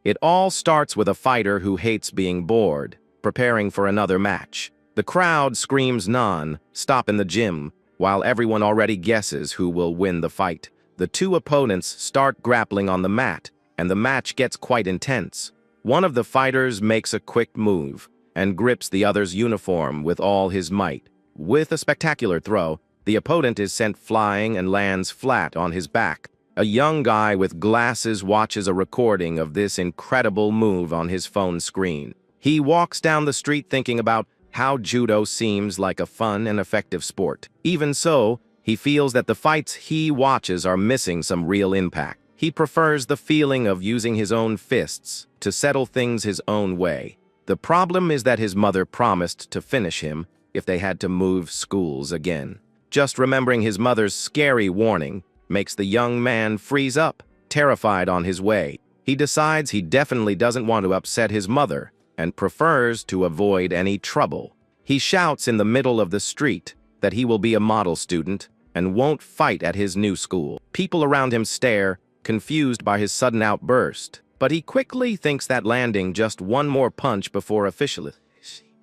It all starts with a fighter who hates being bored, preparing for another match. The crowd screams non-stop in the gym, while everyone already guesses who will win the fight. The two opponents start grappling on the mat, and the match gets quite intense. One of the fighters makes a quick move and grips the other's uniform with all his might. With a spectacular throw, the opponent is sent flying and lands flat on his back. A young guy with glasses watches a recording of this incredible move on his phone screen. He walks down the street thinking about how judo seems like a fun and effective sport. Even so, he feels that the fights he watches are missing some real impact. He prefers the feeling of using his own fists to settle things his own way. The problem is that his mother promised to finish him if they had to move schools again. Just remembering his mother's scary warning makes the young man freeze up, terrified on his way. He decides he definitely doesn't want to upset his mother and prefers to avoid any trouble. He shouts in the middle of the street that he will be a model student and won't fight at his new school. People around him stare, confused by his sudden outburst, but he quickly thinks that landing just one more punch before officially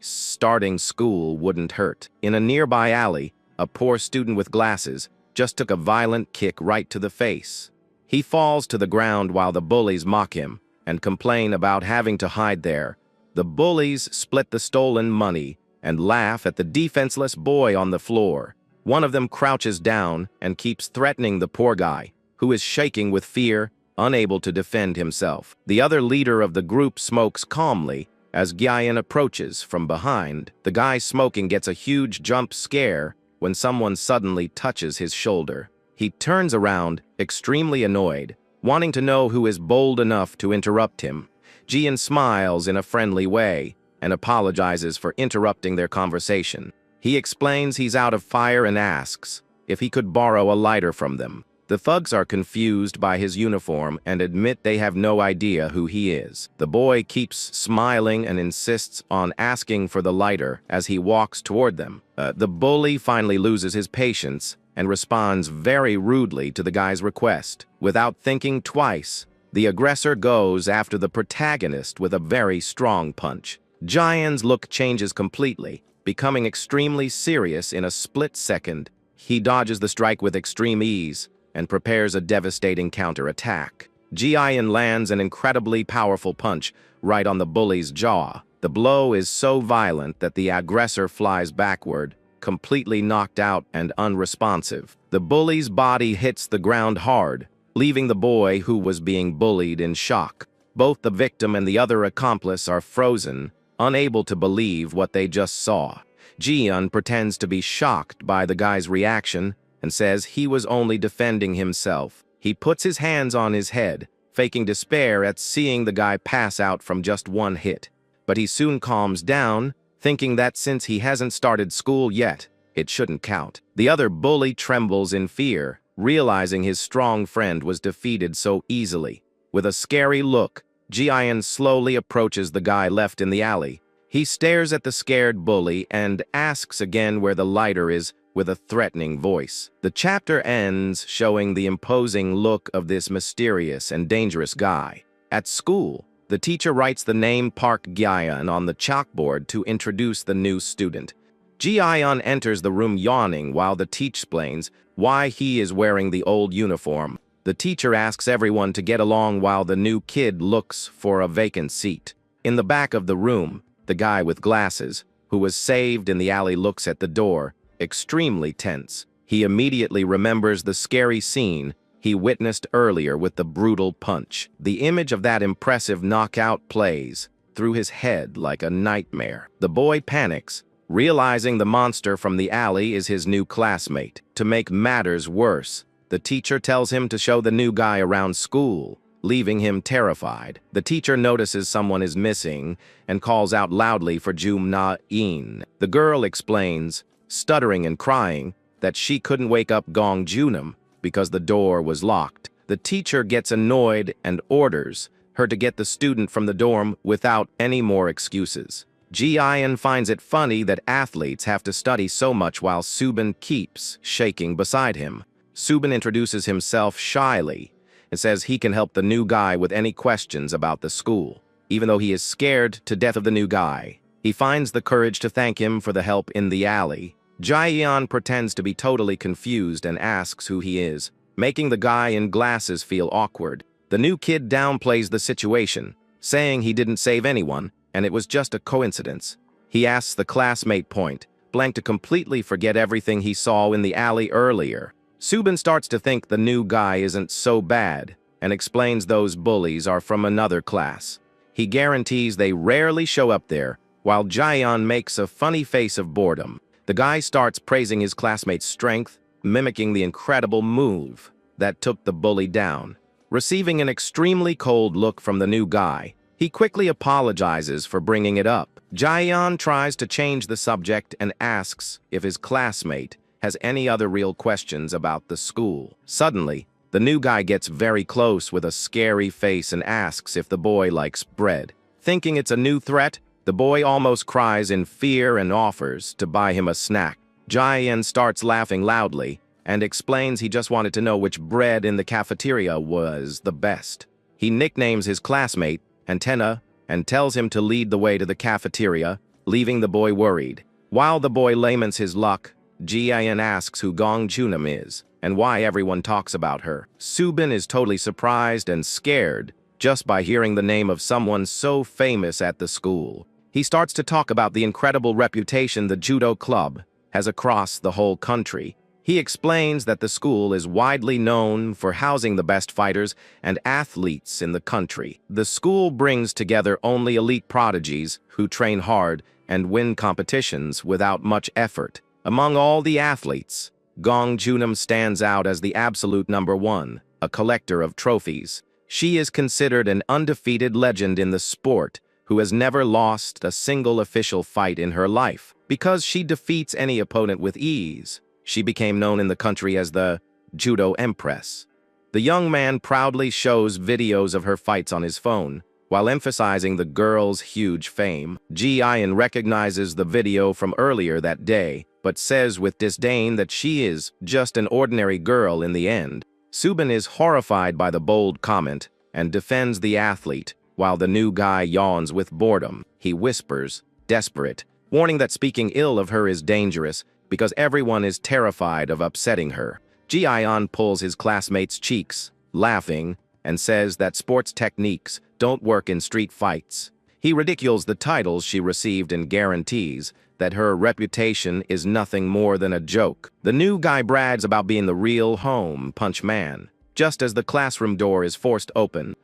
starting school wouldn't hurt. In a nearby alley, a poor student with glasses just took a violent kick right to the face. He falls to the ground while the bullies mock him and complain about having to hide there. The bullies split the stolen money and laugh at the defenseless boy on the floor. One of them crouches down and keeps threatening the poor guy, who is shaking with fear, unable to defend himself. The other leader of the group smokes calmly as Gyan approaches from behind. The guy smoking gets a huge jump scare when someone suddenly touches his shoulder. He turns around, extremely annoyed, wanting to know who is bold enough to interrupt him. Jian smiles in a friendly way and apologizes for interrupting their conversation. He explains he's out of fire and asks if he could borrow a lighter from them. The thugs are confused by his uniform and admit they have no idea who he is. The boy keeps smiling and insists on asking for the lighter as he walks toward them. The bully finally loses his patience and responds very rudely to the guy's request. Without thinking twice, the aggressor goes after the protagonist with a very strong punch. Jian's look changes completely, becoming extremely serious in a split second. He dodges the strike with extreme ease and prepares a devastating counterattack. Jian lands an incredibly powerful punch right on the bully's jaw. The blow is so violent that the aggressor flies backward, completely knocked out and unresponsive. The bully's body hits the ground hard, leaving the boy who was being bullied in shock. Both the victim and the other accomplice are frozen, unable to believe what they just saw. Jian pretends to be shocked by the guy's reaction and says he was only defending himself. He puts his hands on his head, faking despair at seeing the guy pass out from just one hit. But he soon calms down, thinking that since he hasn't started school yet, it shouldn't count. The other bully trembles in fear, realizing his strong friend was defeated so easily. With a scary look, Jian slowly approaches the guy left in the alley. He stares at the scared bully and asks again where the lighter is with a threatening voice. The chapter ends showing the imposing look of this mysterious and dangerous guy. At school, the teacher writes the name Park Gyan on the chalkboard to introduce the new student. Jian enters the room yawning while the teacher explains why he is wearing the old uniform. The teacher asks everyone to get along while the new kid looks for a vacant seat. In the back of the room, the guy with glasses, who was saved in the alley, looks at the door, extremely tense. He immediately remembers the scary scene he witnessed earlier with the brutal punch. The image of that impressive knockout plays through his head like a nightmare. The boy panics, realizing the monster from the alley is his new classmate. To make matters worse, the teacher tells him to show the new guy around school, leaving him terrified. The teacher notices someone is missing and calls out loudly for Jum Na-in. The girl explains, stuttering and crying, that she couldn't wake up Gong Junam because the door was locked. The teacher gets annoyed and orders her to get the student from the dorm without any more excuses. Jian finds it funny that athletes have to study so much while Subin keeps shaking beside him. Subin introduces himself shyly and says he can help the new guy with any questions about the school. Even though he is scared to death of the new guy, he finds the courage to thank him for the help in the alley. Jae-yeon pretends to be totally confused and asks who he is, making the guy in glasses feel awkward. The new kid downplays the situation, saying he didn't save anyone, and it was just a coincidence. He asks the classmate point blank to completely forget everything he saw in the alley earlier. Subin starts to think the new guy isn't so bad, and explains those bullies are from another class. He guarantees they rarely show up there, while Jaeyeon makes a funny face of boredom. The guy starts praising his classmate's strength, mimicking the incredible move that took the bully down. Receiving an extremely cold look from the new guy, he quickly apologizes for bringing it up. Jaeyeon tries to change the subject and asks if his classmate has any other real questions about the school. Suddenly, the new guy gets very close with a scary face and asks if the boy likes bread. Thinking it's a new threat, the boy almost cries in fear and offers to buy him a snack. Jaeyeon starts laughing loudly and explains he just wanted to know which bread in the cafeteria was the best. He nicknames his classmate Antenna and tells him to lead the way to the cafeteria, leaving the boy worried. While the boy laments his luck, Jaeyeon asks who Gong Junam is and why everyone talks about her. Subin is totally surprised and scared just by hearing the name of someone so famous at the school. He starts to talk about the incredible reputation the judo club has across the whole country. He explains that the school is widely known for housing the best fighters and athletes in the country. The school brings together only elite prodigies who train hard and win competitions without much effort. Among all the athletes, Gong Junam stands out as the absolute number one, a collector of trophies. She is considered an undefeated legend in the sport who has never lost a single official fight in her life. Because she defeats any opponent with ease, she became known in the country as the Judo Empress. The young man proudly shows videos of her fights on his phone, while emphasizing the girl's huge fame. Ji-yeon recognizes the video from earlier that day, but says with disdain that she is just an ordinary girl in the end. Subin is horrified by the bold comment and defends the athlete, while the new guy yawns with boredom. He whispers, desperate, warning that speaking ill of her is dangerous because everyone is terrified of upsetting her. Ji-yeon pulls his classmate's cheeks, laughing, and says that sports techniques don't work in street fights. He ridicules the titles she received and guarantees that her reputation is nothing more than a joke. The new guy brags about being the real home punch man. Just as the classroom door is forced open,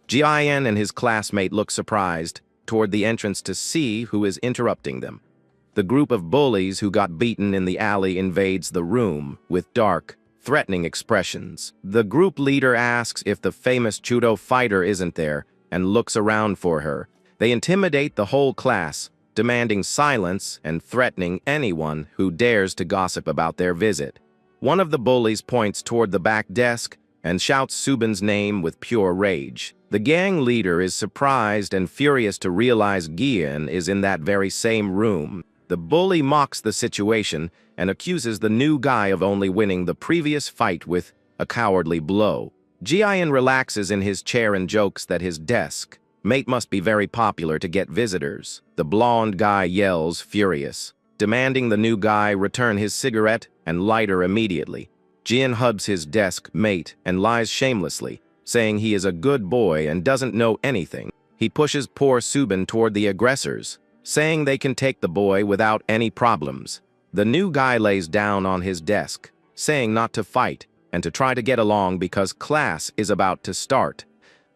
Ji-yeon and his classmate look surprised toward the entrance to see who is interrupting them. The group of bullies who got beaten in the alley invades the room with dark, threatening expressions. The group leader asks if the famous judo fighter isn't there and looks around for her. They intimidate the whole class, demanding silence and threatening anyone who dares to gossip about their visit. One of the bullies points toward the back desk and shouts Subin's name with pure rage. The gang leader is surprised and furious to realize Gian is in that very same room. The bully mocks the situation and accuses the new guy of only winning the previous fight with a cowardly blow. Ji-yeon relaxes in his chair and jokes that his desk mate must be very popular to get visitors. The blonde guy yells, furious, demanding the new guy return his cigarette and lighter immediately. Jin hugs his desk mate and lies shamelessly, saying he is a good boy and doesn't know anything. He pushes poor Subin toward the aggressors, saying they can take the boy without any problems. The new guy lays down on his desk, saying not to fight and to try to get along because class is about to start.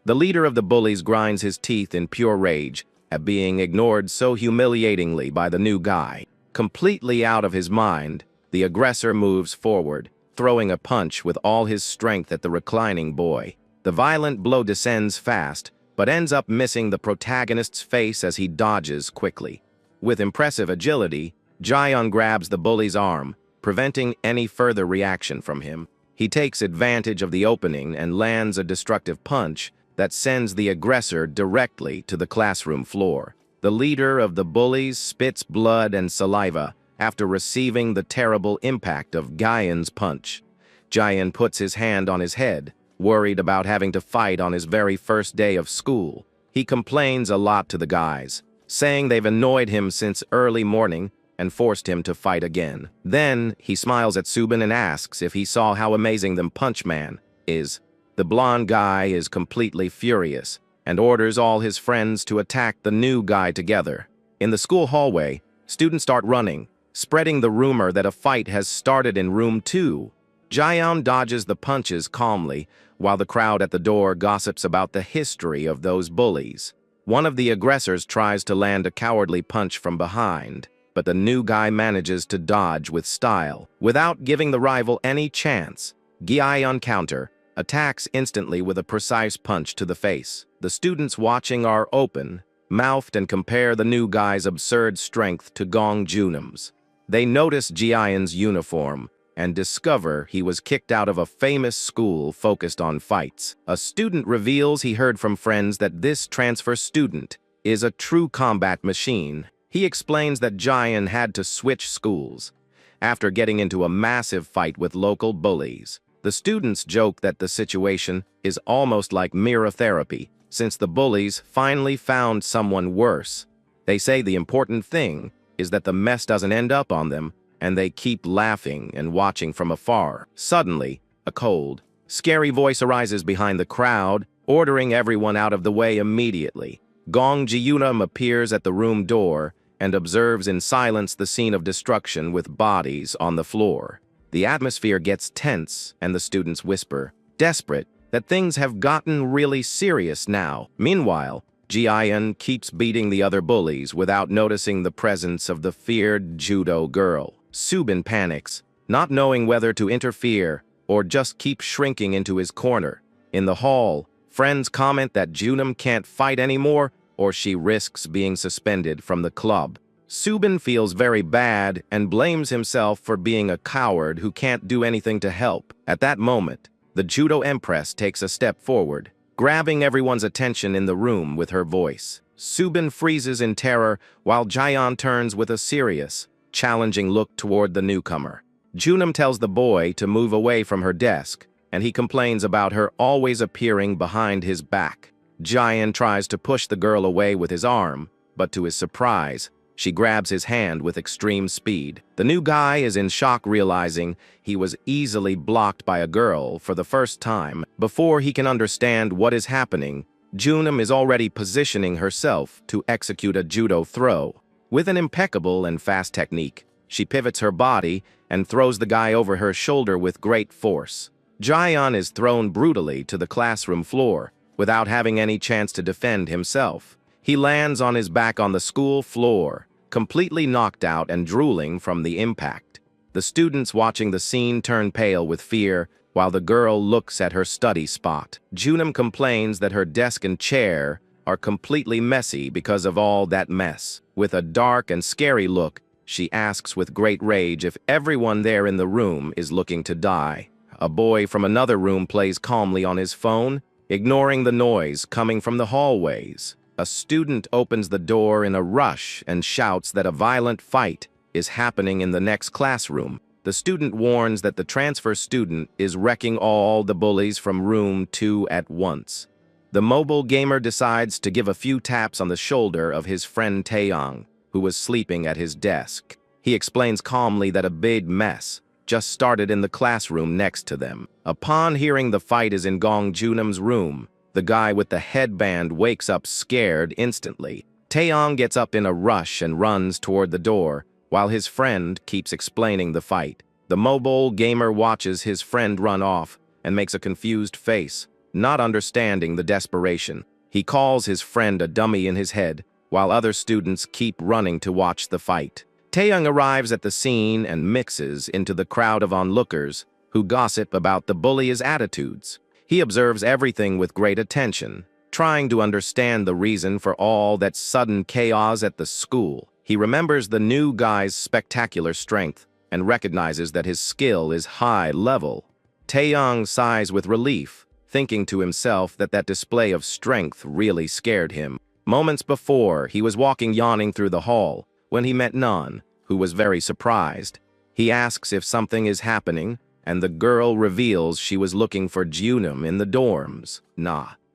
The leader of the bullies grinds his teeth in pure rage at being ignored so humiliatingly by the new guy. Completely out of his mind, the aggressor moves forward, throwing a punch with all his strength at the reclining boy. The violent blow descends fast, but ends up missing the protagonist's face as he dodges quickly. With impressive agility, Jaeyeon grabs the bully's arm, preventing any further reaction from him. He takes advantage of the opening and lands a destructive punch that sends the aggressor directly to the classroom floor. The leader of the bullies spits blood and saliva after receiving the terrible impact of Jaeyeon's punch. Jaeyeon puts his hand on his head, worried about having to fight on his very first day of school. He complains a lot to the guys, saying they've annoyed him since early morning and forced him to fight again. Then, he smiles at Subin and asks if he saw how amazing the Punch Man is. The blonde guy is completely furious and orders all his friends to attack the new guy together. In the school hallway, students start running, spreading the rumor that a fight has started in room 2. Jaeon dodges the punches calmly, while the crowd at the door gossips about the history of those bullies. One of the aggressors tries to land a cowardly punch from behind, but the new guy manages to dodge with style. Without giving the rival any chance, Jaeon counter attacks instantly with a precise punch to the face. The students watching are open-mouthed and compare the new guy's absurd strength to Gong Junam's. They notice Jaeon's uniform and discover he was kicked out of a famous school focused on fights. A student reveals he heard from friends that this transfer student is a true combat machine. He explains that Jaeon had to switch schools after getting into a massive fight with local bullies. The students joke that the situation is almost like mirror therapy, since the bullies finally found someone worse. They say the important thing is that the mess doesn't end up on them, and they keep laughing and watching from afar. Suddenly, a cold, scary voice arises behind the crowd, ordering everyone out of the way immediately. Gong Ji-unam appears at the room door and observes in silence the scene of destruction with bodies on the floor. The atmosphere gets tense, and the students whisper, desperate, that things have gotten really serious now. Meanwhile, Jaeon keeps beating the other bullies without noticing the presence of the feared judo girl. Subin panics, not knowing whether to interfere or just keep shrinking into his corner. In the hall, friends comment that Junam can't fight anymore or she risks being suspended from the club. Subin feels very bad and blames himself for being a coward who can't do anything to help. At that moment, the judo empress takes a step forward, grabbing everyone's attention in the room with her voice. Subin freezes in terror while Jaeon turns with a serious, challenging look toward the newcomer. Junam tells the boy to move away from her desk, and he complains about her always appearing behind his back. Jaeon tries to push the girl away with his arm, but to his surprise, she grabs his hand with extreme speed. The new guy is in shock, realizing he was easily blocked by a girl for the first time. Before he can understand what is happening, Junam is already positioning herself to execute a judo throw. With an impeccable and fast technique, she pivots her body and throws the guy over her shoulder with great force. Jaeon is thrown brutally to the classroom floor without having any chance to defend himself. He lands on his back on the school floor, completely knocked out and drooling from the impact. The students watching the scene turn pale with fear, while the girl looks at her study spot. Junam complains that her desk and chair are completely messy because of all that mess. With a dark and scary look, she asks with great rage if everyone there in the room is looking to die. A boy from another room plays calmly on his phone, ignoring the noise coming from the hallways. A student opens the door in a rush and shouts that a violent fight is happening in the next classroom. The student warns that the transfer student is wrecking all the bullies from room 2 at once. The mobile gamer decides to give a few taps on the shoulder of his friend Taeyong, who was sleeping at his desk. He explains calmly that a big mess just started in the classroom next to them. Upon hearing the fight is in Gong Junam's room, the guy with the headband wakes up scared instantly. Taeyong gets up in a rush and runs toward the door, while his friend keeps explaining the fight. The mobile gamer watches his friend run off and makes a confused face, not understanding the desperation. He calls his friend a dummy in his head, while other students keep running to watch the fight. Taeyong arrives at the scene and mixes into the crowd of onlookers who gossip about the bully's attitudes. He observes everything with great attention, trying to understand the reason for all that sudden chaos at the school. He remembers the new guy's spectacular strength and recognizes that his skill is high level. Taeyong sighs with relief, thinking to himself that that display of strength really scared him. Moments before, he was walking yawning through the hall when he met Nan, who was very surprised. He asks if something is happening, and the girl reveals she was looking for Junum in the dorms.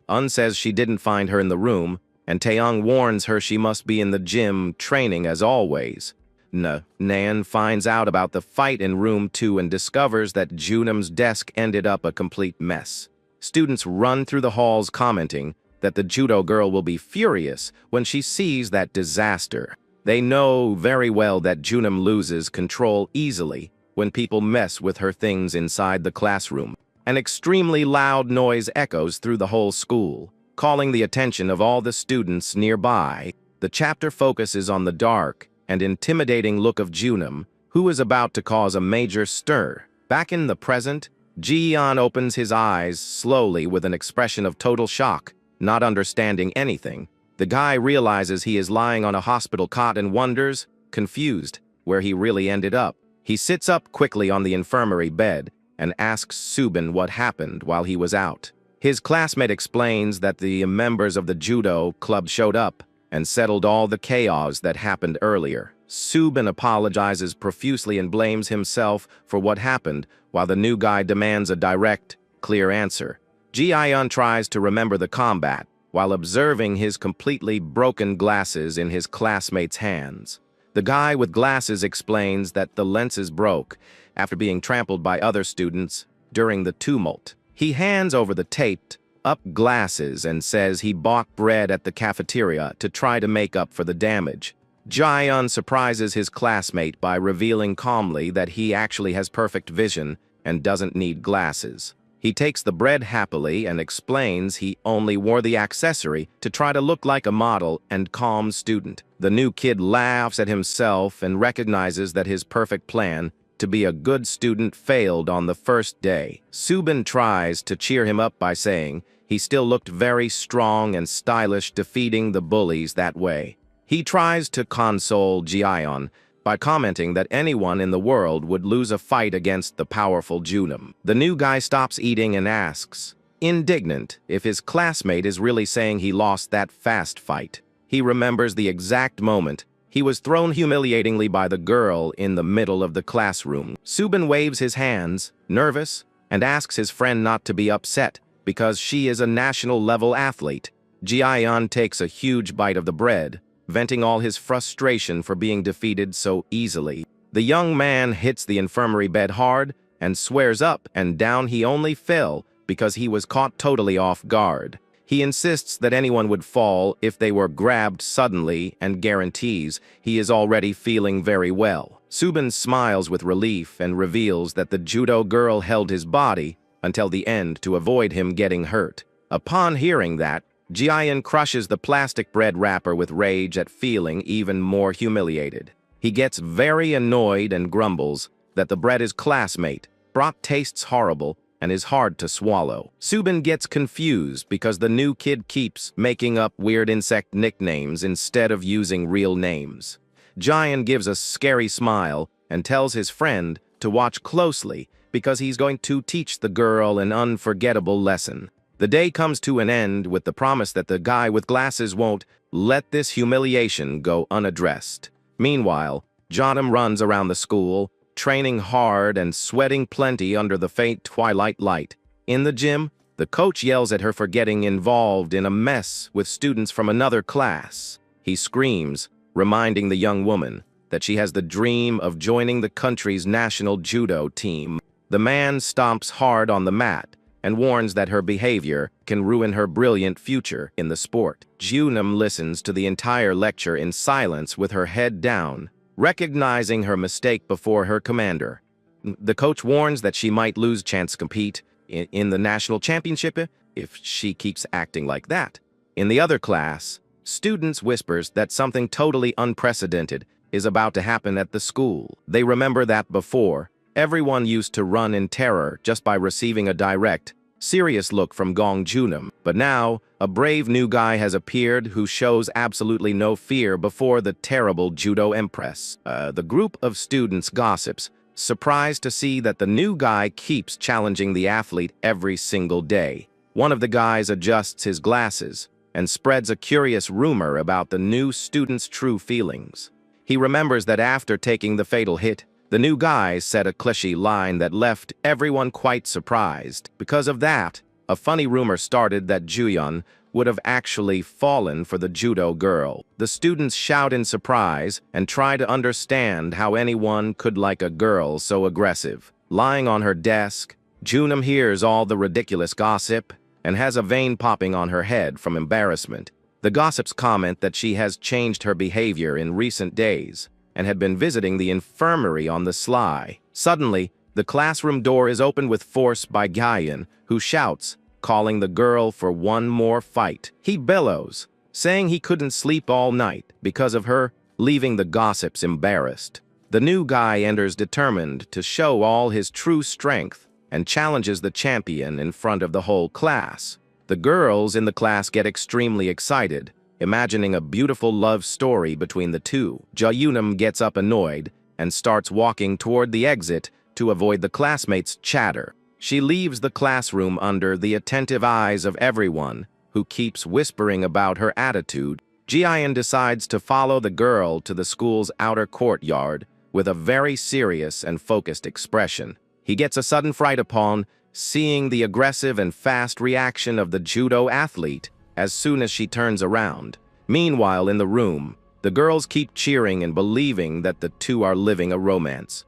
Un says she didn't find her in the room, and Taeyong warns her she must be in the gym training as always. Nan finds out about the fight in room 2 and discovers that Junum's desk ended up a complete mess. Students run through the halls commenting that the judo girl will be furious when she sees that disaster. They know very well that Junum loses control easily when people mess with her things inside the classroom. An extremely loud noise echoes through the whole school, calling the attention of all the students nearby. The chapter focuses on the dark and intimidating look of Junum, who is about to cause a major stir. Back in the present, Ji-yeon opens his eyes slowly with an expression of total shock, not understanding anything. The guy realizes he is lying on a hospital cot and wonders, confused, where he really ended up. He sits up quickly on the infirmary bed and asks Subin what happened while he was out. His classmate explains that the members of the judo club showed up and settled all the chaos that happened earlier. Subin apologizes profusely and blames himself for what happened, while the new guy demands a direct, clear answer. Ji-yeon tries to remember the combat, while observing his completely broken glasses in his classmate's hands. The guy with glasses explains that the lenses broke after being trampled by other students during the tumult. He hands over the taped up glasses and says he bought bread at the cafeteria to try to make up for the damage. Ji-yeon surprises his classmate by revealing calmly that he actually has perfect vision and doesn't need glasses. He takes the bread happily and explains he only wore the accessory to try to look like a model and calm student. The new kid laughs at himself and recognizes that his perfect plan to be a good student failed on the first day. Subin tries to cheer him up by saying he still looked very strong and stylish defeating the bullies that way. He tries to console Ji-yeon by commenting that anyone in the world would lose a fight against the powerful Junum. The new guy stops eating and asks, indignant, if his classmate is really saying he lost that fast fight. He remembers the exact moment he was thrown humiliatingly by the girl in the middle of the classroom. Subin waves his hands, nervous, and asks his friend not to be upset because she is a national-level athlete. Ji-yeon takes a huge bite of the bread, venting all his frustration for being defeated so easily. The young man hits the infirmary bed hard and swears up and down he only fell because he was caught totally off guard. He insists that anyone would fall if they were grabbed suddenly and guarantees he is already feeling very well. Subin smiles with relief and reveals that the judo girl held his body until the end to avoid him getting hurt. Upon hearing that, Ji-yeon crushes the plastic bread wrapper with rage at feeling even more humiliated. He gets very annoyed and grumbles that the bread his classmate brought tastes horrible and is hard to swallow. Subin gets confused because the new kid keeps making up weird insect nicknames instead of using real names. Ji-yeon gives a scary smile and tells his friend to watch closely because he's going to teach the girl an unforgettable lesson. The day comes to an end with the promise that the guy with glasses won't let this humiliation go unaddressed. Meanwhile, Junum runs around the school, training hard and sweating plenty under the faint twilight light. In the gym, the coach yells at her for getting involved in a mess with students from another class. He screams, reminding the young woman that she has the dream of joining the country's national judo team. The man stomps hard on the mat and warns that her behavior can ruin her brilliant future in the sport. Junum listens to the entire lecture in silence with her head down, recognizing her mistake before her commander. The coach warns that she might lose chance to compete in the national championship if she keeps acting like that. In the other class, students whispers that something totally unprecedented is about to happen at the school. They remember that before, everyone used to run in terror just by receiving a direct, serious look from Gong Junum. But now, a brave new guy has appeared who shows absolutely no fear before the terrible judo empress. The group of students gossips, surprised to see that the new guy keeps challenging the athlete every single day. One of the guys adjusts his glasses and spreads a curious rumor about the new student's true feelings. He remembers that after taking the fatal hit, The new guy said a cliché line that left everyone quite surprised. Because of that, a funny rumor started that Juyun would have actually fallen for the judo girl. The students shout in surprise and try to understand how anyone could like a girl so aggressive. Lying on her desk, Junam hears all the ridiculous gossip and has a vein popping on her head from embarrassment. The gossips comment that she has changed her behavior in recent days and had been visiting the infirmary on the sly. Suddenly, the classroom door is opened with force by Gyan, who shouts, calling the girl for one more fight. He bellows, saying he couldn't sleep all night because of her, leaving the gossips embarrassed. The new guy enters determined to show all his true strength and challenges the champion in front of the whole class. The girls in the class get extremely excited, imagining a beautiful love story between the two. Jayunam gets up annoyed and starts walking toward the exit to avoid the classmates' chatter. She leaves the classroom under the attentive eyes of everyone, who keeps whispering about her attitude. Jian decides to follow the girl to the school's outer courtyard with a very serious and focused expression. He gets a sudden fright upon seeing the aggressive and fast reaction of the judo athlete as soon as she turns around. Meanwhile, in the room, the girls keep cheering and believing that the two are living a romance.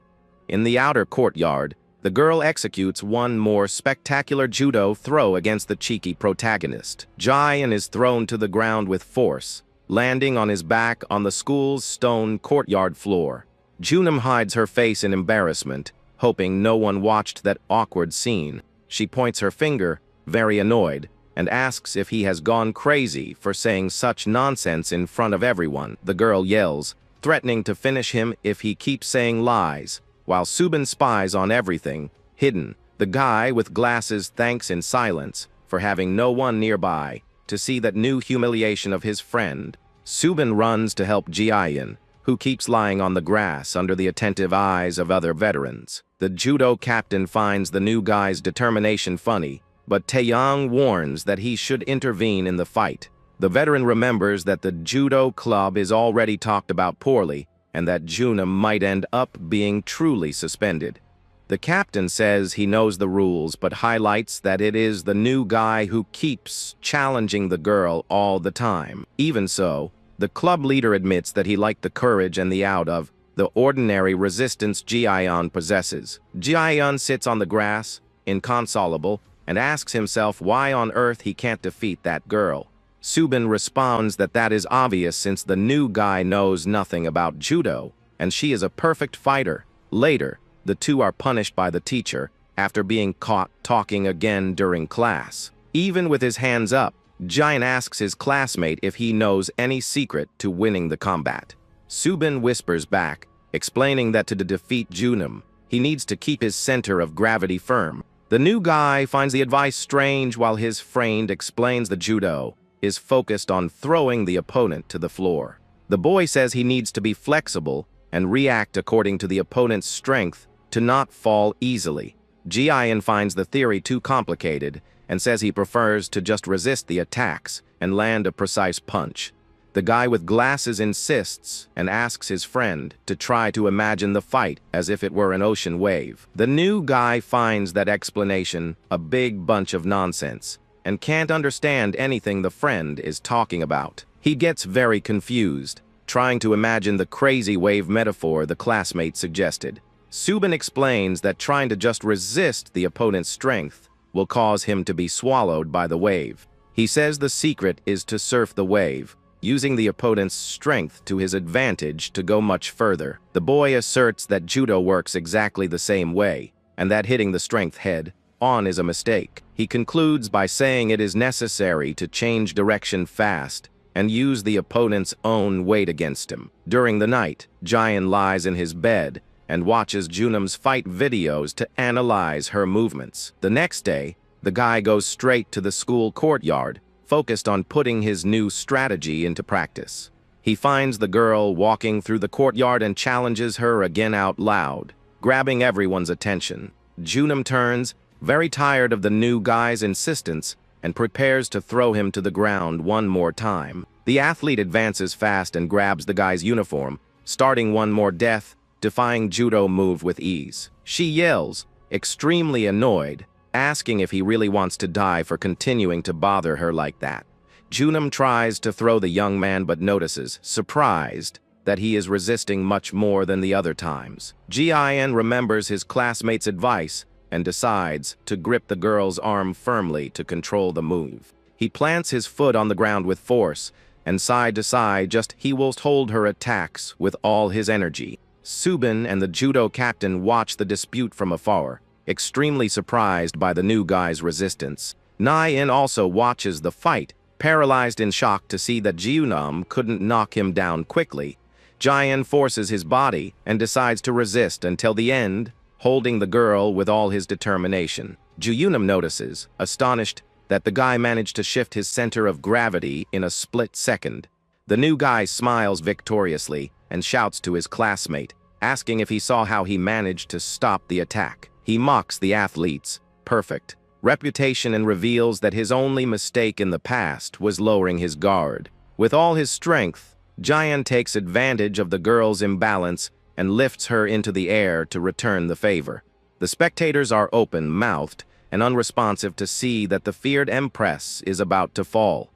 In the outer courtyard, the girl executes one more spectacular judo throw against the cheeky protagonist. Jian is thrown to the ground with force, landing on his back on the school's stone courtyard floor. Junam hides her face in embarrassment, hoping no one watched that awkward scene. She points her finger, very annoyed, and asks if he has gone crazy for saying such nonsense in front of everyone. The girl yells, threatening to finish him if he keeps saying lies, while Subin spies on everything, hidden. The guy with glasses thanks in silence for having no one nearby to see that new humiliation of his friend. Subin runs to help Jiayan, who keeps lying on the grass under the attentive eyes of other veterans. The judo captain finds the new guy's determination funny, but Taeyang warns that he should intervene in the fight. The veteran remembers that the judo club is already talked about poorly, and that Junam might end up being truly suspended. The captain says he knows the rules, but highlights that it is the new guy who keeps challenging the girl all the time. Even so, the club leader admits that he liked the courage and the out of the ordinary resistance Jiayan possesses. Jiayan sits on the grass, inconsolable, and asks himself why on earth he can't defeat that girl. Subin responds that that is obvious since the new guy knows nothing about judo, and she is a perfect fighter. Later, the two are punished by the teacher after being caught talking again during class. Even with his hands up, Jian asks his classmate if he knows any secret to winning the combat. Subin whispers back, explaining that to defeat Junam, he needs to keep his center of gravity firm. The new guy finds the advice strange while his friend explains the judo is focused on throwing the opponent to the floor. The boy says he needs to be flexible and react according to the opponent's strength to not fall easily. Jiayan finds the theory too complicated and says he prefers to just resist the attacks and land a precise punch. The guy with glasses insists and asks his friend to try to imagine the fight as if it were an ocean wave. The new guy finds that explanation a big bunch of nonsense and can't understand anything the friend is talking about. He gets very confused, trying to imagine the crazy wave metaphor the classmate suggested. Subin explains that trying to just resist the opponent's strength will cause him to be swallowed by the wave. He says the secret is to surf the wave, using the opponent's strength to his advantage to go much further. The boy asserts that judo works exactly the same way, and that hitting the strength head on is a mistake. He concludes by saying it is necessary to change direction fast and use the opponent's own weight against him. During the night, Jian lies in his bed and watches Junam's fight videos to analyze her movements. The next day, the guy goes straight to the school courtyard, focused on putting his new strategy into practice. He finds the girl walking through the courtyard and challenges her again out loud, grabbing everyone's attention. Junam turns, very tired of the new guy's insistence, and prepares to throw him to the ground one more time. The athlete advances fast and grabs the guy's uniform, starting one more death defying judo move with ease. She yells, extremely annoyed, asking if he really wants to die for continuing to bother her like that. Junam tries to throw the young man but notices, surprised, that he is resisting much more than the other times. Jin remembers his classmate's advice and decides to grip the girl's arm firmly to control the move. He plants his foot on the ground with force, and side to side he will hold her attacks with all his energy. Subin and the judo captain watch the dispute from afar, extremely surprised by the new guy's resistance. Nai-in also watches the fight, paralyzed in shock to see that Junam couldn't knock him down quickly. Jin forces his body and decides to resist until the end, holding the girl with all his determination. Junam notices, astonished, that the guy managed to shift his center of gravity in a split second. The new guy smiles victoriously and shouts to his classmate, asking if he saw how he managed to stop the attack. He mocks the athlete's perfect reputation and reveals that his only mistake in the past was lowering his guard. With all his strength, Jin takes advantage of the girl's imbalance and lifts her into the air to return the favor. The spectators are open-mouthed and unresponsive to see that the feared empress is about to fall.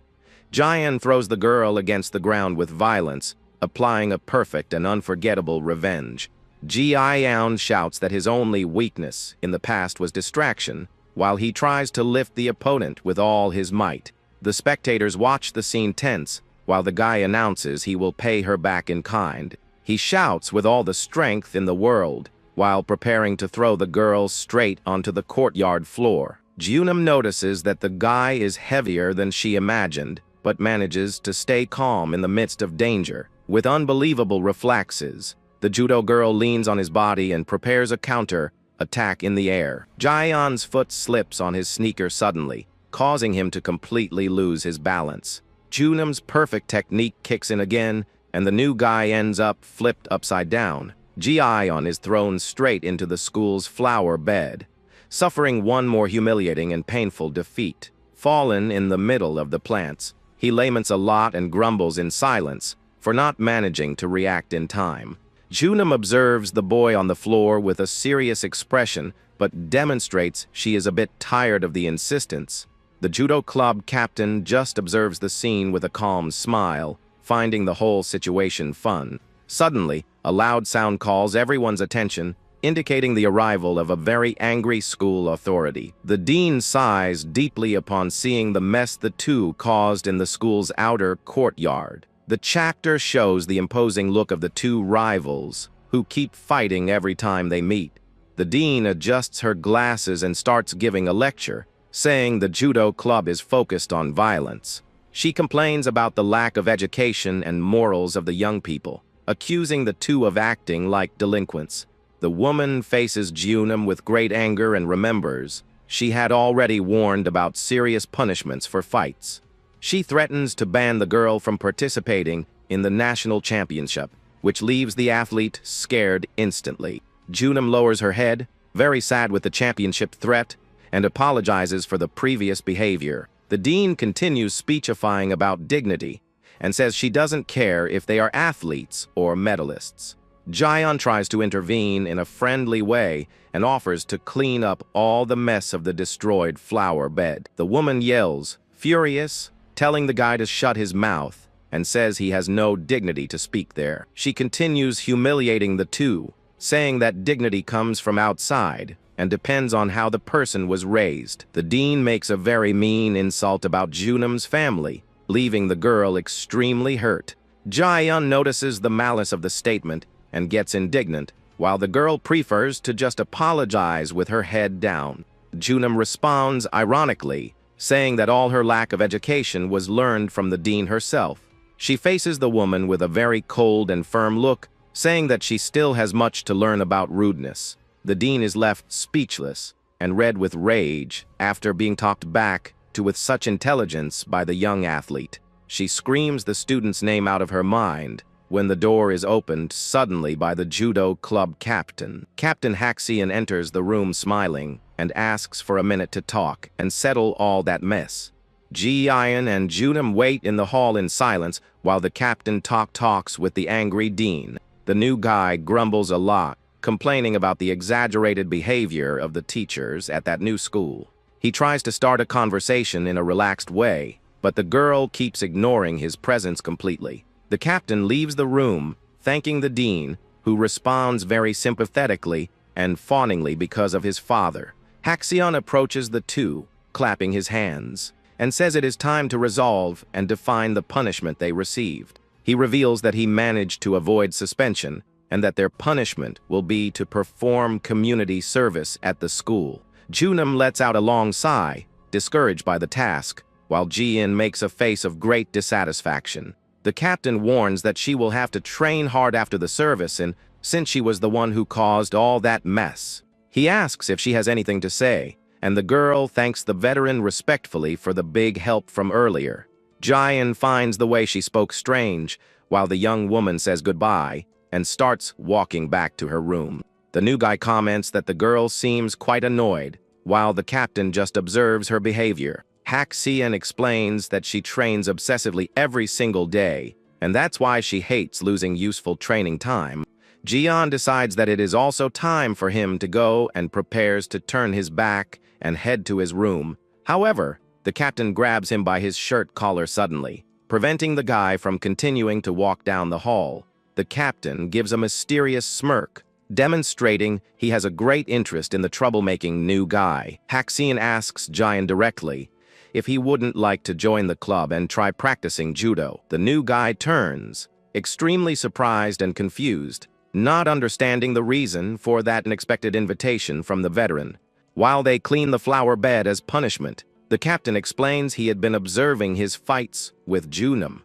Jin throws the girl against the ground with violence, applying a perfect and unforgettable revenge. Ji-yeon shouts that his only weakness in the past was distraction, while he tries to lift the opponent with all his might. The spectators watch the scene tense, while the guy announces he will pay her back in kind. He shouts with all the strength in the world, while preparing to throw the girl straight onto the courtyard floor. Junam notices that the guy is heavier than she imagined, but manages to stay calm in the midst of danger. With unbelievable reflexes, the judo girl leans on his body and prepares a counter attack in the air. Jion's foot slips on his sneaker suddenly, causing him to completely lose his balance. Junam's perfect technique kicks in again, and the new guy ends up flipped upside down. Ji-yeon is thrown straight into the school's flower bed, suffering one more humiliating and painful defeat. Fallen in the middle of the plants, he laments a lot and grumbles in silence for not managing to react in time. Junam observes the boy on the floor with a serious expression, but demonstrates she is a bit tired of the insistence. The judo club captain just observes the scene with a calm smile, finding the whole situation fun. Suddenly, a loud sound calls everyone's attention, indicating the arrival of a very angry school authority. The dean sighs deeply upon seeing the mess the two caused in the school's outer courtyard. The chapter shows the imposing look of the two rivals, who keep fighting every time they meet. The dean adjusts her glasses and starts giving a lecture, saying the judo club is focused on violence. She complains about the lack of education and morals of the young people, accusing the two of acting like delinquents. The woman faces Junam with great anger and remembers she had already warned about serious punishments for fights. She threatens to ban the girl from participating in the national championship, which leaves the athlete scared instantly. Junam lowers her head, very sad with the championship threat, and apologizes for the previous behavior. The dean continues speechifying about dignity and says she doesn't care if they are athletes or medalists. Jion tries to intervene in a friendly way and offers to clean up all the mess of the destroyed flower bed. The woman yells, furious, telling the guy to shut his mouth, and says he has no dignity to speak there. She continues humiliating the two, saying that dignity comes from outside and depends on how the person was raised. The dean makes a very mean insult about Junam's family, leaving the girl extremely hurt. Jion notices the malice of the statement and gets indignant, while the girl prefers to just apologize with her head down. Junam responds ironically, saying that all her lack of education was learned from the dean herself. She faces the woman with a very cold and firm look, saying that she still has much to learn about rudeness. The dean is left speechless and red with rage after being talked back to with such intelligence by the young athlete. She screams the student's name out of her mind when the door is opened suddenly by the judo club captain. Captain Haxian enters the room smiling and asks for a minute to talk and settle all that mess. Ji-yeon and Junam wait in the hall in silence while the captain talks with the angry dean. The new guy grumbles a lot, complaining about the exaggerated behavior of the teachers at that new school. He tries to start a conversation in a relaxed way, but the girl keeps ignoring his presence completely. The captain leaves the room, thanking the dean, who responds very sympathetically and fawningly because of his father. Haxion approaches the two, clapping his hands, and says it is time to resolve and define the punishment they received. He reveals that he managed to avoid suspension, and that their punishment will be to perform community service at the school. Junam lets out a long sigh, discouraged by the task, while Ji-in makes a face of great dissatisfaction. The captain warns that she will have to train hard after the service, and since she was the one who caused all that mess. He asks if she has anything to say, and the girl thanks the veteran respectfully for the big help from earlier. Ji-in finds the way she spoke strange, while the young woman says goodbye and starts walking back to her room. The new guy comments that the girl seems quite annoyed, while the captain just observes her behavior. Haxion explains that she trains obsessively every single day, and that's why she hates losing useful training time. Jian decides that it is also time for him to go and prepares to turn his back and head to his room. However, the captain grabs him by his shirt collar suddenly, preventing the guy from continuing to walk down the hall. The captain gives a mysterious smirk, demonstrating he has a great interest in the troublemaking new guy. Haxion asks Jian directly if he wouldn't like to join the club and try practicing judo. The new guy turns, extremely surprised and confused, not understanding the reason for that unexpected invitation from the veteran. While they clean the flower bed as punishment, the captain explains he had been observing his fights with Junam.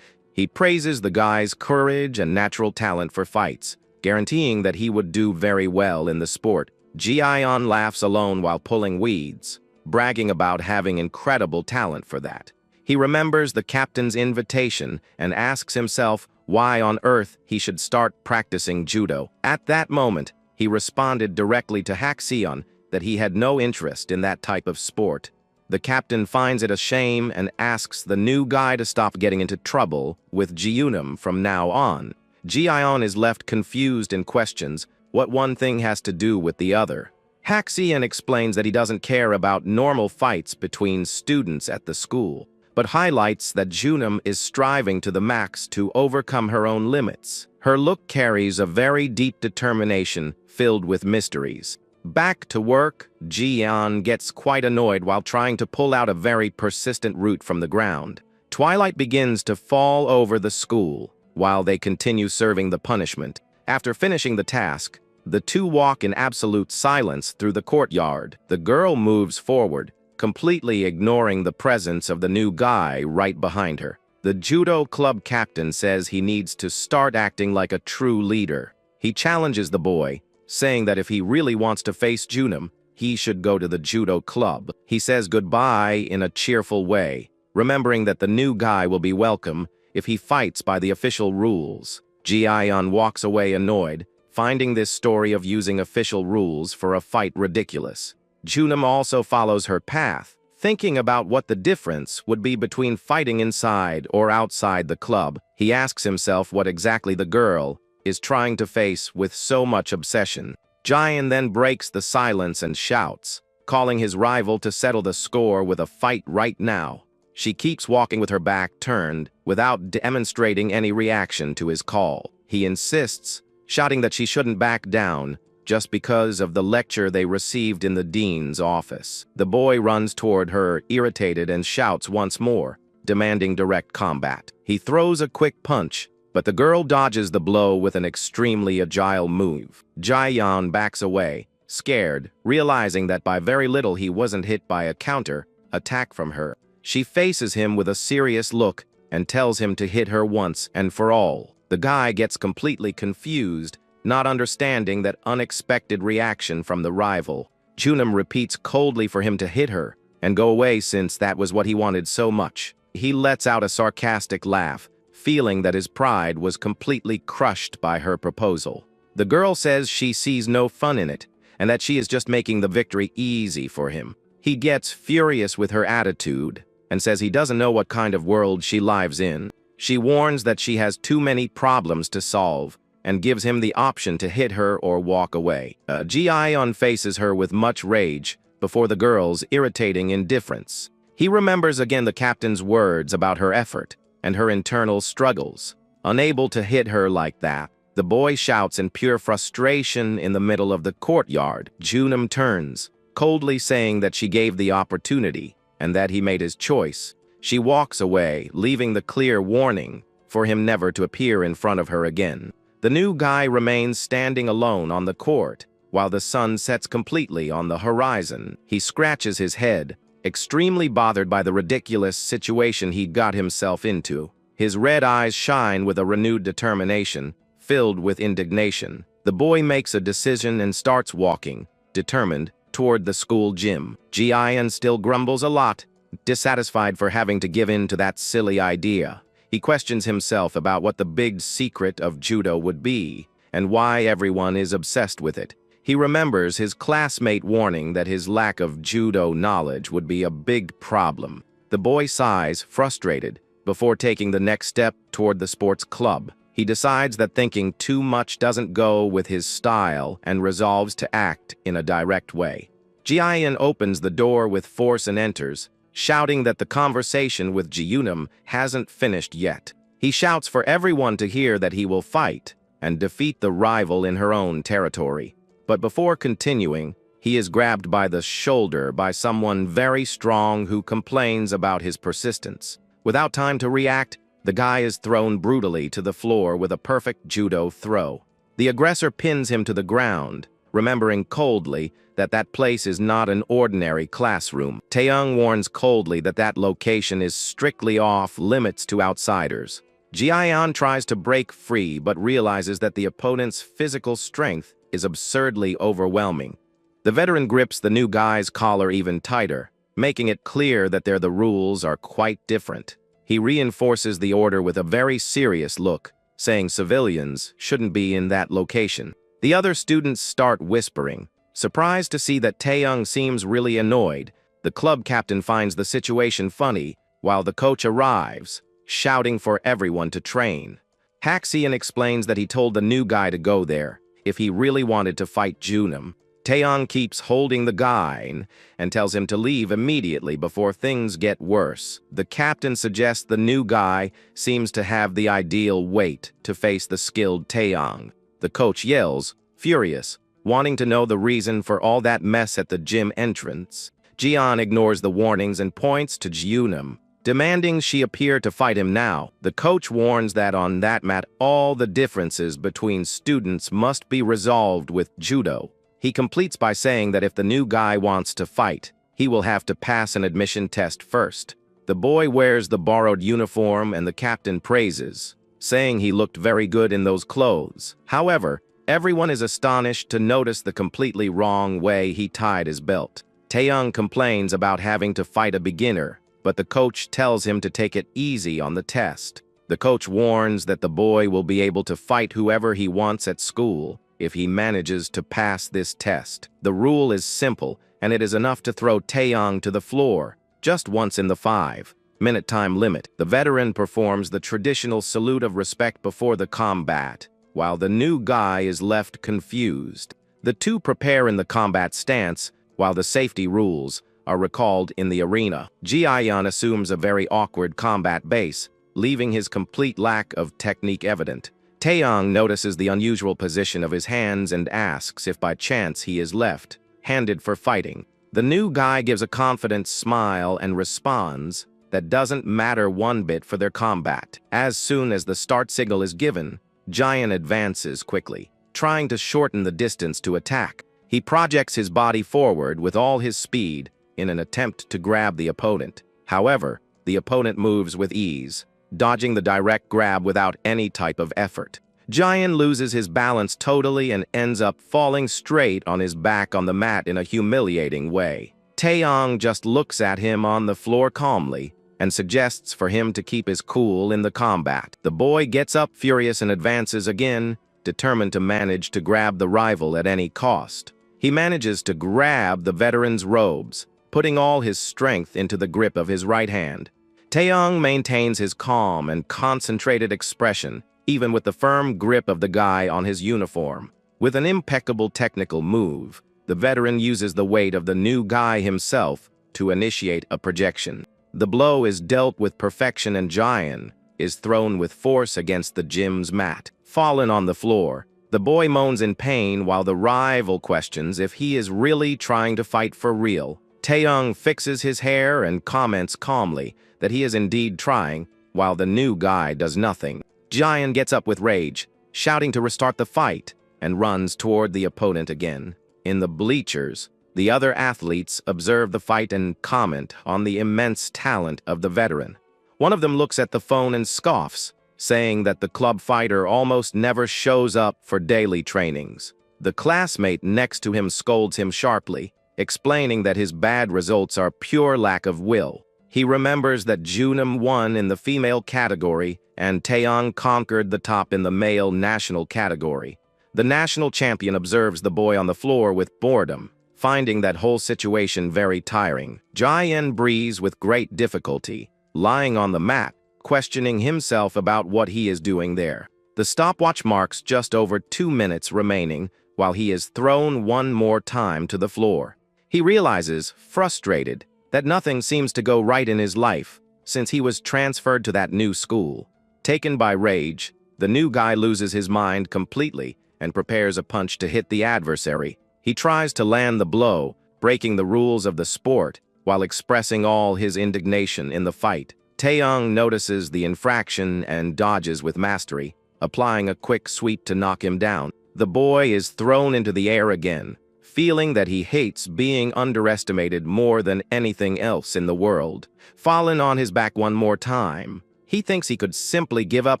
He praises the guy's courage and natural talent for fights, guaranteeing that he would do very well in the sport. Ji-in laughs alone while pulling weeds, bragging about having incredible talent for that. He remembers the captain's invitation and asks himself why on earth he should start practicing judo. At that moment, he responded directly to Haxion that he had no interest in that type of sport. The captain finds it a shame and asks the new guy to stop getting into trouble with Junam from now on. Ji-in is left confused and questions what one thing has to do with the other. Haxion explains that he doesn't care about normal fights between students at the school, but highlights that Junam is striving to the max to overcome her own limits. Her look carries a very deep determination filled with mysteries. Back to work, Ji-in gets quite annoyed while trying to pull out a very persistent root from the ground. Twilight begins to fall over the school while they continue serving the punishment. After finishing the task, the two walk in absolute silence through the courtyard. The girl moves forward, completely ignoring the presence of the new guy right behind her. The judo club captain says he needs to start acting like a true leader. He challenges the boy, saying that if he really wants to face Junam, he should go to the judo club. He says goodbye in a cheerful way, remembering that the new guy will be welcome if he fights by the official rules. Ji-in walks away annoyed, finding this story of using official rules for a fight ridiculous. Junam also follows her path, thinking about what the difference would be between fighting inside or outside the club. He asks himself what exactly the girl is trying to face with so much obsession. Jian then breaks the silence and shouts, calling his rival to settle the score with a fight right now. She keeps walking with her back turned, without demonstrating any reaction to his call. He insists, shouting that she shouldn't back down, just because of the lecture they received in the dean's office. The boy runs toward her, irritated, and shouts once more, demanding direct combat. He throws a quick punch, but the girl dodges the blow with an extremely agile move. Ji-in backs away, scared, realizing that by very little he wasn't hit by a counter attack from her. She faces him with a serious look and tells him to hit her once and for all. The guy gets completely confused, not understanding that unexpected reaction from the rival. Junam repeats coldly for him to hit her and go away since that was what he wanted so much. He lets out a sarcastic laugh, feeling that his pride was completely crushed by her proposal. The girl says she sees no fun in it, and that she is just making the victory easy for him. He gets furious with her attitude, and says he doesn't know what kind of world she lives in. She warns that she has too many problems to solve, and gives him the option to hit her or walk away. Ji-yeon faces her with much rage before the girl's irritating indifference. He remembers again the captain's words about her effort and her internal struggles. Unable to hit her like that, the boy shouts in pure frustration in the middle of the courtyard. Junam turns, coldly saying that she gave the opportunity and that he made his choice. She walks away, leaving the clear warning for him never to appear in front of her again. The new guy remains standing alone on the court while the sun sets completely on the horizon. He scratches his head, extremely bothered by the ridiculous situation he'd got himself into. His red eyes shine with a renewed determination, filled with indignation. The boy makes a decision and starts walking, determined, toward the school gym. Ji-yeon still grumbles a lot, dissatisfied for having to give in to that silly idea. He questions himself about what the big secret of judo would be, and why everyone is obsessed with it. He remembers his classmate warning that his lack of judo knowledge would be a big problem. The boy sighs, frustrated, before taking the next step toward the sports club. He decides that thinking too much doesn't go with his style and resolves to act in a direct way. Ji-yeon opens the door with force and enters, shouting that the conversation with Ji-yeon hasn't finished yet. He shouts for everyone to hear that he will fight and defeat the rival in her own territory. But before continuing, he is grabbed by the shoulder by someone very strong who complains about his persistence. Without time to react, the guy is thrown brutally to the floor with a perfect judo throw. The aggressor pins him to the ground, remembering coldly that that place is not an ordinary classroom. Taeyoung warns coldly that that location is strictly off limits to outsiders. Ji-yeon tries to break free but realizes that the opponent's physical strength is absurdly overwhelming. The veteran grips the new guy's collar even tighter, making it clear that the rules are quite different. He reinforces the order with a very serious look, saying civilians shouldn't be in that location. The other students start whispering. Surprised to see that Taeyoung seems really annoyed, the club captain finds the situation funny while the coach arrives, shouting for everyone to train. Haxian explains that he told the new guy to go there if he really wanted to fight Junam. Taeyoung keeps holding the guy and tells him to leave immediately before things get worse. The captain suggests the new guy seems to have the ideal weight to face the skilled Taeyoung. The coach yells, furious, wanting to know the reason for all that mess at the gym entrance. Jian ignores the warnings and points to Junam, demanding she appear to fight him now. The coach warns that on that mat all the differences between students must be resolved with judo. He completes by saying that if the new guy wants to fight, he will have to pass an admission test first. The boy wears the borrowed uniform and the captain praises, saying he looked very good in those clothes. However, everyone is astonished to notice the completely wrong way he tied his belt. Taeyoung complains about having to fight a beginner, but the coach tells him to take it easy on the test. The coach warns that the boy will be able to fight whoever he wants at school if he manages to pass this test. The rule is simple, and it is enough to throw Taeyoung to the floor, just once in the 5-minute time limit. The veteran performs the traditional salute of respect before the combat, while the new guy is left confused. The two prepare in the combat stance, while the safety rules are recalled in the arena. Ji-yeon assumes a very awkward combat base, leaving his complete lack of technique evident. Taeyoung notices the unusual position of his hands and asks if by chance he is left-handed for fighting. The new guy gives a confident smile and responds that doesn't matter one bit for their combat. As soon as the start signal is given, Jian advances quickly, trying to shorten the distance to attack. He projects his body forward with all his speed in an attempt to grab the opponent. However, the opponent moves with ease, dodging the direct grab without any type of effort. Jian loses his balance totally and ends up falling straight on his back on the mat in a humiliating way. Taeyoung just looks at him on the floor calmly and suggests for him to keep his cool in the combat. The boy gets up furious and advances again, determined to manage to grab the rival at any cost. He manages to grab the veteran's robes, putting all his strength into the grip of his right hand. Taeyong maintains his calm and concentrated expression, even with the firm grip of the guy on his uniform. With an impeccable technical move, the veteran uses the weight of the new guy himself to initiate a projection. The blow is dealt with perfection and Jian is thrown with force against the gym's mat. Fallen on the floor, the boy moans in pain while the rival questions if he is really trying to fight for real. Taeyong fixes his hair and comments calmly that he is indeed trying, while the new guy does nothing. Jian gets up with rage, shouting to restart the fight, and runs toward the opponent again. In the bleachers, the other athletes observe the fight and comment on the immense talent of the veteran. One of them looks at the phone and scoffs, saying that the club fighter almost never shows up for daily trainings. The classmate next to him scolds him sharply, explaining that his bad results are pure lack of will. He remembers that Junam won in the female category and Taeyong conquered the top in the male national category. The national champion observes the boy on the floor with boredom, finding that whole situation very tiring. Jian breathes with great difficulty, lying on the mat, questioning himself about what he is doing there. The stopwatch marks just over 2 minutes remaining while he is thrown one more time to the floor. He realizes, frustrated, that nothing seems to go right in his life since he was transferred to that new school. Taken by rage, the new guy loses his mind completely and prepares a punch to hit the adversary. He tries to land the blow, breaking the rules of the sport while expressing all his indignation in the fight. Taeyong notices the infraction and dodges with mastery, applying a quick sweep to knock him down. The boy is thrown into the air again, feeling that he hates being underestimated more than anything else in the world. Fallen on his back one more time, he thinks he could simply give up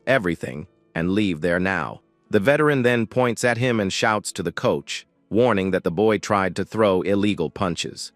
everything and leave there now. The veteran then points at him and shouts to the coach, warning that the boy tried to throw illegal punches.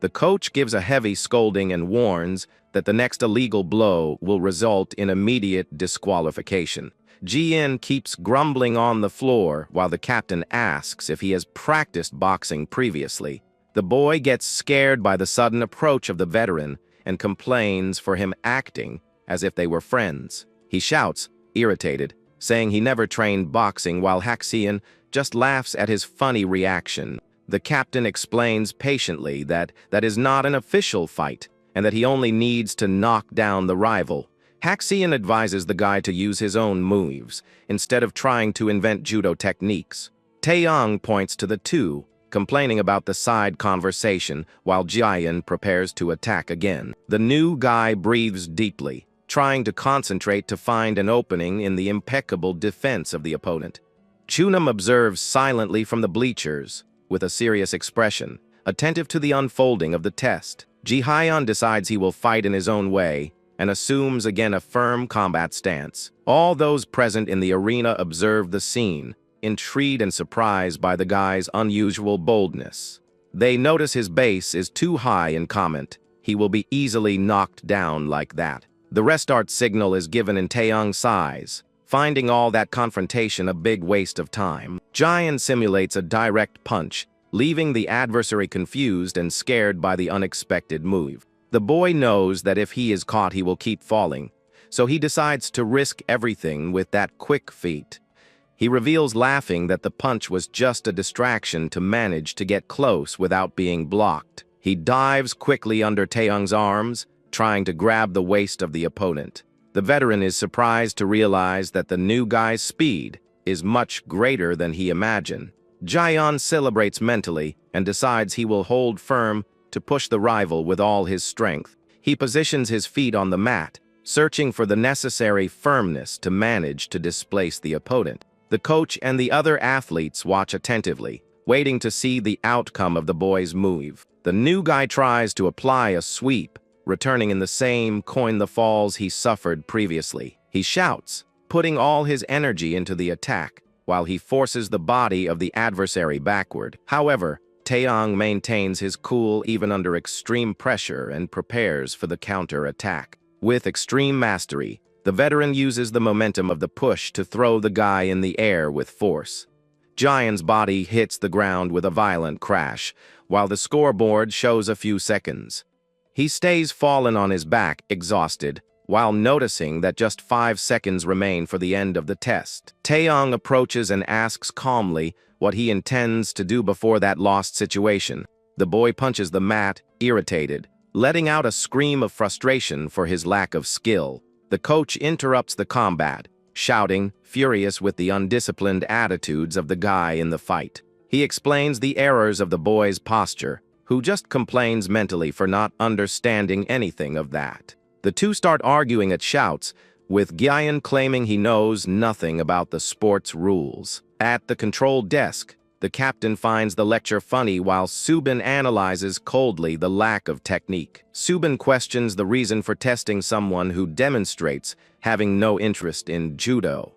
The coach gives a heavy scolding and warns that the next illegal blow will result in immediate disqualification. Jian keeps grumbling on the floor while the captain asks if he has practiced boxing previously. The boy gets scared by the sudden approach of the veteran and complains for him acting as if they were friends. He shouts, irritated, saying he never trained boxing while Haxian just laughs at his funny reaction. The captain explains patiently that is not an official fight and that he only needs to knock down the rival. Haxian advises the guy to use his own moves instead of trying to invent judo techniques. Taeyong points to the two, complaining about the side conversation while Jian prepares to attack again. The new guy breathes deeply, trying to concentrate to find an opening in the impeccable defense of the opponent. Chunam observes silently from the bleachers, with a serious expression, attentive to the unfolding of the test. Jihyun decides he will fight in his own way, and assumes again a firm combat stance. All those present in the arena observe the scene, intrigued and surprised by the guy's unusual boldness. They notice his base is too high and comment, he will be easily knocked down like that. The restart signal is given in Taeyong's size, finding all that confrontation a big waste of time. Jian simulates a direct punch, leaving the adversary confused and scared by the unexpected move. The boy knows that if he is caught he will keep falling, so he decides to risk everything with that quick feat. He reveals laughing that the punch was just a distraction to manage to get close without being blocked. He dives quickly under Taeyong's arms, trying to grab the waist of the opponent. The veteran is surprised to realize that the new guy's speed is much greater than he imagined. Jian celebrates mentally and decides he will hold firm to push the rival with all his strength. He positions his feet on the mat, searching for the necessary firmness to manage to displace the opponent. The coach and the other athletes watch attentively, waiting to see the outcome of the boy's move. The new guy tries to apply a sweep, returning in the same coin the falls he suffered previously. He shouts, putting all his energy into the attack, while he forces the body of the adversary backward. However, Taeyong maintains his cool even under extreme pressure and prepares for the counter-attack. With extreme mastery, the veteran uses the momentum of the push to throw the guy in the air with force. Jian's body hits the ground with a violent crash, while the scoreboard shows a few seconds. He stays fallen on his back, exhausted, while noticing that just 5 seconds remain for the end of the test. Taeyong approaches and asks calmly what he intends to do before that lost situation. The boy punches the mat, irritated, letting out a scream of frustration for his lack of skill. The coach interrupts the combat, shouting, furious with the undisciplined attitudes of the guy in the fight. He explains the errors of the boy's posture, who just complains mentally for not understanding anything of that. The two start arguing at shouts, with Gyan claiming he knows nothing about the sport's rules. At the control desk, the captain finds the lecture funny while Subin analyzes coldly the lack of technique. Subin questions the reason for testing someone who demonstrates having no interest in judo.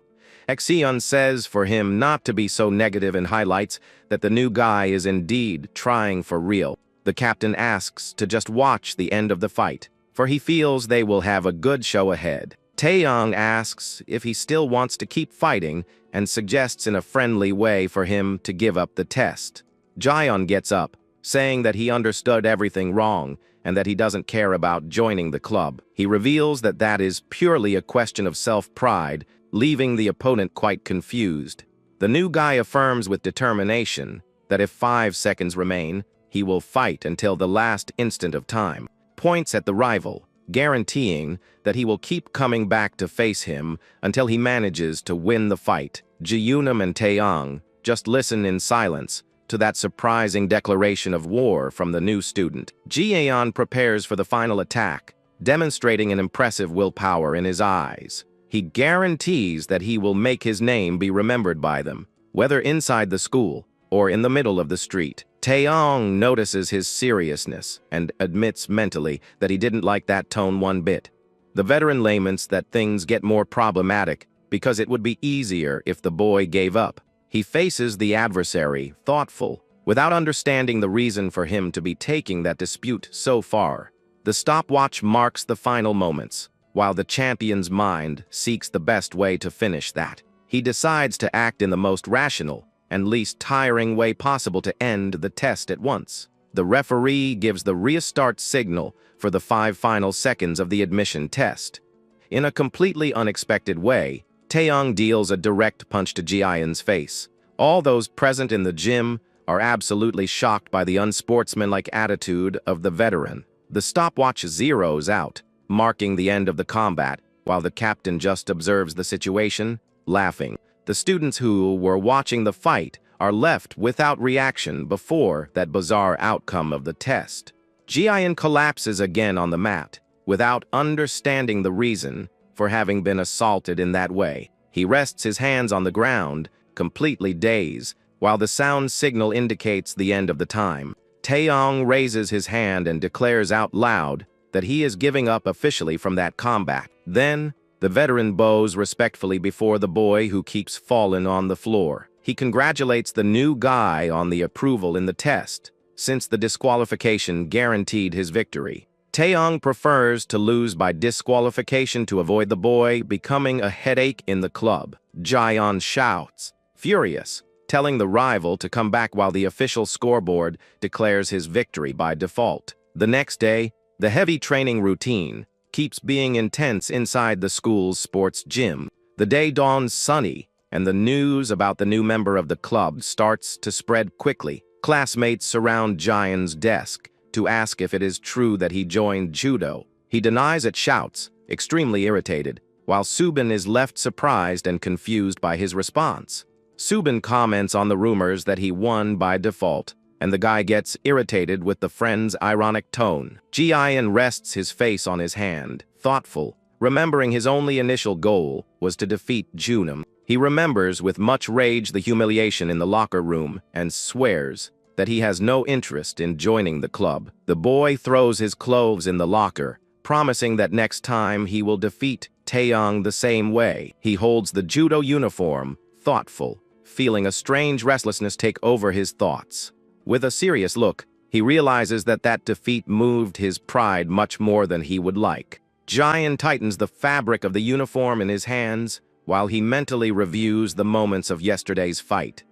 Exeon says for him not to be so negative and highlights that the new guy is indeed trying for real. The captain asks to just watch the end of the fight, for he feels they will have a good show ahead. Taeyong asks if he still wants to keep fighting and suggests in a friendly way for him to give up the test. Jaeon gets up, saying that he understood everything wrong and that he doesn't care about joining the club. He reveals that that is purely a question of self-pride, leaving the opponent quite confused. The new guy affirms with determination that if 5 seconds remain, he will fight until the last instant of time. Points at the rival, guaranteeing that he will keep coming back to face him until he manages to win the fight. Ji-Yoonam and Taeyong just listen in silence to that surprising declaration of war from the new student. Ji-Yeon prepares for the final attack, demonstrating an impressive willpower in his eyes. He guarantees that he will make his name be remembered by them, whether inside the school or in the middle of the street. Taeyong notices his seriousness and admits mentally that he didn't like that tone one bit. The veteran laments that things get more problematic because it would be easier if the boy gave up. He faces the adversary, thoughtful, without understanding the reason for him to be taking that dispute so far. The stopwatch marks the final moments, while the champion's mind seeks the best way to finish that. He decides to act in the most rational and least tiring way possible to end the test at once. The referee gives the restart signal for the 5 final seconds of the admission test. In a completely unexpected way, Taeyong deals a direct punch to Ji-Yeon's face. All those present in the gym are absolutely shocked by the unsportsmanlike attitude of the veteran. The stopwatch zeroes out, marking the end of the combat, while the captain just observes the situation, laughing. The students who were watching the fight are left without reaction before that bizarre outcome of the test. Ji-Yeon collapses again on the mat, without understanding the reason for having been assaulted in that way. He rests his hands on the ground, completely dazed, while the sound signal indicates the end of the time. Taeyong raises his hand and declares out loud that he is giving up officially from that combat. Then, the veteran bows respectfully before the boy who keeps falling on the floor. He congratulates the new guy on the approval in the test, since the disqualification guaranteed his victory. Taeyong prefers to lose by disqualification to avoid the boy becoming a headache in the club. Jaeon shouts, furious, telling the rival to come back while the official scoreboard declares his victory by default. The next day, the heavy training routine keeps being intense inside the school's sports gym. The day dawns sunny, and the news about the new member of the club starts to spread quickly. Classmates surround Jaeon's desk to ask if it is true that he joined judo. He denies at shouts, extremely irritated, while Subin is left surprised and confused by his response. Subin comments on the rumors that he won by default, and the guy gets irritated with the friend's ironic tone. Ji-Yeon rests his face on his hand, thoughtful, remembering his only initial goal was to defeat Junam. He remembers with much rage the humiliation in the locker room and swears that he has no interest in joining the club. The boy throws his clothes in the locker, promising that next time he will defeat Taeyong the same way. He holds the judo uniform, thoughtful, feeling a strange restlessness take over his thoughts. With a serious look, he realizes that defeat moved his pride much more than he would like. Jaeon tightens the fabric of the uniform in his hands while he mentally reviews the moments of yesterday's fight.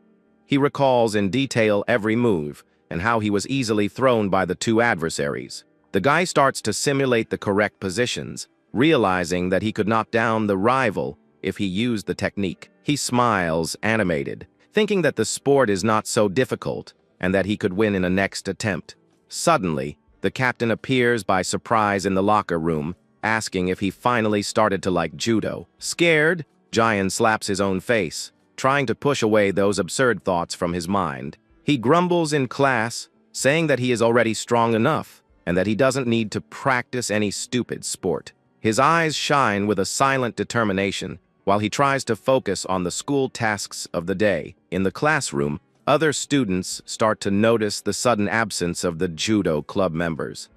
He recalls in detail every move and how he was easily thrown by the two adversaries. The guy starts to simulate the correct positions, realizing that he could knock down the rival if he used the technique. He smiles, animated, thinking that the sport is not so difficult and that he could win in a next attempt. Suddenly, the captain appears by surprise in the locker room, asking if he finally started to like judo. Scared, Jian slaps his own face, trying to push away those absurd thoughts from his mind. He grumbles in class, saying that he is already strong enough and that he doesn't need to practice any stupid sport. His eyes shine with a silent determination while he tries to focus on the school tasks of the day. In the classroom, other students start to notice the sudden absence of the judo club members.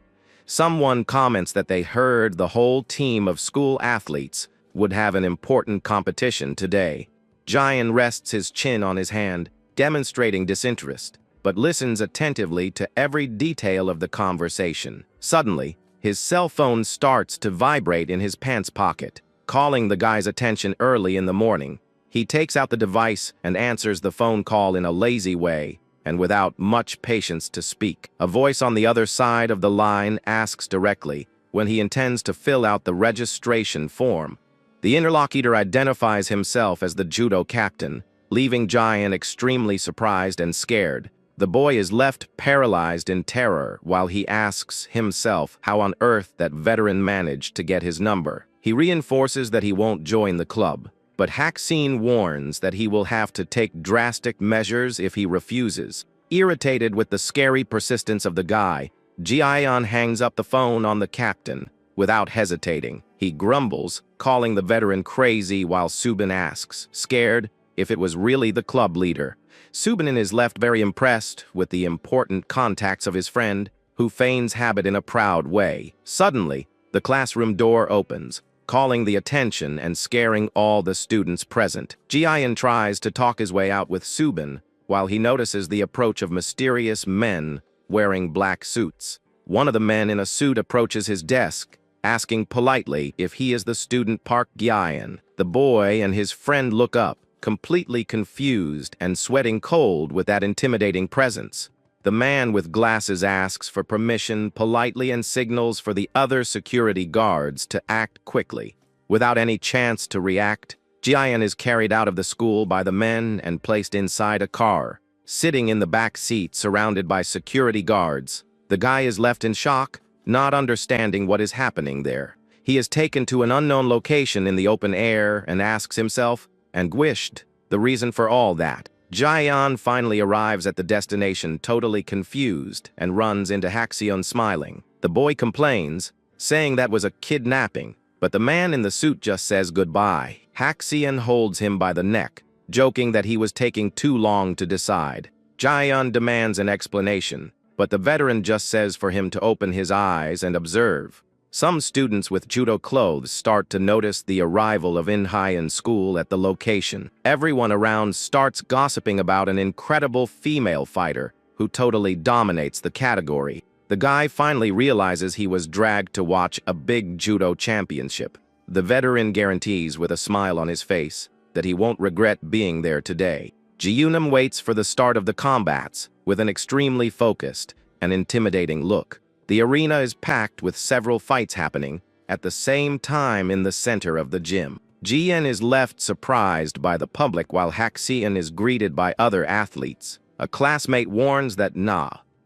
Someone comments that they heard the whole team of school athletes would have an important competition today. Jian rests his chin on his hand, demonstrating disinterest, but listens attentively to every detail of the conversation. Suddenly, his cell phone starts to vibrate in his pants pocket, calling the guy's attention early in the morning. He takes out the device and answers the phone call in a lazy way and without much patience to speak. A voice on the other side of the line asks directly when he intends to fill out the registration form. The interlocutor identifies himself as the judo captain, leaving Jian extremely surprised and scared. The boy is left paralyzed in terror while he asks himself how on earth that veteran managed to get his number. He reinforces that he won't join the club, but Haxine warns that he will have to take drastic measures if he refuses. Irritated with the scary persistence of the guy, Jian hangs up the phone on the captain. Without hesitating, he grumbles, calling the veteran crazy while Subin asks, scared, if it was really the club leader. Subin is left very impressed with the important contacts of his friend, who feigns habit in a proud way. Suddenly, the classroom door opens, calling the attention and scaring all the students present. Jian tries to talk his way out with Subin, while he notices the approach of mysterious men wearing black suits. One of the men in a suit approaches his desk, asking politely if he is the student Park Gyan. The boy and his friend look up, completely confused and sweating cold with that intimidating presence. The man with glasses asks for permission politely and signals for the other security guards to act quickly. Without any chance to react, Jian is carried out of the school by the men and placed inside a car. Sitting in the back seat surrounded by security guards, the guy is left in shock, not understanding what is happening there. He is taken to an unknown location in the open air and asks himself, and wished, the reason for all that. Jian finally arrives at the destination totally confused and runs into Haxion smiling. The boy complains, saying that was a kidnapping, but the man in the suit just says goodbye. Haxion holds him by the neck, joking that he was taking too long to decide. Jian demands an explanation, but the veteran just says for him to open his eyes and observe. Some students with judo clothes start to notice the arrival of Inhai in school at the location. Everyone around starts gossiping about an incredible female fighter who totally dominates the category. The guy finally realizes he was dragged to watch a big judo championship. The veteran guarantees with a smile on his face that he won't regret being there today. Jiunam waits for the start of the combats with an extremely focused and intimidating look. The arena is packed with several fights happening at the same time in the center of the gym. Jian is left surprised by the public while Haxion is greeted by other athletes. A classmate warns that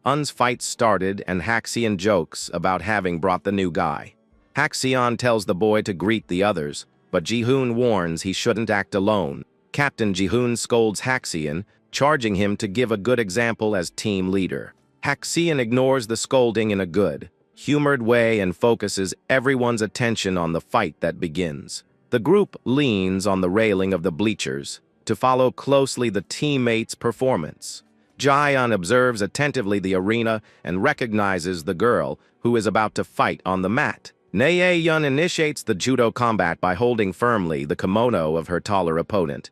Un's fight started and Haxion jokes about having brought the new guy. Haxion tells the boy to greet the others, but Jihoon warns he shouldn't act alone. Captain Jihoon scolds Haxion, charging him to give a good example as team leader. Haxion ignores the scolding in a good, humored way and focuses everyone's attention on the fight that begins. The group leans on the railing of the bleachers to follow closely the teammates' performance. Jian observes attentively the arena and recognizes the girl who is about to fight on the mat. Nae-yun initiates the judo combat by holding firmly the kimono of her taller opponent.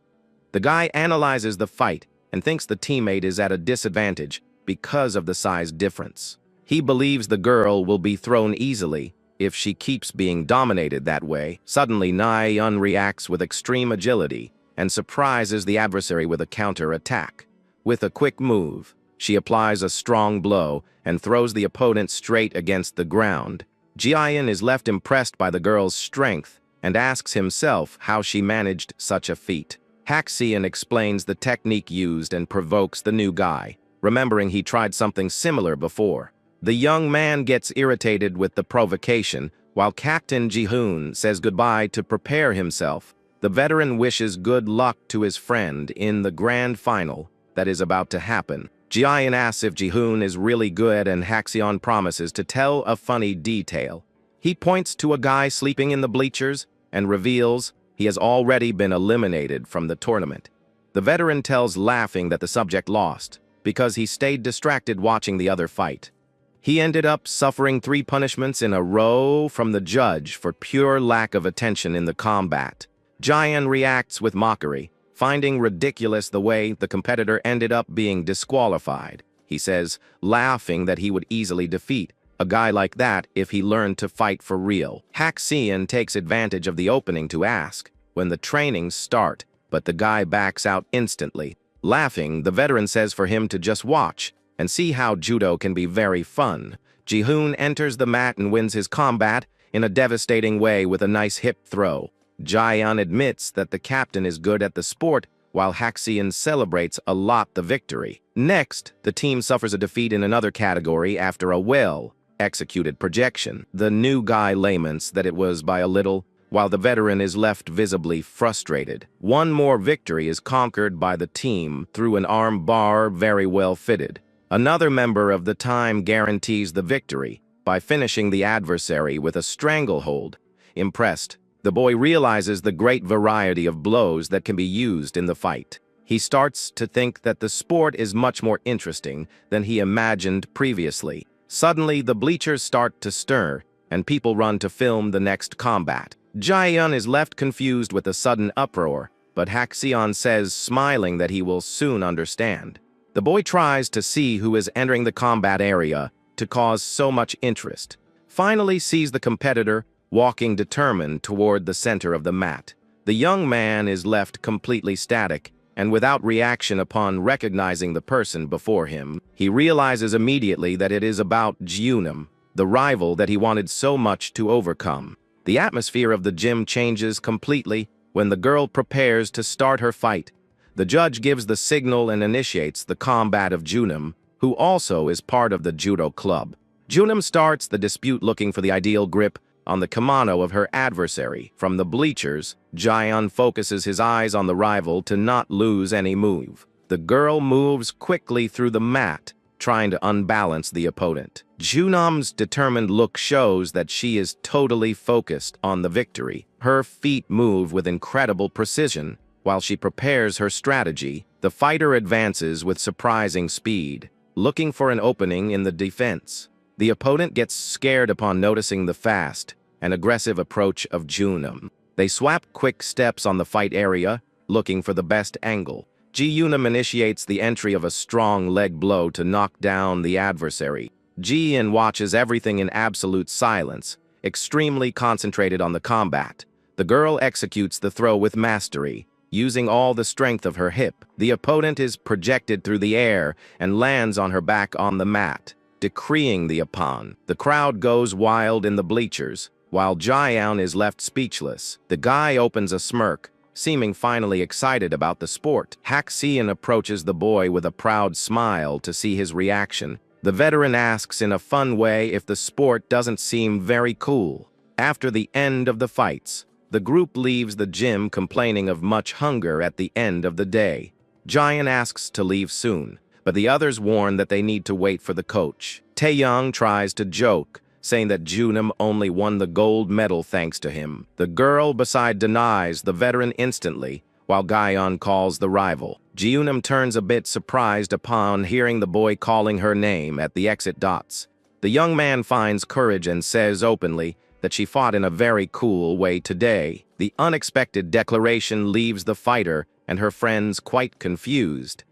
The guy analyzes the fight and thinks the teammate is at a disadvantage because of the size difference. He believes the girl will be thrown easily if she keeps being dominated that way. Suddenly, Nae-yun reacts with extreme agility and surprises the adversary with a counter-attack. With a quick move, She applies a strong blow and throws the opponent straight against the ground. Jian is left impressed by the girl's strength and asks himself how she managed such a feat. Haxian explains the technique used and provokes the new guy, remembering he tried something similar before. The young man gets irritated with the provocation, while Captain Ji-hoon says goodbye to prepare himself. The veteran wishes good luck to his friend in the grand final that is about to happen. Jian asks if Ji-hoon is really good and Haxian promises to tell a funny detail. He points to a guy sleeping in the bleachers and reveals he has already been eliminated from the tournament. The veteran tells laughing that the subject lost because he stayed distracted watching the other fight. He ended up suffering 3 punishments in a row from the judge for pure lack of attention in the combat. Jian reacts with mockery, finding ridiculous the way the competitor ended up being disqualified. He says, laughing, that he would easily defeat a guy like that if he learned to fight for real. Haxian takes advantage of the opening to ask when the trainings start, but the guy backs out instantly. Laughing, the veteran says for him to just watch and see how judo can be very fun. Ji-hoon enters the mat and wins his combat in a devastating way with a nice hip throw. Jian admits that the captain is good at the sport, while Haxian celebrates a lot the victory. Next, the team suffers a defeat in another category after a well-executed projection. The new guy laments that it was by a little, while the veteran is left visibly frustrated. One more victory is conquered by the team through an arm bar very well fitted. Another member of the team guarantees the victory by finishing the adversary with a stranglehold. Impressed, the boy realizes the great variety of blows that can be used in the fight. He starts to think that the sport is much more interesting than he imagined previously. Suddenly, the bleachers start to stir, and people run to film the next combat. Jian is left confused with the sudden uproar, but Haxian says, smiling, that he will soon understand. The boy tries to see who is entering the combat area to cause so much interest. Finally sees the competitor walking determined toward the center of the mat. The young man is left completely static and without reaction upon recognizing the person before him. He realizes immediately that it is about Jiunam, the rival that he wanted so much to overcome. The atmosphere of the gym changes completely when the girl prepares to start her fight. The judge gives the signal and initiates the combat of Junam, who also is part of the judo club. Junam starts the dispute looking for the ideal grip on the kimono of her adversary. From the bleachers, Jian focuses his eyes on the rival to not lose any move. The girl moves quickly through the mat, trying to unbalance the opponent. Junam's determined look shows that she is totally focused on the victory. Her feet move with incredible precision. While she prepares her strategy, the fighter advances with surprising speed, looking for an opening in the defense. The opponent gets scared upon noticing the fast and aggressive approach of Junam. They swap quick steps on the fight area, looking for the best angle. Ji-Unam initiates the entry of a strong leg blow to knock down the adversary. Ji-In watches everything in absolute silence, extremely concentrated on the combat. The girl executes the throw with mastery, using all the strength of her hip. The opponent is projected through the air and lands on her back on the mat, decreeing the upon. The crowd goes wild in the bleachers, while Jian is left speechless. The guy opens a smirk, seeming finally excited about the sport. Haxian approaches the boy with a proud smile to see his reaction. The veteran asks in a fun way if the sport doesn't seem very cool. After the end of the fights, the group leaves the gym complaining of much hunger at the end of the day. Jian asks to leave soon, but the others warn that they need to wait for the coach. Taeyang tries to joke, saying that Junam only won the gold medal thanks to him. The girl beside denies the veteran instantly, while Guyon calls the rival. Junam turns a bit surprised upon hearing the boy calling her name at the exit dots. The young man finds courage and says openly that she fought in a very cool way today. The unexpected declaration leaves the fighter and her friends quite confused.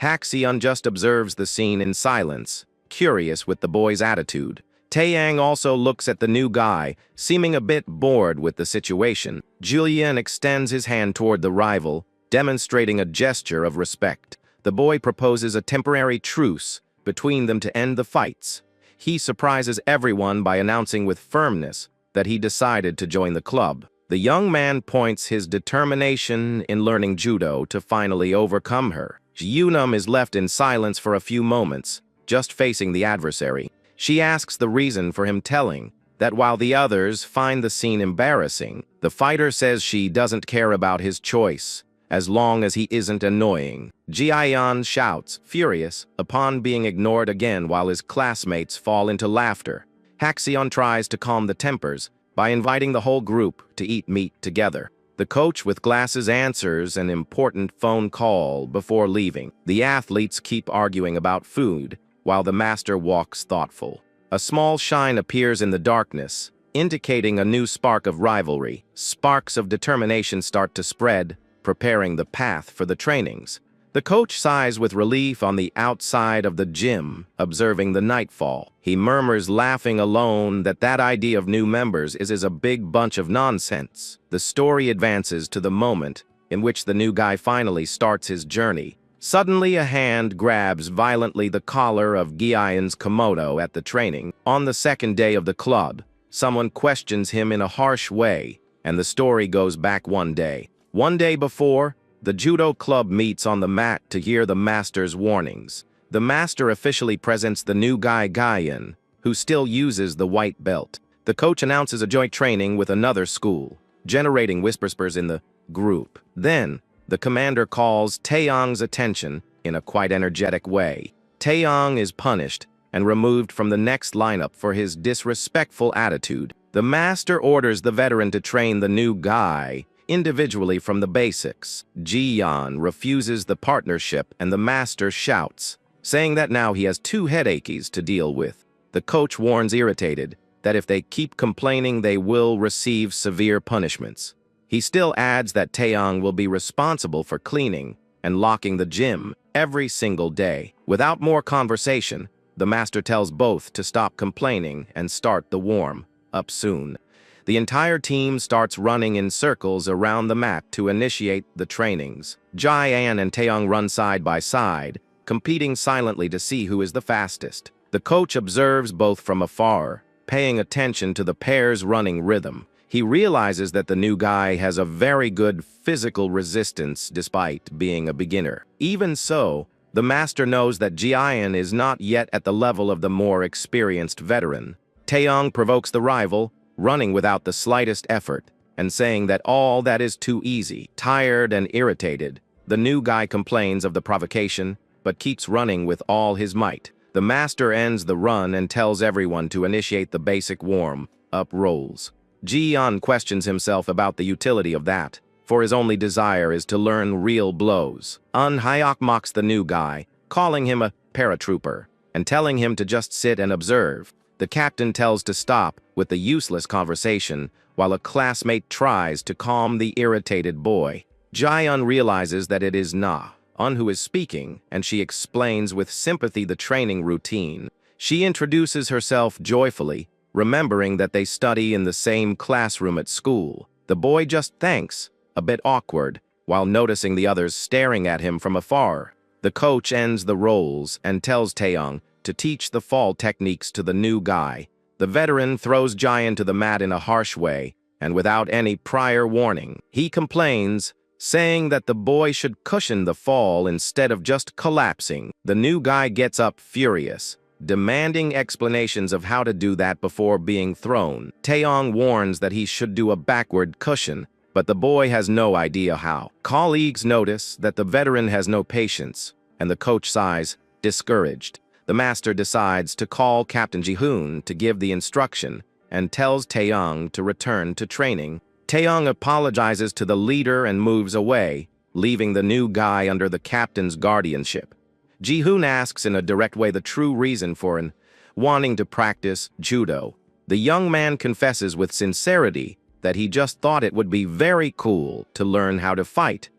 Haxian just observes the scene in silence, curious with the boy's attitude. Taeyang also looks at the new guy, seeming a bit bored with the situation. Julian extends his hand toward the rival, demonstrating a gesture of respect. The boy proposes a temporary truce between them to end the fights. He surprises everyone by announcing with firmness that he decided to join the club. The young man points his determination in learning judo to finally overcome her. Yunam is left in silence for a few moments, just facing the adversary. She asks the reason for him telling that while the others find the scene embarrassing, the fighter says she doesn't care about his choice, as long as he isn't annoying. Jian shouts, furious, upon being ignored again while his classmates fall into laughter. Haxion tries to calm the tempers by inviting the whole group to eat meat together. The coach with glasses answers an important phone call before leaving. The athletes keep arguing about food, while the master walks thoughtful. A small shine appears in the darkness, indicating a new spark of rivalry. Sparks of determination start to spread, preparing the path for the trainings. The coach sighs with relief on the outside of the gym, observing the nightfall. He murmurs, laughing alone, that idea of new members is a big bunch of nonsense. The story advances to the moment in which the new guy finally starts his journey. Suddenly, a hand grabs violently the collar of Gian's kimono at the training. On the second day of the club, someone questions him in a harsh way, and the story goes back one day. One day before, the judo club meets on the mat to hear the master's warnings. The master officially presents the new guy Gian, who still uses the white belt. The coach announces a joint training with another school, generating whispers in the group. Then, the commander calls Taeyong's attention in a quite energetic way. Taeyong is punished and removed from the next lineup for his disrespectful attitude. The master orders the veteran to train the new guy individually from the basics. Jian refuses the partnership and the master shouts, saying that now he has two headaches to deal with. The coach warns, irritated, that if they keep complaining they will receive severe punishments. He still adds that Taeyong will be responsible for cleaning and locking the gym every single day. Without more conversation, the master tells both to stop complaining and start the warm-up soon. The entire team starts running in circles around the mat to initiate the trainings. Jian and Taeyong run side by side, competing silently to see who is the fastest. The coach observes both from afar, paying attention to the pair's running rhythm. He realizes that the new guy has a very good physical resistance despite being a beginner. Even so, the master knows that Jian is not yet at the level of the more experienced veteran. Taeyong provokes the rival, running without the slightest effort, and saying that all that is too easy. Tired and irritated, the new guy complains of the provocation, but keeps running with all his might. The master ends the run and tells everyone to initiate the basic warm-up rolls. Jian questions himself about the utility of that, for his only desire is to learn real blows. Hyuk mocks the new guy, calling him a paratrooper, and telling him to just sit and observe. The captain tells to stop with the useless conversation, while a classmate tries to calm the irritated boy. Jian realizes that it is Na-un who is speaking, and she explains with sympathy the training routine. She introduces herself joyfully, remembering that they study in the same classroom at school. The boy just thanks, a bit awkward, while noticing the others staring at him from afar. The coach ends the rolls and tells Taeyong to teach the fall techniques to the new guy. The veteran throws Jian to the mat in a harsh way, and without any prior warning. He complains, saying that the boy should cushion the fall instead of just collapsing. The new guy gets up furious, demanding explanations of how to do that before being thrown. Taeyong warns that he should do a backward cushion, but the boy has no idea how. Colleagues notice that the veteran has no patience, and the coach sighs, discouraged. The master decides to call Captain Ji-hoon to give the instruction and tells Taeyong to return to training. Taeyong apologizes to the leader and moves away, leaving the new guy under the captain's guardianship. Ji-hoon asks in a direct way the true reason for wanting to practice judo. The young man confesses with sincerity that he just thought it would be very cool to learn how to fight.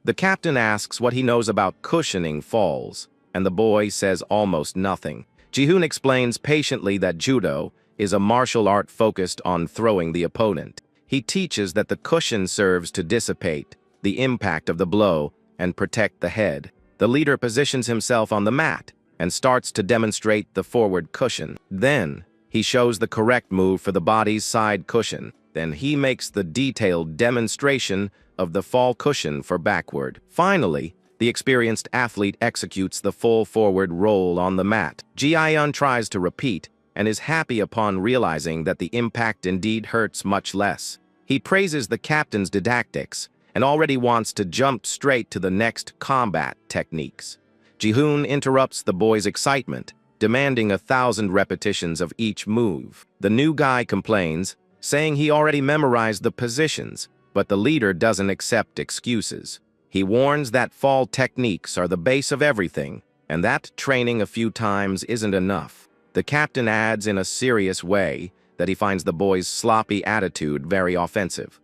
The captain asks what he knows about cushioning falls, and the boy says almost nothing. Ji-hoon explains patiently that judo is a martial art focused on throwing the opponent. He teaches that the cushion serves to dissipate the impact of the blow and protect the head. The leader positions himself on the mat and starts to demonstrate the forward cushion. Then, he shows the correct move for the body's side cushion. Then he makes the detailed demonstration of the fall cushion for backward. Finally, the experienced athlete executes the full forward roll on the mat. Ji-yeon tries to repeat and is happy upon realizing that the impact indeed hurts much less. He praises the captain's didactics and already wants to jump straight to the next combat techniques. Ji-hoon interrupts the boy's excitement, demanding 1,000 repetitions of each move. The new guy complains, saying he already memorized the positions, but the leader doesn't accept excuses. He warns that fall techniques are the base of everything, and that training a few times isn't enough. The captain adds in a serious way that he finds the boy's sloppy attitude very offensive.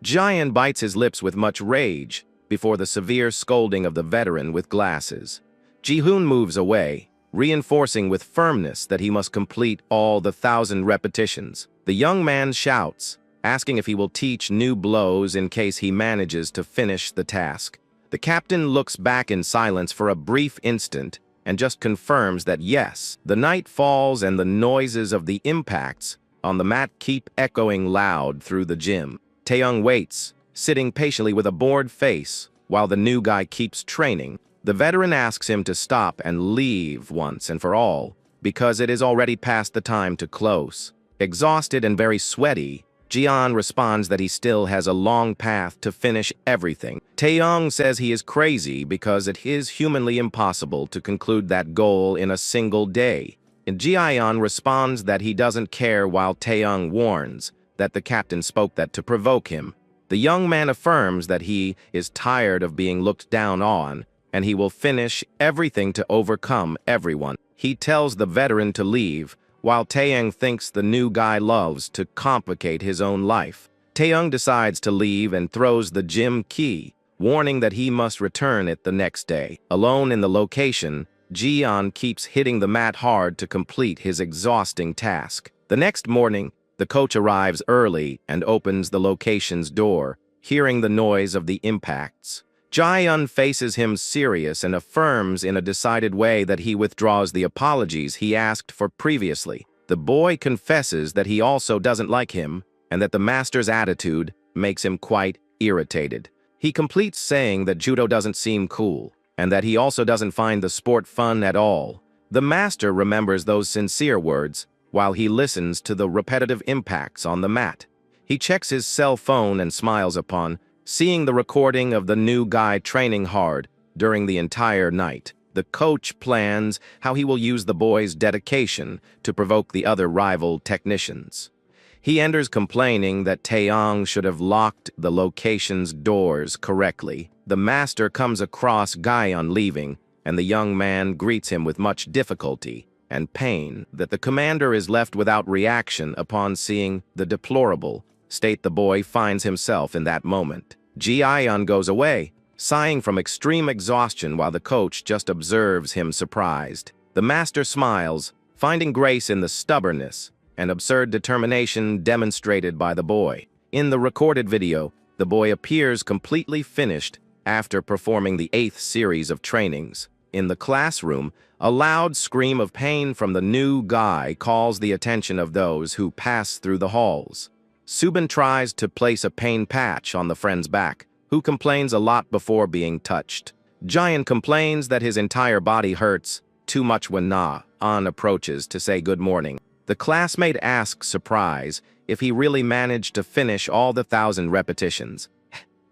Ji-yeon bites his lips with much rage before the severe scolding of the veteran with glasses. Ji-hoon moves away, reinforcing with firmness that he must complete all the 1,000 repetitions. The young man shouts, asking if he will teach new blows in case he manages to finish the task. The captain looks back in silence for a brief instant and just confirms that yes, the night falls and the noises of the impacts on the mat keep echoing loud through the gym. Taeyoung waits, sitting patiently with a bored face, while the new guy keeps training. The veteran asks him to stop and leave once and for all, because it is already past the time to close. Exhausted and very sweaty, Ji-yeon responds that he still has a long path to finish everything. Taeyoung says he is crazy because it is humanly impossible to conclude that goal in a single day. And Ji-yeon responds that he doesn't care, while Taeyoung warns that the captain spoke that to provoke him. The young man affirms that he is tired of being looked down on, and he will finish everything to overcome everyone. He tells the veteran to leave, while Taeyoung thinks the new guy loves to complicate his own life. Taeyoung decides to leave and throws the gym key, warning that he must return it the next day. Alone in the location, Ji-yeon keeps hitting the mat hard to complete his exhausting task. The next morning, the coach arrives early and opens the location's door, hearing the noise of the impacts. Ji-yeon faces him serious and affirms in a decided way that he withdraws the apologies he asked for previously. The boy confesses that he also doesn't like him and that the master's attitude makes him quite irritated. He completes saying that judo doesn't seem cool and that he also doesn't find the sport fun at all. The master remembers those sincere words while he listens to the repetitive impacts on the mat. He checks his cell phone and smiles upon seeing the recording of the new guy training hard during the entire night. The coach plans how he will use the boy's dedication to provoke the other rival technicians. He enters complaining that Taeyoung should have locked the location's doors correctly. The master comes across Ga-yeon leaving, and the young man greets him with much difficulty and pain. That the commander is left without reaction upon seeing the deplorable state the boy finds himself in that moment. Ji-yeon goes away, sighing from extreme exhaustion while the coach just observes him surprised. The master smiles, finding grace in the stubbornness and absurd determination demonstrated by the boy. In the recorded video, the boy appears completely finished after performing the 8th series of trainings. In the classroom, a loud scream of pain from the new guy calls the attention of those who pass through the halls. Subin tries to place a pain patch on the friend's back, who complains a lot before being touched. Ji-yeon complains that his entire body hurts too much when Na-an approaches to say good morning. The classmate asks surprise if he really managed to finish all the 1,000 repetitions.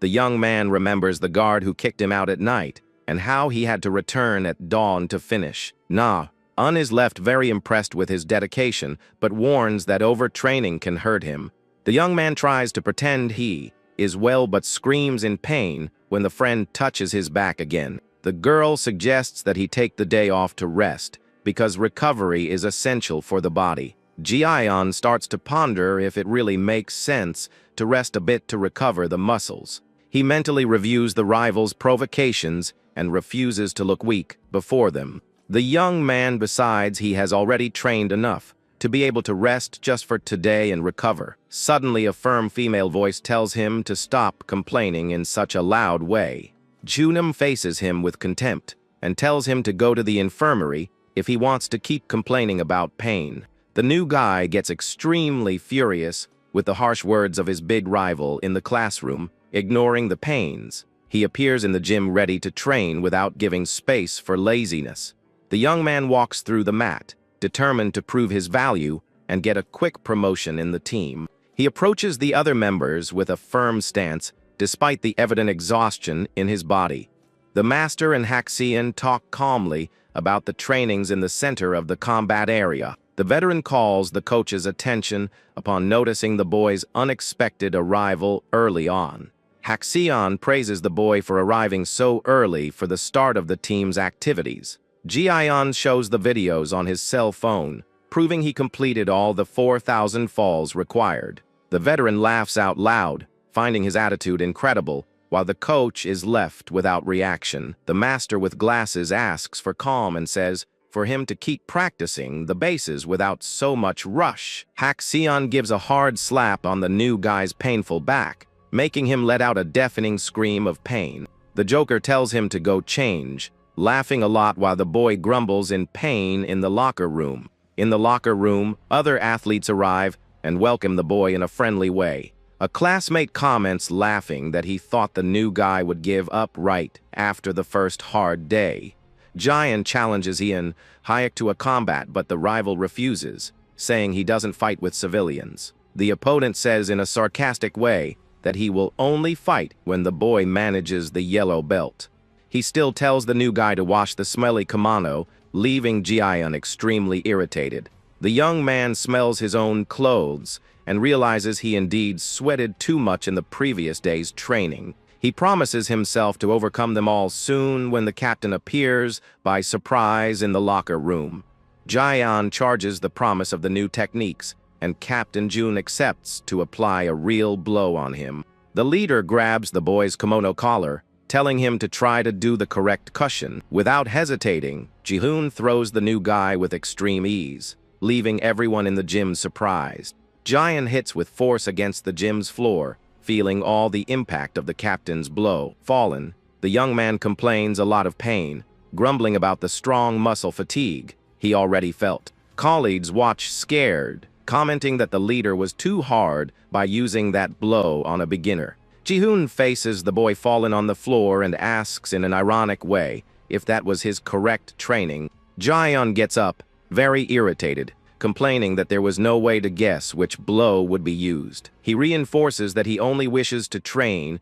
The young man remembers the guard who kicked him out at night and how he had to return at dawn to finish. Na-an is left very impressed with his dedication, but warns that overtraining can hurt him. The young man tries to pretend he is well but screams in pain when the friend touches his back again. The girl suggests that he take the day off to rest because recovery is essential for the body. Ji-yeon starts to ponder if it really makes sense to rest a bit to recover the muscles. He mentally reviews the rivals' provocations and refuses to look weak before them. The young man decides he has already trained enough to be able to rest just for today and recover. Suddenly, a firm female voice tells him to stop complaining in such a loud way. Junam faces him with contempt, and tells him to go to the infirmary if he wants to keep complaining about pain. The new guy gets extremely furious with the harsh words of his big rival in the classroom, ignoring the pains. He appears in the gym ready to train without giving space for laziness. The young man walks through the mat, determined to prove his value and get a quick promotion in the team. He approaches the other members with a firm stance, despite the evident exhaustion in his body. The master and Haxian talk calmly about the trainings in the center of the combat area. The veteran calls the coach's attention upon noticing the boy's unexpected arrival early on. Haxian praises the boy for arriving so early for the start of the team's activities. Jian shows the videos on his cell phone, proving he completed all the 4,000 falls required. The veteran laughs out loud, finding his attitude incredible, while the coach is left without reaction. The master with glasses asks for calm and says for him to keep practicing the bases without so much rush. Haxian gives a hard slap on the new guy's painful back, making him let out a deafening scream of pain. The Joker tells him to go change, laughing a lot while the boy grumbles in pain in the locker room. In the locker room, other athletes arrive and welcome the boy in a friendly way. A classmate comments laughing that he thought the new guy would give up right after the first hard day. Jian challenges Ian Hayek to a combat, but the rival refuses, saying he doesn't fight with civilians. The opponent says in a sarcastic way that he will only fight when the boy manages the yellow belt. He still tells the new guy to wash the smelly kimono, leaving Jian extremely irritated. The young man smells his own clothes and realizes he indeed sweated too much in the previous day's training. He promises himself to overcome them all soon when the captain appears by surprise in the locker room. Jian charges the promise of the new techniques, and Captain Jun accepts to apply a real blow on him. The leader grabs the boy's kimono collar, telling him to try to do the correct cushion. Without hesitating, Ji-hoon throws the new guy with extreme ease, leaving everyone in the gym surprised. Jian hits with force against the gym's floor, feeling all the impact of the captain's blow. Fallen, the young man complains a lot of pain, grumbling about the strong muscle fatigue he already felt. Colleagues watch scared, commenting that the leader was too hard by using that blow on a beginner. Ji-hoon faces the boy fallen on the floor and asks in an ironic way if that was his correct training. Jian gets up, very irritated, complaining that there was no way to guess which blow would be used. He reinforces that he only wishes to train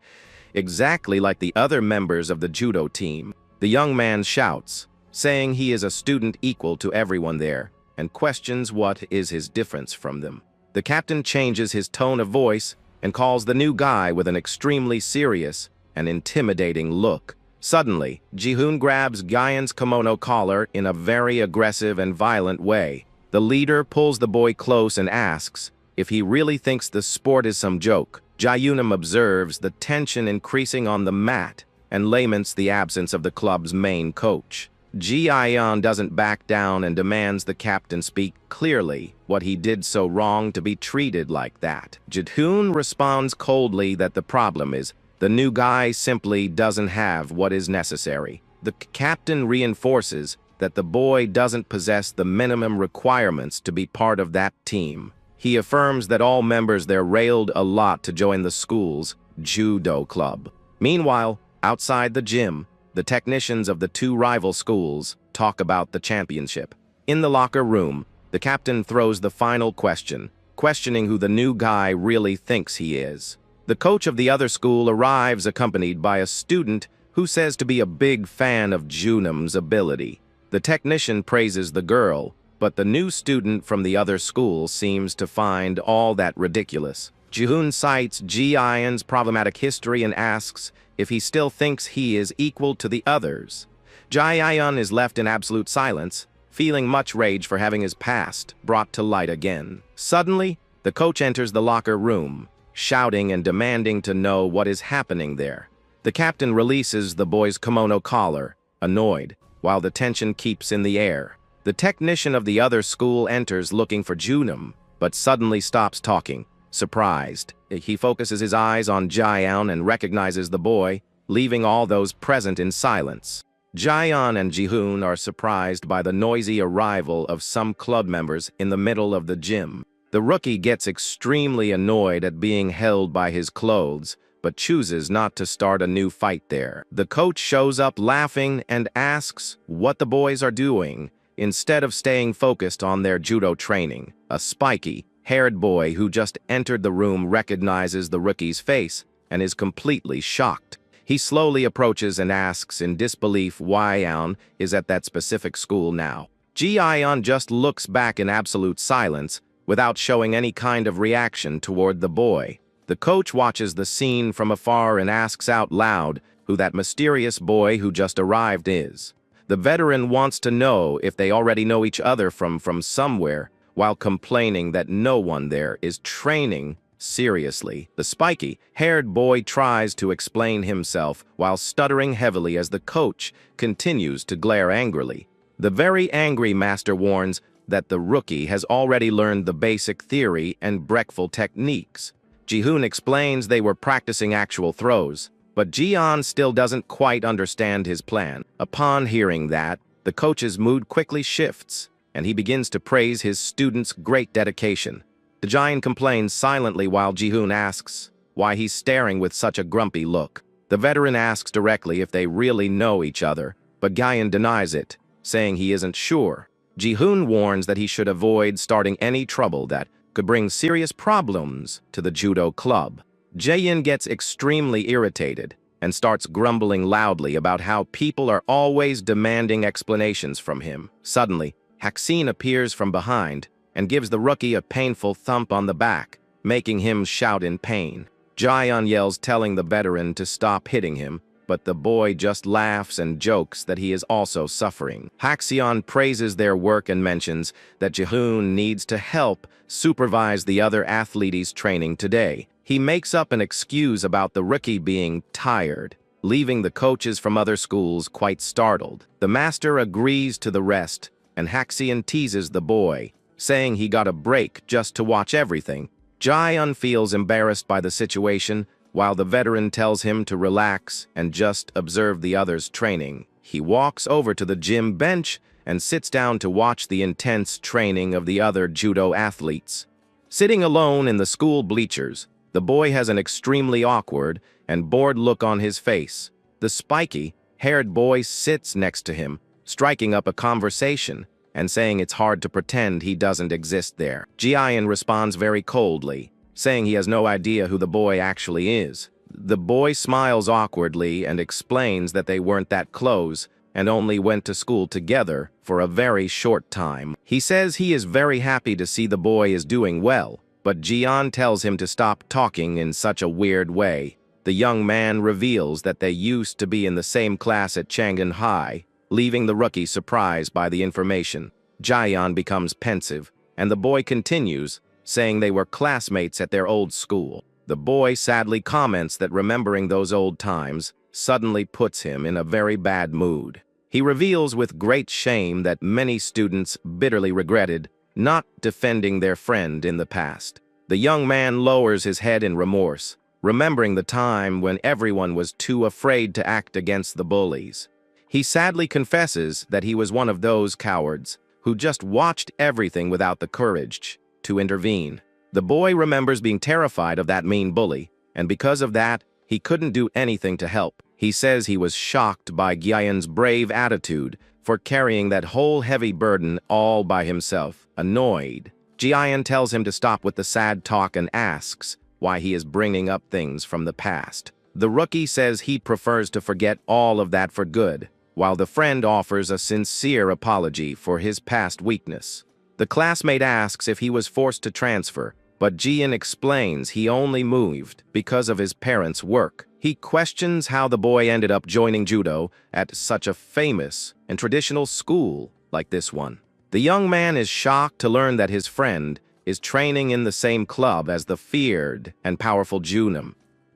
exactly like the other members of the judo team. The young man shouts, saying he is a student equal to everyone there, and questions what is his difference from them. The captain changes his tone of voice and calls the new guy with an extremely serious and intimidating look. Suddenly, Ji-hoon grabs Jian's kimono collar in a very aggressive and violent way. The leader pulls the boy close and asks if he really thinks the sport is some joke. Ji-hoon observes the tension increasing on the mat and laments the absence of the club's main coach. Ji-hoon doesn't back down and demands the captain speak clearly what he did so wrong to be treated like that. Ji-hoon responds coldly that the problem is the new guy simply doesn't have what is necessary. The captain reinforces that the boy doesn't possess the minimum requirements to be part of that team. He affirms that all members there railed a lot to join the school's judo club. Meanwhile, outside the gym, the technicians of the two rival schools talk about the championship. In the locker room, the captain throws the final question, questioning who the new guy really thinks he is. The coach of the other school arrives accompanied by a student who says to be a big fan of Junim's ability. The technician praises the girl, but the new student from the other school seems to find all that ridiculous. Ji-hoon cites Ji-yeon's problematic history and asks if he still thinks he is equal to the others. Ji-yeon is left in absolute silence, feeling much rage for having his past brought to light again. Suddenly, the coach enters the locker room, shouting and demanding to know what is happening there. The captain releases the boy's kimono collar, annoyed, while the tension keeps in the air. The technician of the other school enters looking for Junim, but suddenly stops talking, surprised. He focuses his eyes on Ji-yeon and recognizes the boy, leaving all those present in silence. Jaeyeon and Jihoon are surprised by the noisy arrival of some club members in the middle of the gym. The rookie gets extremely annoyed at being held by his clothes, but chooses not to start a new fight there. The coach shows up laughing and asks what the boys are doing, instead of staying focused on their judo training. A spiky, haired boy who just entered the room recognizes the rookie's face and is completely shocked. He slowly approaches and asks in disbelief why Yeon is at that specific school now. Ji-yeon just looks back in absolute silence without showing any kind of reaction toward the boy. The coach watches the scene from afar and asks out loud who that mysterious boy who just arrived is. The veteran wants to know if they already know each other from somewhere, while complaining that no one there is training seriously. The spiky, haired boy tries to explain himself while stuttering heavily as the coach continues to glare angrily. The very angry master warns that the rookie has already learned the basic theory and breakful techniques. Jihoon explains they were practicing actual throws, but Jiyeon still doesn't quite understand his plan. Upon hearing that, the coach's mood quickly shifts, and he begins to praise his students' great dedication. The giant complains silently while Jihoon asks why he's staring with such a grumpy look. The veteran asks directly if they really know each other, but Gyeon denies it, saying he isn't sure. Jihoon warns that he should avoid starting any trouble that could bring serious problems to the judo club. Jaeyeon gets extremely irritated and starts grumbling loudly about how people are always demanding explanations from him. Suddenly, Hakshin appears from behind and gives the rookie a painful thump on the back, making him shout in pain. Jaeyeon yells telling the veteran to stop hitting him, but the boy just laughs and jokes that he is also suffering. Hakshin praises their work and mentions that Jihoon needs to help supervise the other athletes' training today. He makes up an excuse about the rookie being tired, leaving the coaches from other schools quite startled. The master agrees to the rest, and Hakshin teases the boy, saying he got a break just to watch everything. Jaeyeon feels embarrassed by the situation, while the veteran tells him to relax and just observe the others' training. He walks over to the gym bench and sits down to watch the intense training of the other judo athletes. Sitting alone in the school bleachers, the boy has an extremely awkward and bored look on his face. The spiky, haired boy sits next to him, striking up a conversation and saying it's hard to pretend he doesn't exist there. Ji-yeon responds very coldly, saying he has no idea who the boy actually is. The boy smiles awkwardly and explains that they weren't that close and only went to school together for a very short time. He says he is very happy to see the boy is doing well, but Ji-yeon tells him to stop talking in such a weird way. The young man reveals that they used to be in the same class at Chang'an High, leaving the rookie surprised by the information. Jaeyeon becomes pensive, and the boy continues, saying they were classmates at their old school. The boy sadly comments that remembering those old times suddenly puts him in a very bad mood. He reveals with great shame that many students bitterly regretted not defending their friend in the past. The young man lowers his head in remorse, remembering the time when everyone was too afraid to act against the bullies. He sadly confesses that he was one of those cowards who just watched everything without the courage to intervene. The boy remembers being terrified of that mean bully, and because of that, he couldn't do anything to help. He says he was shocked by Gyeon's brave attitude for carrying that whole heavy burden all by himself. Annoyed, Gyeon tells him to stop with the sad talk and asks why he is bringing up things from the past. The rookie says he prefers to forget all of that for good, while the friend offers a sincere apology for his past weakness. The classmate asks if he was forced to transfer, but Jian explains he only moved because of his parents' work. He questions how the boy ended up joining judo at such a famous and traditional school like this one. The young man is shocked to learn that his friend is training in the same club as the feared and powerful Junam.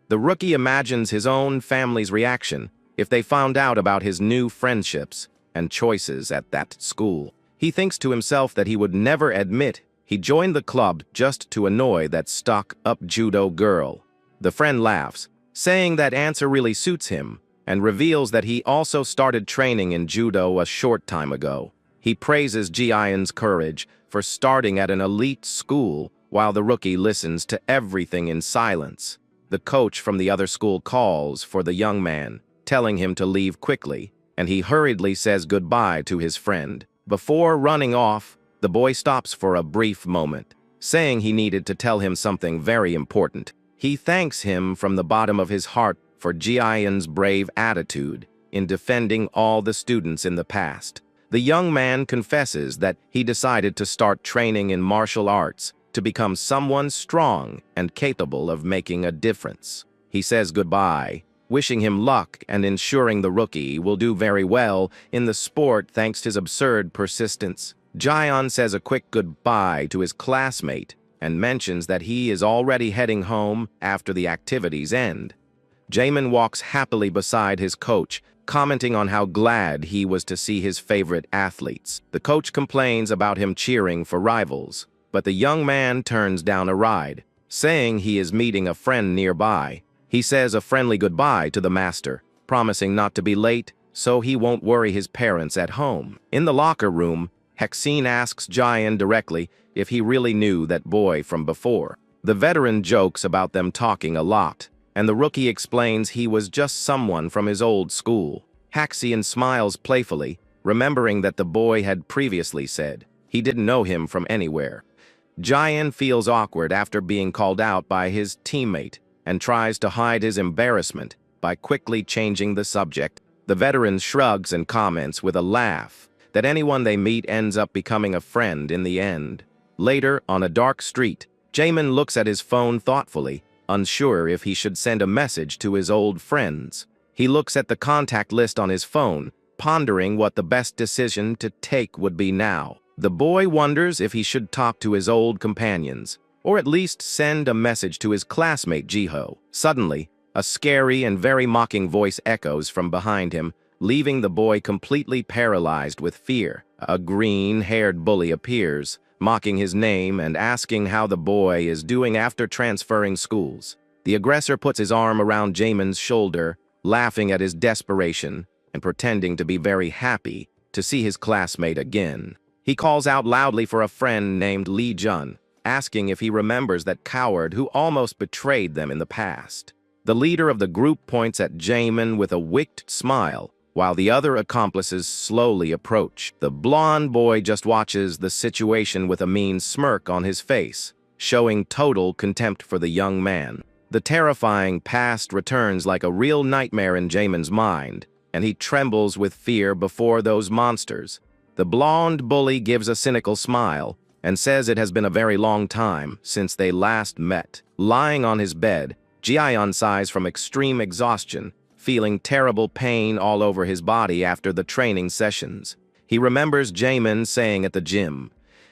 The rookie imagines his own family's reaction if they found out about his new friendships and choices at that school. He thinks to himself that he would never admit he joined the club just to annoy that stuck-up judo girl. The friend laughs, saying that answer really suits him, and reveals that he also started training in judo a short time ago. He praises Ji-yeon's courage for starting at an elite school while the rookie listens to everything in silence. The coach from the other school calls for the young man, telling him to leave quickly, and he hurriedly says goodbye to his friend. Before running off, the boy stops for a brief moment, saying he needed to tell him something very important. He thanks him from the bottom of his heart for Ji-yeon's brave attitude in defending all the students in the past. The young man confesses that he decided to start training in martial arts to become someone strong and capable of making a difference. He says goodbye, wishing him luck and ensuring the rookie will do very well in the sport thanks to his absurd persistence. Ji-yeon says a quick goodbye to his classmate and mentions that he is already heading home after the activities end. Jaemin walks happily beside his coach, commenting on how glad he was to see his favorite athletes. The coach complains about him cheering for rivals, but the young man turns down a ride, saying he is meeting a friend nearby. He says a friendly goodbye to the master, promising not to be late so he won't worry his parents at home. In the locker room, Hexine asks Ji-yeon directly if he really knew that boy from before. The veteran jokes about them talking a lot, and the rookie explains he was just someone from his old school. Hexine smiles playfully, remembering that the boy had previously said he didn't know him from anywhere. Ji-yeon feels awkward after being called out by his teammate and tries to hide his embarrassment by quickly changing the subject. The veteran shrugs and comments with a laugh that anyone they meet ends up becoming a friend in the end. Later, on a dark street, Jaemin looks at his phone thoughtfully, unsure if he should send a message to his old friends. He looks at the contact list on his phone, pondering what the best decision to take would be now. The boy wonders if he should talk to his old companions, or at least send a message to his classmate Jiho. Suddenly, a scary and very mocking voice echoes from behind him, leaving the boy completely paralyzed with fear. A green-haired bully appears, mocking his name and asking how the boy is doing after transferring schools. The aggressor puts his arm around Jaemin's shoulder, laughing at his desperation and pretending to be very happy to see his classmate again. He calls out loudly for a friend named Lee Jun, asking if he remembers that coward who almost betrayed them in the past. The leader of the group points at Jaemin with a wicked smile, while the other accomplices slowly approach. The blonde boy just watches the situation with a mean smirk on his face, showing total contempt for the young man. The terrifying past returns like a real nightmare in Jaemin's mind, and he trembles with fear before those monsters. The blonde bully gives a cynical smile and says it has been a very long time since they last met. Lying on his bed, Ji-yeon sighs from extreme exhaustion, feeling terrible pain all over his body after the training sessions. He remembers Jaemin saying at the gym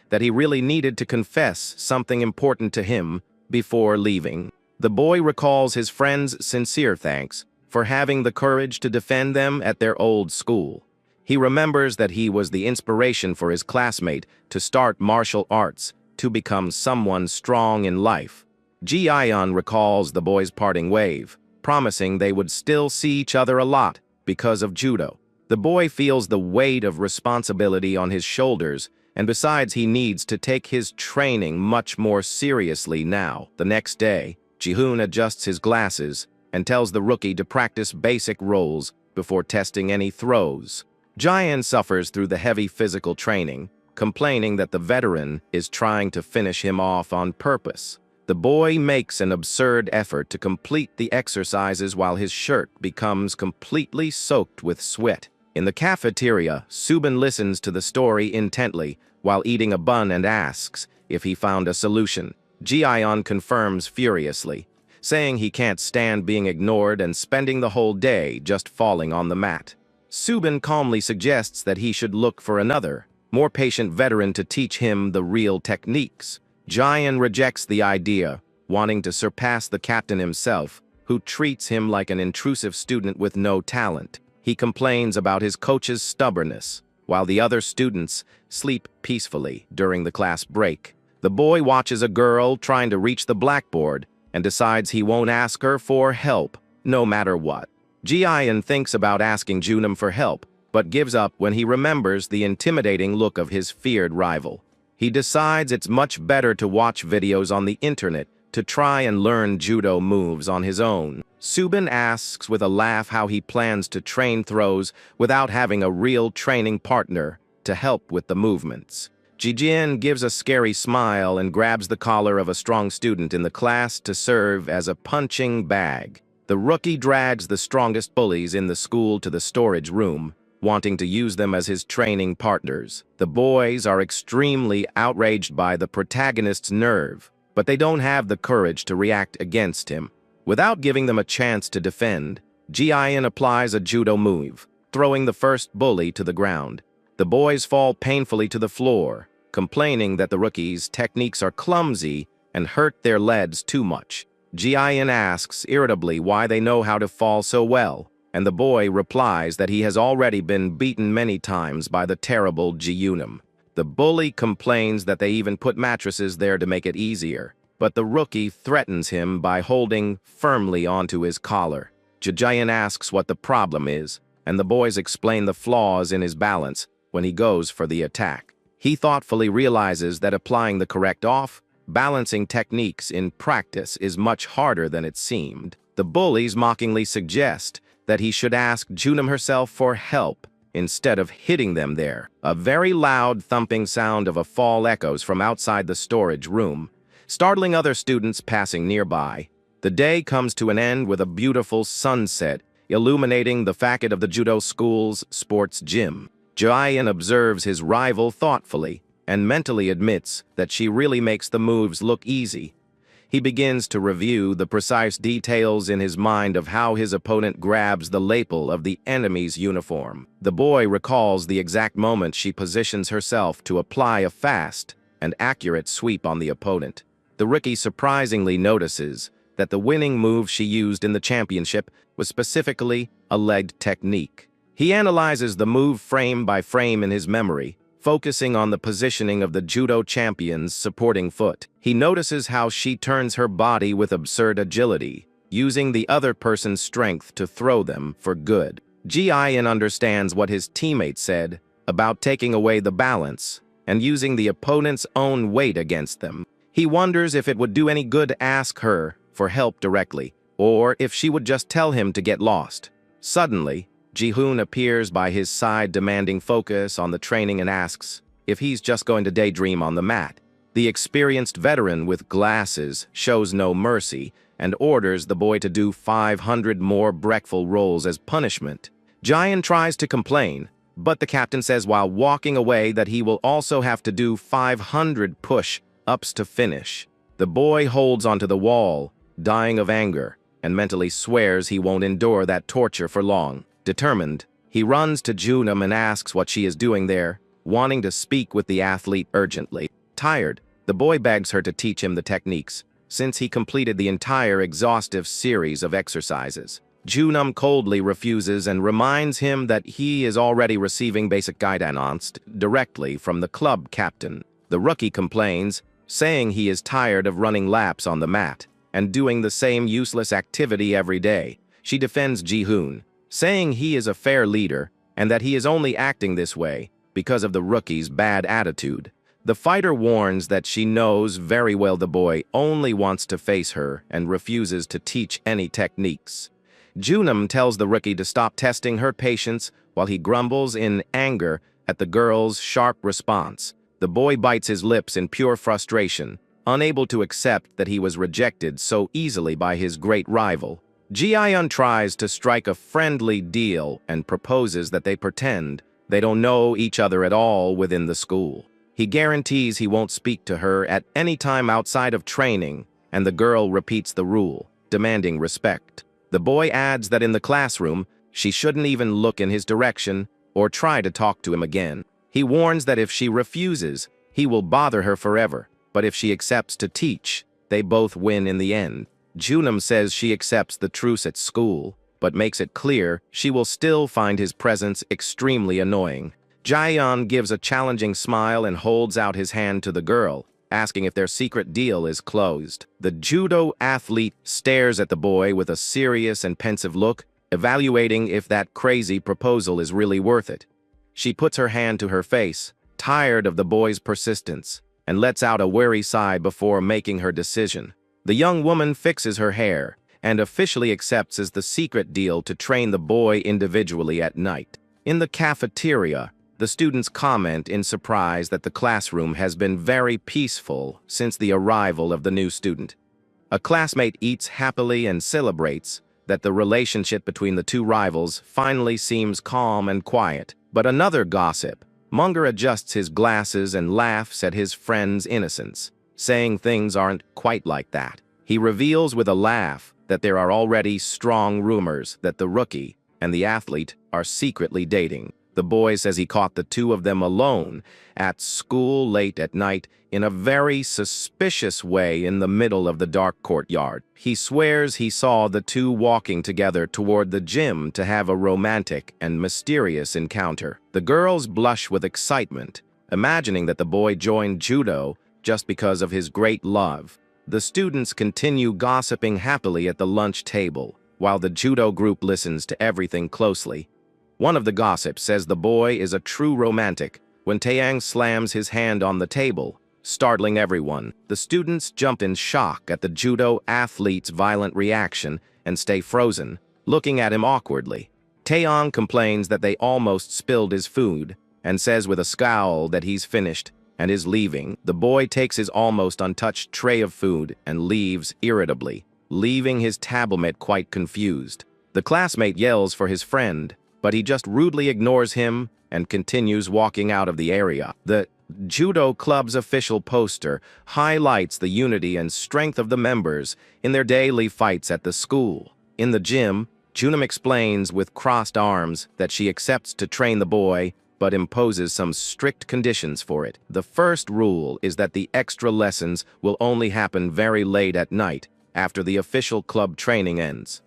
that he really needed to confess something important to him before leaving. The boy recalls his friend's sincere thanks for having the courage to defend them at their old school. He remembers that he was the inspiration for his classmate to start martial arts to become someone strong in life. Ji-yeon recalls the boy's parting wave, promising they would still see each other a lot because of judo. The boy feels the weight of responsibility on his shoulders, and besides, he needs to take his training much more seriously now. The next day, Ji-hoon adjusts his glasses and tells the rookie to practice basic rolls before testing any throws. Ji-yeon suffers through the heavy physical training, complaining that the veteran is trying to finish him off on purpose. The boy makes an absurd effort to complete the exercises while his shirt becomes completely soaked with sweat. In the cafeteria, Subin listens to the story intently while eating a bun and asks if he found a solution. Ji-yeon confirms furiously, saying he can't stand being ignored and spending the whole day just falling on the mat. Subin calmly suggests that he should look for another, more patient veteran to teach him the real techniques. Ji-yeon rejects the idea, wanting to surpass the captain himself, who treats him like an intrusive student with no talent. He complains about his coach's stubbornness, while the other students sleep peacefully during the class break. The boy watches a girl trying to reach the blackboard and decides he won't ask her for help, no matter what. Ji-yeon thinks about asking Junam for help, but gives up when he remembers the intimidating look of his feared rival. He decides it's much better to watch videos on the internet to try and learn judo moves on his own. Subin asks with a laugh how he plans to train throws without having a real training partner to help with the movements. Ji-jin gives a scary smile and grabs the collar of a strong student in the class to serve as a punching bag. The rookie drags the strongest bullies in the school to the storage room, wanting to use them as his training partners. The boys are extremely outraged by the protagonist's nerve, but they don't have the courage to react against him. Without giving them a chance to defend, Ji-yeon applies a judo move, throwing the first bully to the ground. The boys fall painfully to the floor, complaining that the rookies' techniques are clumsy and hurt their legs too much. Ji-yeon asks irritably why they know how to fall so well, and the boy replies that he has already been beaten many times by the terrible Ji-yoonam. The bully complains that they even put mattresses there to make it easier, but the rookie threatens him by holding firmly onto his collar. Ji-yeon asks what the problem is, and the boys explain the flaws in his balance when he goes for the attack. He thoughtfully realizes that applying the correct balancing techniques in practice is much harder than it seemed. The bullies mockingly suggest that he should ask Junam herself for help instead of hitting them there. A very loud thumping sound of a fall echoes from outside the storage room, startling other students passing nearby. The day comes to an end with a beautiful sunset illuminating the facade of the judo school's sports gym. Ji-yeon observes his rival thoughtfully and mentally admits that she really makes the moves look easy. He begins to review the precise details in his mind of how his opponent grabs the lapel of the enemy's uniform. The boy recalls the exact moment she positions herself to apply a fast and accurate sweep on the opponent. The rookie surprisingly notices that the winning move she used in the championship was specifically a legged technique. He analyzes the move frame by frame in his memory, focusing on the positioning of the judo champion's supporting foot. He notices how she turns her body with absurd agility, using the other person's strength to throw them for good. Ji-yeon understands what his teammate said about taking away the balance and using the opponent's own weight against them. He wonders if it would do any good to ask her for help directly, or if she would just tell him to get lost. Suddenly, Ji-hoon appears by his side demanding focus on the training and asks if he's just going to daydream on the mat. The experienced veteran with glasses shows no mercy and orders the boy to do 500 more breakfast rolls as punishment. Ji-yeon tries to complain, but the captain says while walking away that he will also have to do 500 push-ups to finish. The boy holds onto the wall, dying of anger, and mentally swears he won't endure that torture for long. Determined, he runs to Junam and asks what she is doing there, wanting to speak with the athlete urgently. Tired, the boy begs her to teach him the techniques, since he completed the entire exhaustive series of exercises. Junam coldly refuses and reminds him that he is already receiving basic guidance directly from the club captain. The rookie complains, saying he is tired of running laps on the mat and doing the same useless activity every day. She defends Ji-hoon, saying he is a fair leader and that he is only acting this way because of the rookie's bad attitude. The fighter warns that she knows very well the boy only wants to face her and refuses to teach any techniques. Junam tells the rookie to stop testing her patience while he grumbles in anger at the girl's sharp response. The boy bites his lips in pure frustration, unable to accept that he was rejected so easily by his great rival. Ji-yeon tries to strike a friendly deal and proposes that they pretend they don't know each other at all within the school. He guarantees he won't speak to her at any time outside of training, and the girl repeats the rule, demanding respect. The boy adds that in the classroom, she shouldn't even look in his direction or try to talk to him again. He warns that if she refuses, he will bother her forever, but if she accepts to teach, they both win in the end. Junam says she accepts the truce at school, but makes it clear she will still find his presence extremely annoying. Ji-yeon gives a challenging smile and holds out his hand to the girl, asking if their secret deal is closed. The judo athlete stares at the boy with a serious and pensive look, evaluating if that crazy proposal is really worth it. She puts her hand to her face, tired of the boy's persistence, and lets out a weary sigh before making her decision. The young woman fixes her hair and officially accepts as the secret deal to train the boy individually at night. In the cafeteria, the students comment in surprise that the classroom has been very peaceful since the arrival of the new student. A classmate eats happily and celebrates that the relationship between the two rivals finally seems calm and quiet. But another gossip, Munger adjusts his glasses and laughs at his friend's innocence, saying things aren't quite like that. He reveals with a laugh that there are already strong rumors that the rookie and the athlete are secretly dating. The boy says he caught the two of them alone at school late at night in a very suspicious way in the middle of the dark courtyard. He swears he saw the two walking together toward the gym to have a romantic and mysterious encounter. The girls blush with excitement, imagining that the boy joined judo just because of his great love. The students continue gossiping happily at the lunch table, while the judo group listens to everything closely. One of the gossips says the boy is a true romantic when Taeyang slams his hand on the table, startling everyone. The students jump in shock at the judo athlete's violent reaction and stay frozen, looking at him awkwardly. Taeyang complains that they almost spilled his food and says with a scowl that he's finished and is leaving. The boy takes his almost untouched tray of food and leaves irritably, leaving his tablemate quite confused. The classmate yells for his friend, but he just rudely ignores him and continues walking out of the area. The judo club's official poster highlights the unity and strength of the members in their daily fights at the school. In the gym, Junam explains with crossed arms that she accepts to train the boy, but imposes some strict conditions for it. The first rule is that the extra lessons will only happen very late at night, after the official club training ends.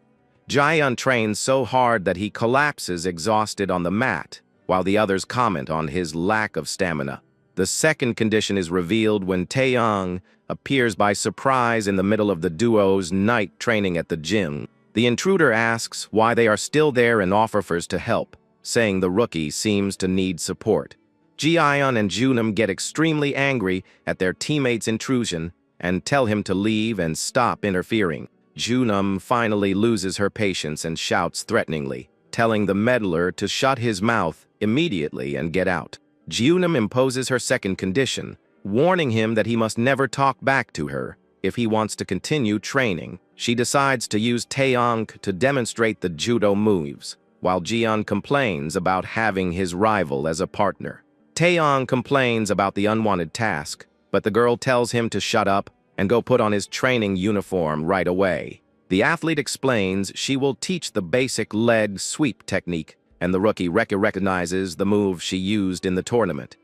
Jaehyun trains so hard that he collapses exhausted on the mat, while the others comment on his lack of stamina. The second condition is revealed when Taeyang appears by surprise in the middle of the duo's night training at the gym. The intruder asks why they are still there and offers to help, saying the rookie seems to need support. Jaehyun and Junam get extremely angry at their teammate's intrusion and tell him to leave and stop interfering. Junam finally loses her patience and shouts threateningly, telling the meddler to shut his mouth immediately and get out. Junam imposes her second condition, warning him that he must never talk back to her if he wants to continue training. She decides to use Taeyang to demonstrate the judo moves, while Jiyeon complains about having his rival as a partner. Taeyang complains about the unwanted task, but the girl tells him to shut up and go put on his training uniform right away. The athlete explains she will teach the basic leg sweep technique, and the rookie recognizes the move she used in the tournament.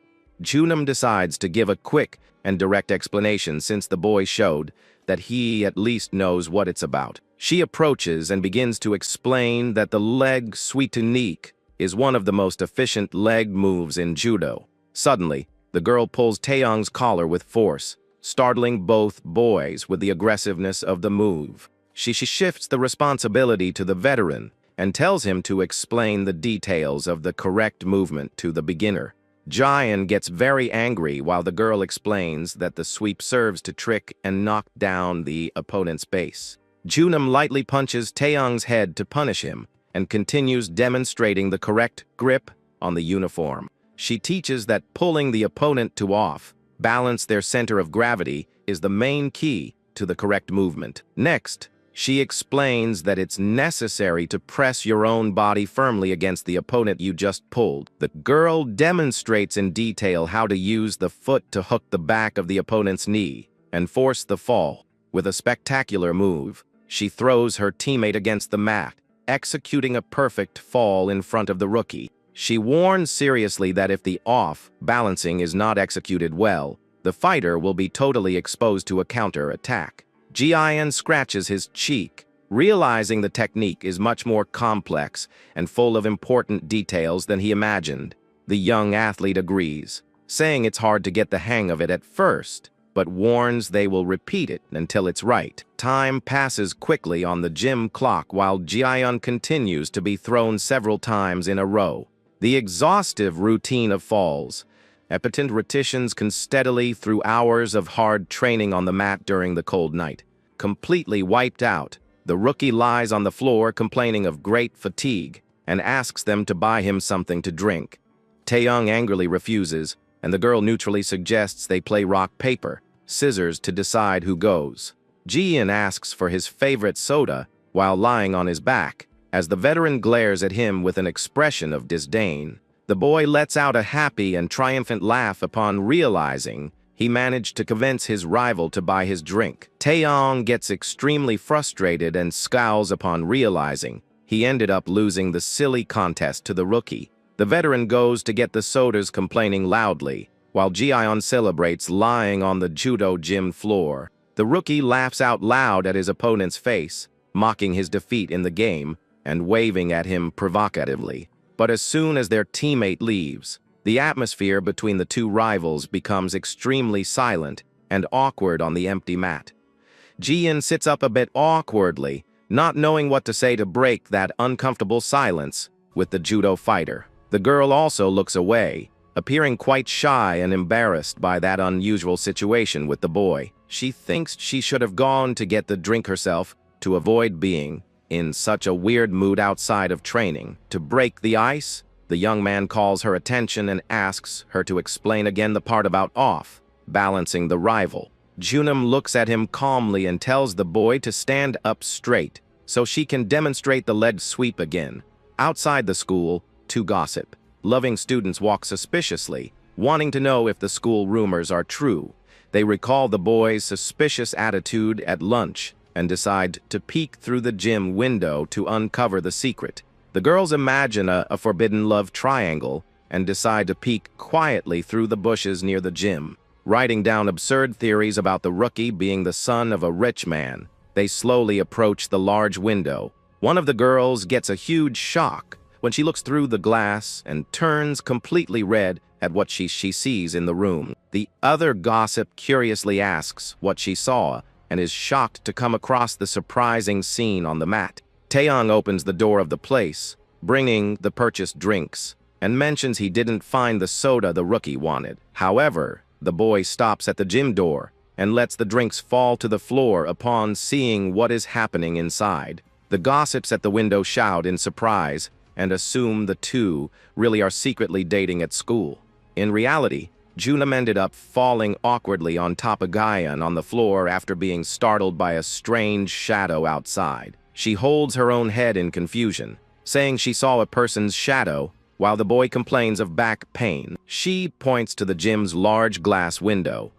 Junam decides to give a quick and direct explanation since the boy showed that he at least knows what it's about. She approaches and begins to explain that the leg sweep technique is one of the most efficient leg moves in judo. Suddenly, the girl pulls Taeyang's collar with force, startling both boys with the aggressiveness of the move. She shifts the responsibility to the veteran and tells him to explain the details of the correct movement to the beginner. Jaehyun gets very angry while the girl explains that the sweep serves to trick and knock down the opponent's base. Junam lightly punches Taeyang's head to punish him and continues demonstrating the correct grip on the uniform. She teaches that pulling the opponent to balance their center of gravity is the main key to the correct movement. Next, she explains that it's necessary to press your own body firmly against the opponent you just pulled. The girl demonstrates in detail how to use the foot to hook the back of the opponent's knee and force the fall. With a spectacular move, she throws her teammate against the mat, executing a perfect fall in front of the rookie. She warns seriously that if the balancing is not executed well, the fighter will be totally exposed to a counter-attack. Jiyeon scratches his cheek, realizing the technique is much more complex and full of important details than he imagined. The young athlete agrees, saying it's hard to get the hang of it at first, but warns they will repeat it until it's right. Time passes quickly on the gym clock while Ji-yeon continues to be thrown several times in a row. The exhaustive routine of falls, impotent repetitions can steadily through hours of hard training on the mat during the cold night. Completely wiped out, the rookie lies on the floor complaining of great fatigue and asks them to buy him something to drink. Taeyoung angrily refuses, and the girl neutrally suggests they play rock, paper, scissors to decide who goes. Ji-yeon asks for his favorite soda while lying on his back, as the veteran glares at him with an expression of disdain. The boy lets out a happy and triumphant laugh upon realizing he managed to convince his rival to buy his drink. Taeyoung gets extremely frustrated and scowls upon realizing he ended up losing the silly contest to the rookie. The veteran goes to get the sodas complaining loudly, while Ji-yeon celebrates lying on the judo gym floor. The rookie laughs out loud at his opponent's face, mocking his defeat in the game and waving at him provocatively. But as soon as their teammate leaves, the atmosphere between the two rivals becomes extremely silent and awkward on the empty mat. Ji-yeon sits up a bit awkwardly, not knowing what to say to break that uncomfortable silence with the judo fighter. The girl also looks away, appearing quite shy and embarrassed by that unusual situation with the boy. She thinks she should have gone to get the drink herself to avoid being in such a weird mood outside of training. To break the ice, the young man calls her attention and asks her to explain again the part about off, balancing the rival. Junam looks at him calmly and tells the boy to stand up straight so she can demonstrate the lead sweep again. Outside the school, to gossip. Loving students walk suspiciously, wanting to know if the school rumors are true. They recall the boy's suspicious attitude at lunch and decide to peek through the gym window to uncover the secret. The girls imagine a forbidden love triangle and decide to peek quietly through the bushes near the gym. Writing down absurd theories about the rookie being the son of a rich man, they slowly approach the large window. One of the girls gets a huge shock when she looks through the glass and turns completely red at what she sees in the room. The other gossip curiously asks what she saw and is shocked to come across the surprising scene on the mat. Taeyoung opens the door of the place, bringing the purchased drinks, and mentions he didn't find the soda the rookie wanted. However, the boy stops at the gym door and lets the drinks fall to the floor upon seeing what is happening inside. The gossips at the window shout in surprise and assume the two really are secretly dating at school. In reality, Junam ended up falling awkwardly on top of Gyeon on the floor after being startled by a strange shadow outside. She holds her own head in confusion, saying she saw a person's shadow, while the boy complains of back pain. She points to the gym's large glass window,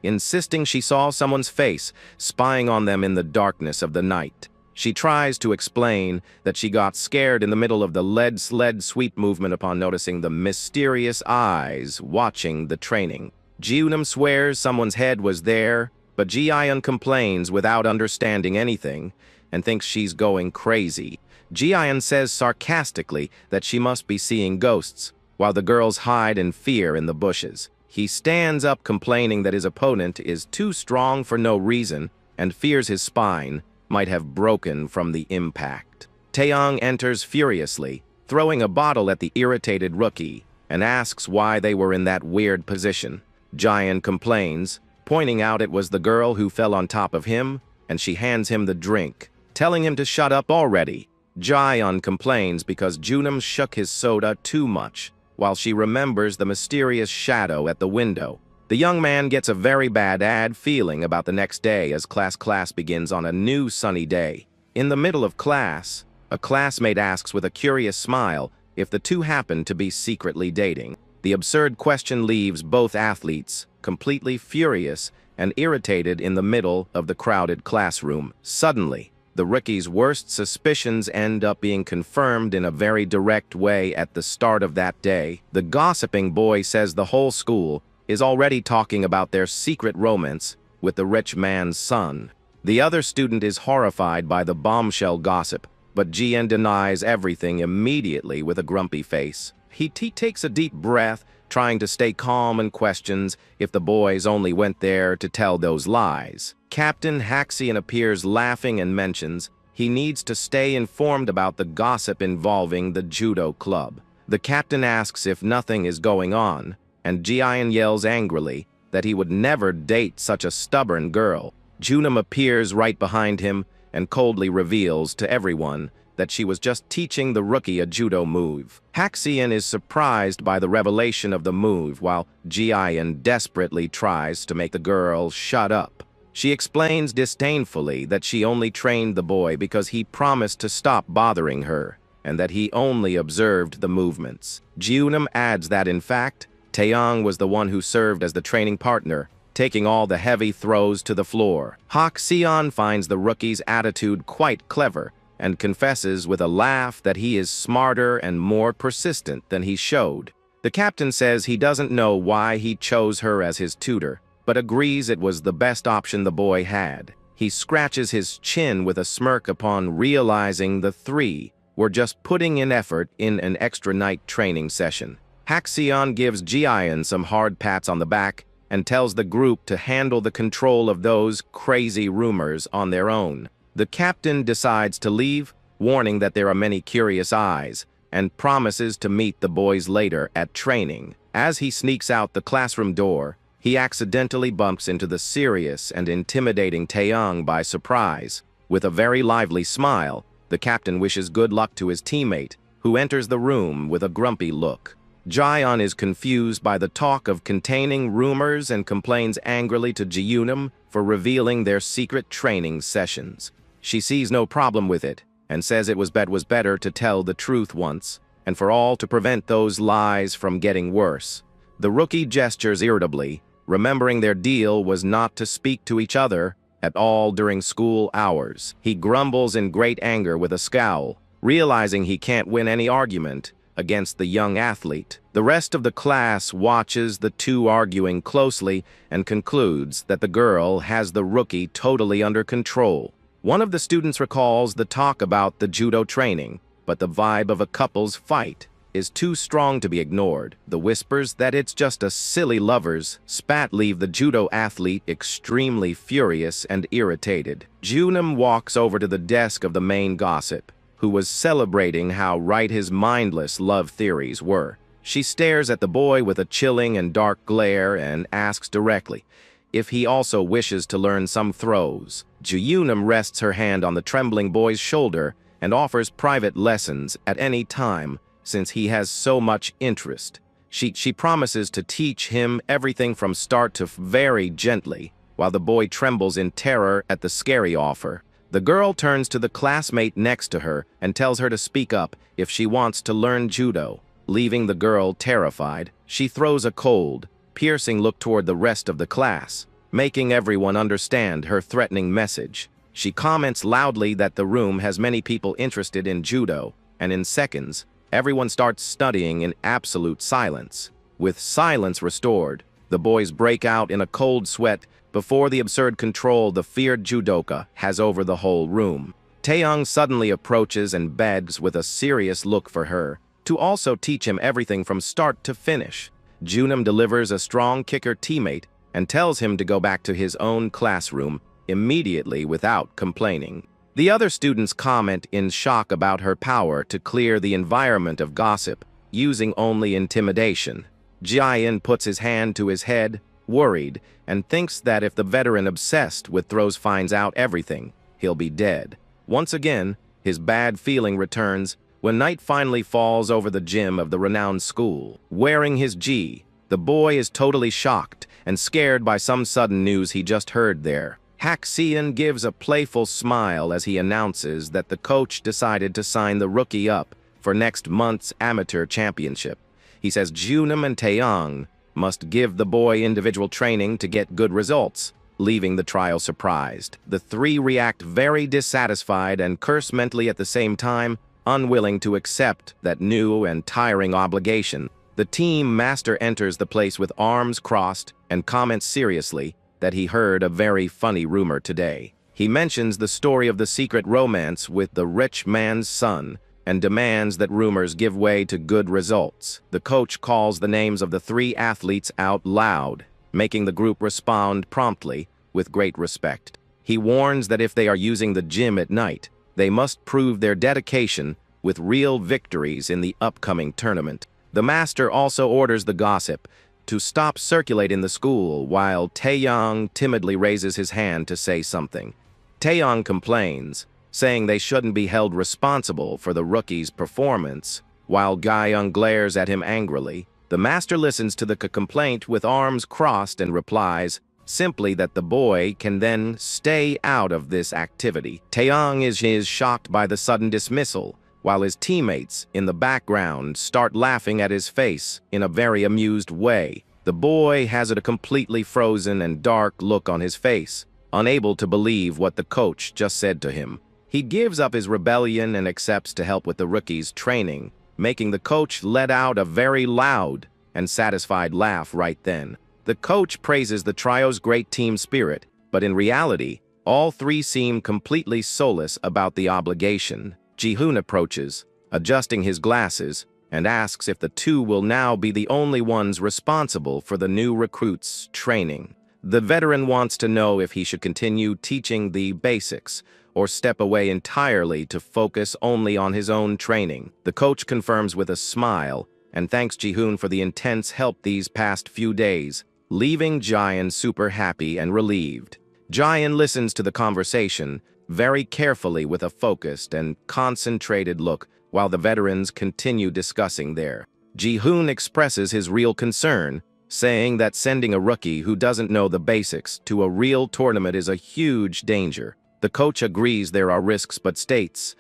insisting she saw someone's face spying on them in the darkness of the night. She tries to explain that she got scared in the middle of the lead sled sweep movement upon noticing the mysterious eyes watching the training. Junam swears someone's head was there, but Ji-yeon complains without understanding anything and thinks she's going crazy. Ji-yeon says sarcastically that she must be seeing ghosts, while the girls hide in fear in the bushes. He stands up complaining that his opponent is too strong for no reason and fears his spine might have broken from the impact. Taeyoung enters furiously, throwing a bottle at the irritated rookie, and asks why they were in that weird position. Ji-yeon complains, pointing out it was the girl who fell on top of him, and she hands him the drink, telling him to shut up already. Ji-yeon complains because Junam shook his soda too much, while she remembers the mysterious shadow at the window. The young man gets a very bad feeling about the next day as class begins on a new sunny day. In the middle of class, a classmate asks with a curious smile if the two happen to be secretly dating. The absurd question leaves both athletes completely furious and irritated in the middle of the crowded classroom. Suddenly, the rookie's worst suspicions end up being confirmed in a very direct way at the start of that day. The gossiping boy says the whole school is already talking about their secret romance with the rich man's son. The other student is horrified by the bombshell gossip, but Ji-yeon denies everything immediately with a grumpy face. He takes a deep breath trying to stay calm and questions if the boys only went there to tell those lies. Captain Haxian appears laughing and mentions he needs to stay informed about the gossip involving the judo club. The captain asks if nothing is going on, and Jian yells angrily that he would never date such a stubborn girl. Junam appears right behind him and coldly reveals to everyone that she was just teaching the rookie a judo move. Haxian is surprised by the revelation of the move while Jian desperately tries to make the girl shut up. She explains disdainfully that she only trained the boy because he promised to stop bothering her and that he only observed the movements. Junam adds that in fact, Taeyang was the one who served as the training partner, taking all the heavy throws to the floor. Haxian finds the rookie's attitude quite clever and confesses with a laugh that he is smarter and more persistent than he showed. The captain says he doesn't know why he chose her as his tutor, but agrees it was the best option the boy had. He scratches his chin with a smirk upon realizing the three were just putting in effort in an extra night training session. Haxian gives Jian some hard pats on the back and tells the group to handle the control of those crazy rumors on their own. The captain decides to leave, warning that there are many curious eyes, and promises to meet the boys later at training. As he sneaks out the classroom door, he accidentally bumps into the serious and intimidating Taeyang by surprise. With a very lively smile, the captain wishes good luck to his teammate, who enters the room with a grumpy look. Jian is confused by the talk of containing rumors and complains angrily to Jiunam for revealing their secret training sessions. She sees no problem with it and says it was better to tell the truth once, and for all to prevent those lies from getting worse. The rookie gestures irritably, remembering their deal was not to speak to each other at all during school hours. He grumbles in great anger with a scowl, realizing he can't win any argument against the young athlete. The rest of the class watches the two arguing closely and concludes that the girl has the rookie totally under control. One of the students recalls the talk about the judo training, but the vibe of a couple's fight is too strong to be ignored. The whispers that it's just a silly lovers spat leave the judo athlete extremely furious and irritated. Junam walks over to the desk of the main gossip, who was celebrating how right his mindless love theories were. She stares at the boy with a chilling and dark glare and asks directly if he also wishes to learn some throws. Junam rests her hand on the trembling boy's shoulder and offers private lessons at any time, since he has so much interest. She promises to teach him everything from start to very gently, while the boy trembles in terror at the scary offer. The girl turns to the classmate next to her and tells her to speak up if she wants to learn judo. Leaving the girl terrified, she throws a cold, piercing look toward the rest of the class, making everyone understand her threatening message. She comments loudly that the room has many people interested in judo, and in seconds, everyone starts studying in absolute silence. With silence restored, the boys break out in a cold sweat before the absurd control the feared judoka has over the whole room. Taeyang suddenly approaches and begs with a serious look for her to also teach him everything from start to finish. Junam delivers a strong kicker teammate and tells him to go back to his own classroom immediately without complaining. The other students comment in shock about her power to clear the environment of gossip, using only intimidation. Jian puts his hand to his head, worried, and thinks that if the veteran obsessed with throws finds out everything, he'll be dead. Once again, his bad feeling returns when night finally falls over the gym of the renowned school. Wearing his gi, the boy is totally shocked and scared by some sudden news he just heard there. Haxian gives a playful smile as he announces that the coach decided to sign the rookie up for next month's amateur championship. He says Junam and Taeyang must give the boy individual training to get good results, leaving the trial surprised. The three react very dissatisfied and curse mentally at the same time, unwilling to accept that new and tiring obligation. The team master enters the place with arms crossed and comments seriously that he heard a very funny rumor today. He mentions the story of the secret romance with the rich man's son and demands that rumors give way to good results. The coach calls the names of the 3 athletes out loud, making the group respond promptly with great respect. He warns that if they are using the gym at night, they must prove their dedication with real victories in the upcoming tournament. The master also orders the gossip to stop circulating the school while Taeyong timidly raises his hand to say something. Taeyong complains, saying they shouldn't be held responsible for the rookie's performance, while Gyeong glares at him angrily. The master listens to the complaint with arms crossed and replies simply that the boy can then stay out of this activity. Taeyong is shocked by the sudden dismissal, while his teammates in the background start laughing at his face in a very amused way. The boy has a completely frozen and dark look on his face, unable to believe what the coach just said to him. He gives up his rebellion and accepts to help with the rookie's training, making the coach let out a very loud and satisfied laugh right then. The coach praises the trio's great team spirit, but in reality, all 3 seem completely soulless about the obligation. Ji-hoon approaches, adjusting his glasses, and asks if the 2 will now be the only ones responsible for the new recruits' training. The veteran wants to know if he should continue teaching the basics or step away entirely to focus only on his own training. The coach confirms with a smile and thanks Ji-hoon for the intense help these past few days, leaving Jaein super happy and relieved. Jaein listens to the conversation very carefully with a focused and concentrated look while the veterans continue discussing there. Ji-hoon expresses his real concern, saying that sending a rookie who doesn't know the basics to a real tournament is a huge danger. The coach agrees there are risks but states,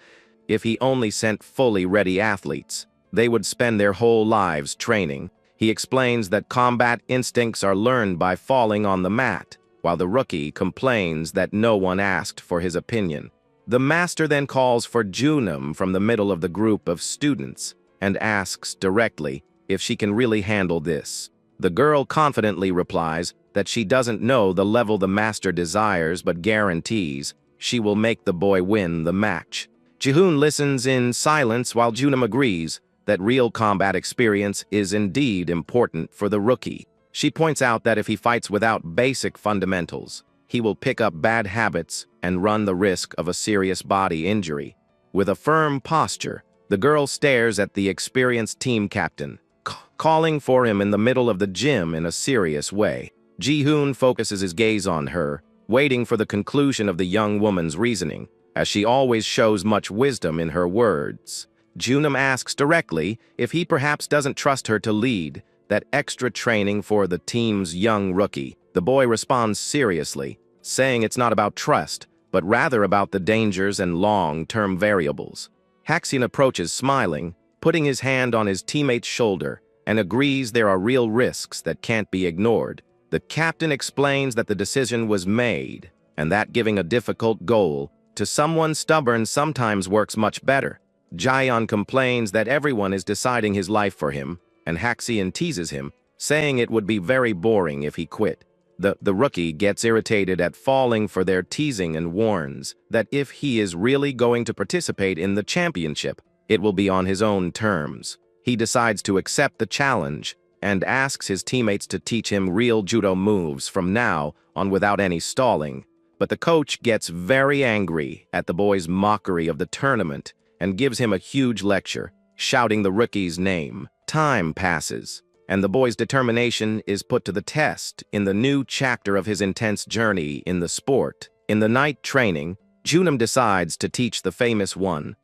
if he only sent fully ready athletes, they would spend their whole lives training. He explains that combat instincts are learned by falling on the mat, while the rookie complains that no one asked for his opinion. The master then calls for Junam from the middle of the group of students and asks directly if she can really handle this. The girl confidently replies that she doesn't know the level the master desires but guarantees she will make the boy win the match. Ji-hoon listens in silence while Junam agrees that real combat experience is indeed important for the rookie. She points out that if he fights without basic fundamentals, he will pick up bad habits and run the risk of a serious body injury. With a firm posture, the girl stares at the experienced team captain, calling for him in the middle of the gym in a serious way. Ji-hoon focuses his gaze on her, waiting for the conclusion of the young woman's reasoning, as she always shows much wisdom in her words. Junam asks directly if he perhaps doesn't trust her to lead that extra training for the team's young rookie. The boy responds seriously, saying it's not about trust, but rather about the dangers and long-term variables. Haxian approaches smiling, putting his hand on his teammate's shoulder, and agrees there are real risks that can't be ignored. The captain explains that the decision was made, and that giving a difficult goal to someone stubborn sometimes works much better. Jaeon complains that everyone is deciding his life for him, and Haxian teases him, saying it would be very boring if he quit. The rookie gets irritated at falling for their teasing and warns that if he is really going to participate in the championship, it will be on his own terms. He decides to accept the challenge and asks his teammates to teach him real judo moves from now on without any stalling. But the coach gets very angry at the boy's mockery of the tournament and gives him a huge lecture, shouting the rookie's name. Time passes, and the boy's determination is put to the test in the new chapter of his intense journey in the sport. In the night training, Junam decides to teach the famous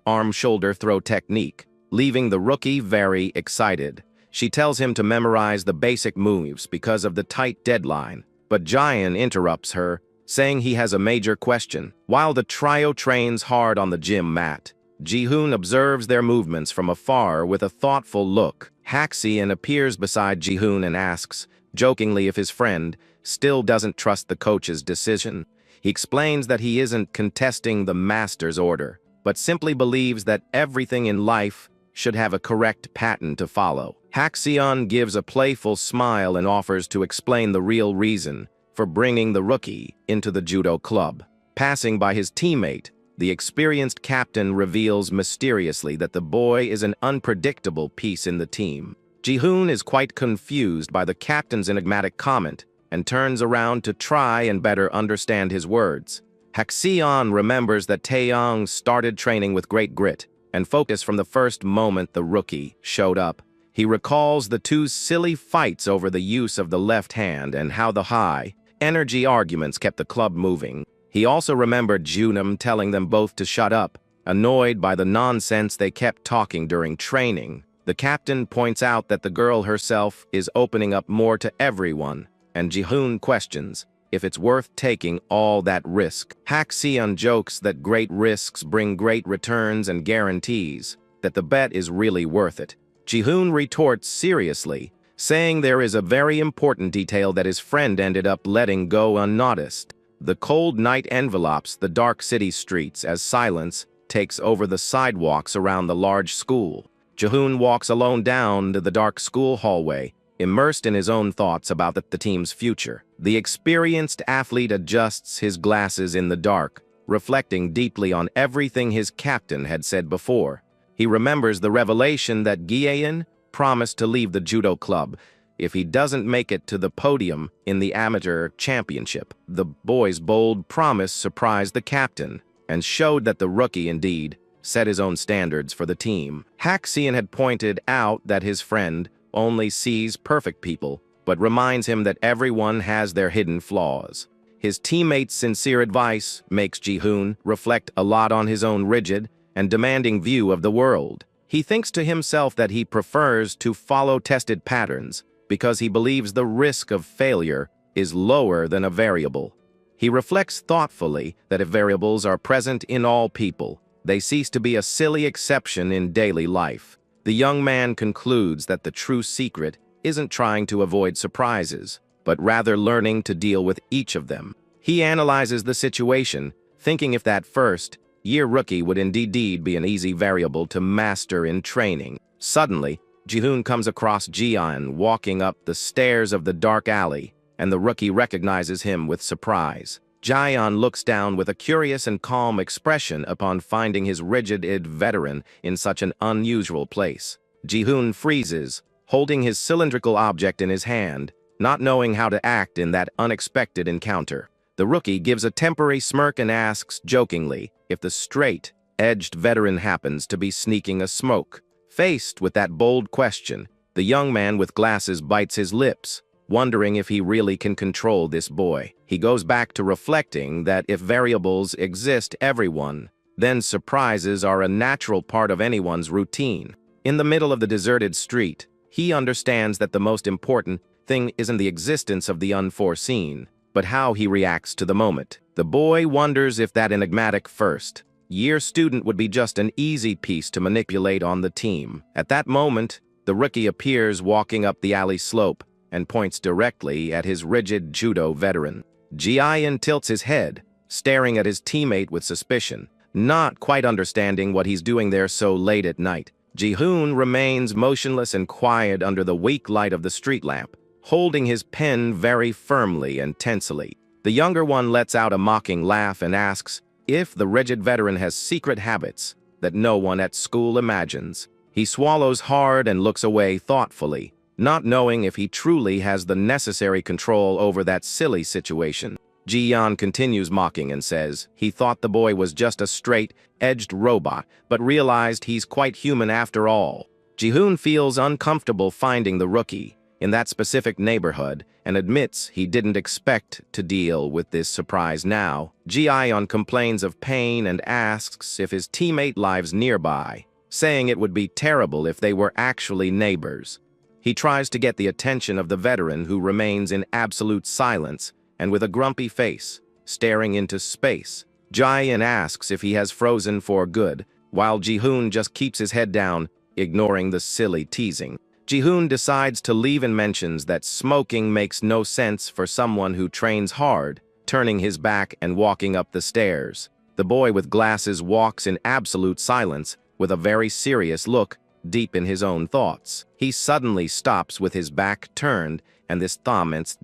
arm-shoulder throw technique, leaving the rookie very excited. She tells him to memorize the basic moves because of the tight deadline, but Jaein interrupts her, saying he has a major question. While the trio trains hard on the gym mat, Ji-hoon observes their movements from afar with a thoughtful look. Haxian appears beside Ji-hoon and asks, jokingly, if his friend still doesn't trust the coach's decision. He explains that he isn't contesting the master's order, but simply believes that everything in life should have a correct pattern to follow. Haxian gives a playful smile and offers to explain the real reason for bringing the rookie into the judo club. Passing by his teammate, The experienced captain reveals mysteriously that the boy is an unpredictable piece in the team. Ji-hoon is quite confused by the captain's enigmatic comment and turns around to try and better understand his words. Hak-seon remembers that Taeyong started training with great grit and focus from the first moment the rookie showed up. He recalls the two silly fights over the use of the left hand and how the high-energy arguments kept the club moving. He also remembered Junam telling them both to shut up, annoyed by the nonsense they kept talking during training. The captain points out that the girl herself is opening up more to everyone, and Ji-hoon questions if it's worth taking all that risk. Hak-seon jokes that great risks bring great returns and guarantees that the bet is really worth it. Ji-hoon retorts seriously, saying there is a very important detail that his friend ended up letting go unnoticed. The cold night envelops the dark city streets as silence takes over the sidewalks around the large school. Ji-hoon walks alone down to the dark school hallway, immersed in his own thoughts about the team's future. The experienced athlete adjusts his glasses in the dark, reflecting deeply on everything his captain had said before. He remembers the revelation that Gyeon promised to leave the judo club if he doesn't make it to the podium in the amateur championship. The boy's bold promise surprised the captain and showed that the rookie indeed set his own standards for the team. Hak-seon had pointed out that his friend only sees perfect people, but reminds him that everyone has their hidden flaws. His teammates' sincere advice makes Ji-hoon reflect a lot on his own rigid and demanding view of the world. He thinks to himself that he prefers to follow tested patterns because he believes the risk of failure is lower than a variable. He reflects thoughtfully that if variables are present in all people, they cease to be a silly exception in daily life. The young man concludes that the true secret isn't trying to avoid surprises, but rather learning to deal with each of them. He analyzes the situation, thinking if that first-year rookie would indeed be an easy variable to master in training. Suddenly, Ji-hoon comes across Ji-yeon walking up the stairs of the dark alley, and the rookie recognizes him with surprise. Ji-yeon looks down with a curious and calm expression upon finding his rigid veteran in such an unusual place. Ji-hoon freezes, holding his cylindrical object in his hand, not knowing how to act in that unexpected encounter. The rookie gives a temporary smirk and asks jokingly if the straight-edged veteran happens to be sneaking a smoke. Faced with that bold question, the young man with glasses bites his lips, wondering if he really can control this boy. He goes back to reflecting that if variables exist everyone, then surprises are a natural part of anyone's routine. In the middle of the deserted street, he understands that the most important thing isn't the existence of the unforeseen, but how he reacts to the moment. The boy wonders if that enigmatic first-year student would be just an easy piece to manipulate on the team. At that moment, the rookie appears walking up the alley slope and points directly at his rigid judo veteran. Ji-yeon tilts his head, staring at his teammate with suspicion, not quite understanding what he's doing there so late at night. Ji-hoon remains motionless and quiet under the weak light of the street lamp, holding his pen very firmly and tensely. The younger one lets out a mocking laugh and asks if the rigid veteran has secret habits that no one at school imagines. He swallows hard and looks away thoughtfully, not knowing if he truly has the necessary control over that silly situation. Ji-yeon continues mocking and says he thought the boy was just a straight-edged robot, but realized he's quite human after all. Ji-hoon feels uncomfortable finding the rookie in that specific neighborhood and admits he didn't expect to deal with this surprise now. Ji-yeon complains of pain and asks if his teammate lives nearby, saying it would be terrible if they were actually neighbors. He tries to get the attention of the veteran, who remains in absolute silence and with a grumpy face, staring into space. Ji-yeon asks if he has frozen for good, while Ji-hoon just keeps his head down, ignoring the silly teasing. Ji-hoon decides to leave and mentions that smoking makes no sense for someone who trains hard, turning his back and walking up the stairs. The boy with glasses walks in absolute silence, with a very serious look, deep in his own thoughts. He suddenly stops with his back turned, and this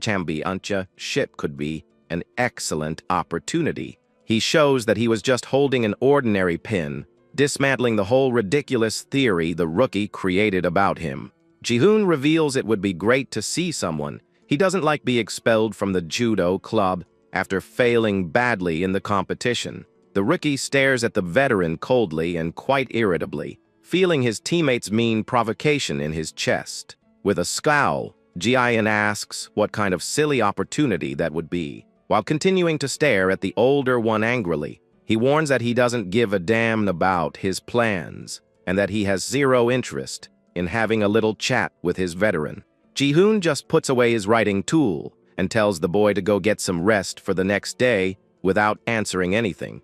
championship could be an excellent opportunity. He shows that he was just holding an ordinary pin, dismantling the whole ridiculous theory the rookie created about him. Ji-hoon reveals it would be great to see someone. He doesn't like being expelled from the judo club after failing badly in the competition. The rookie stares at the veteran coldly and quite irritably, feeling his teammates' mean provocation in his chest. With a scowl, Ji-yeon asks what kind of silly opportunity that would be. While continuing to stare at the older one angrily, he warns that he doesn't give a damn about his plans and that he has zero interest in having a little chat with his veteran. Ji-hoon just puts away his writing tool and tells the boy to go get some rest for the next day without answering anything.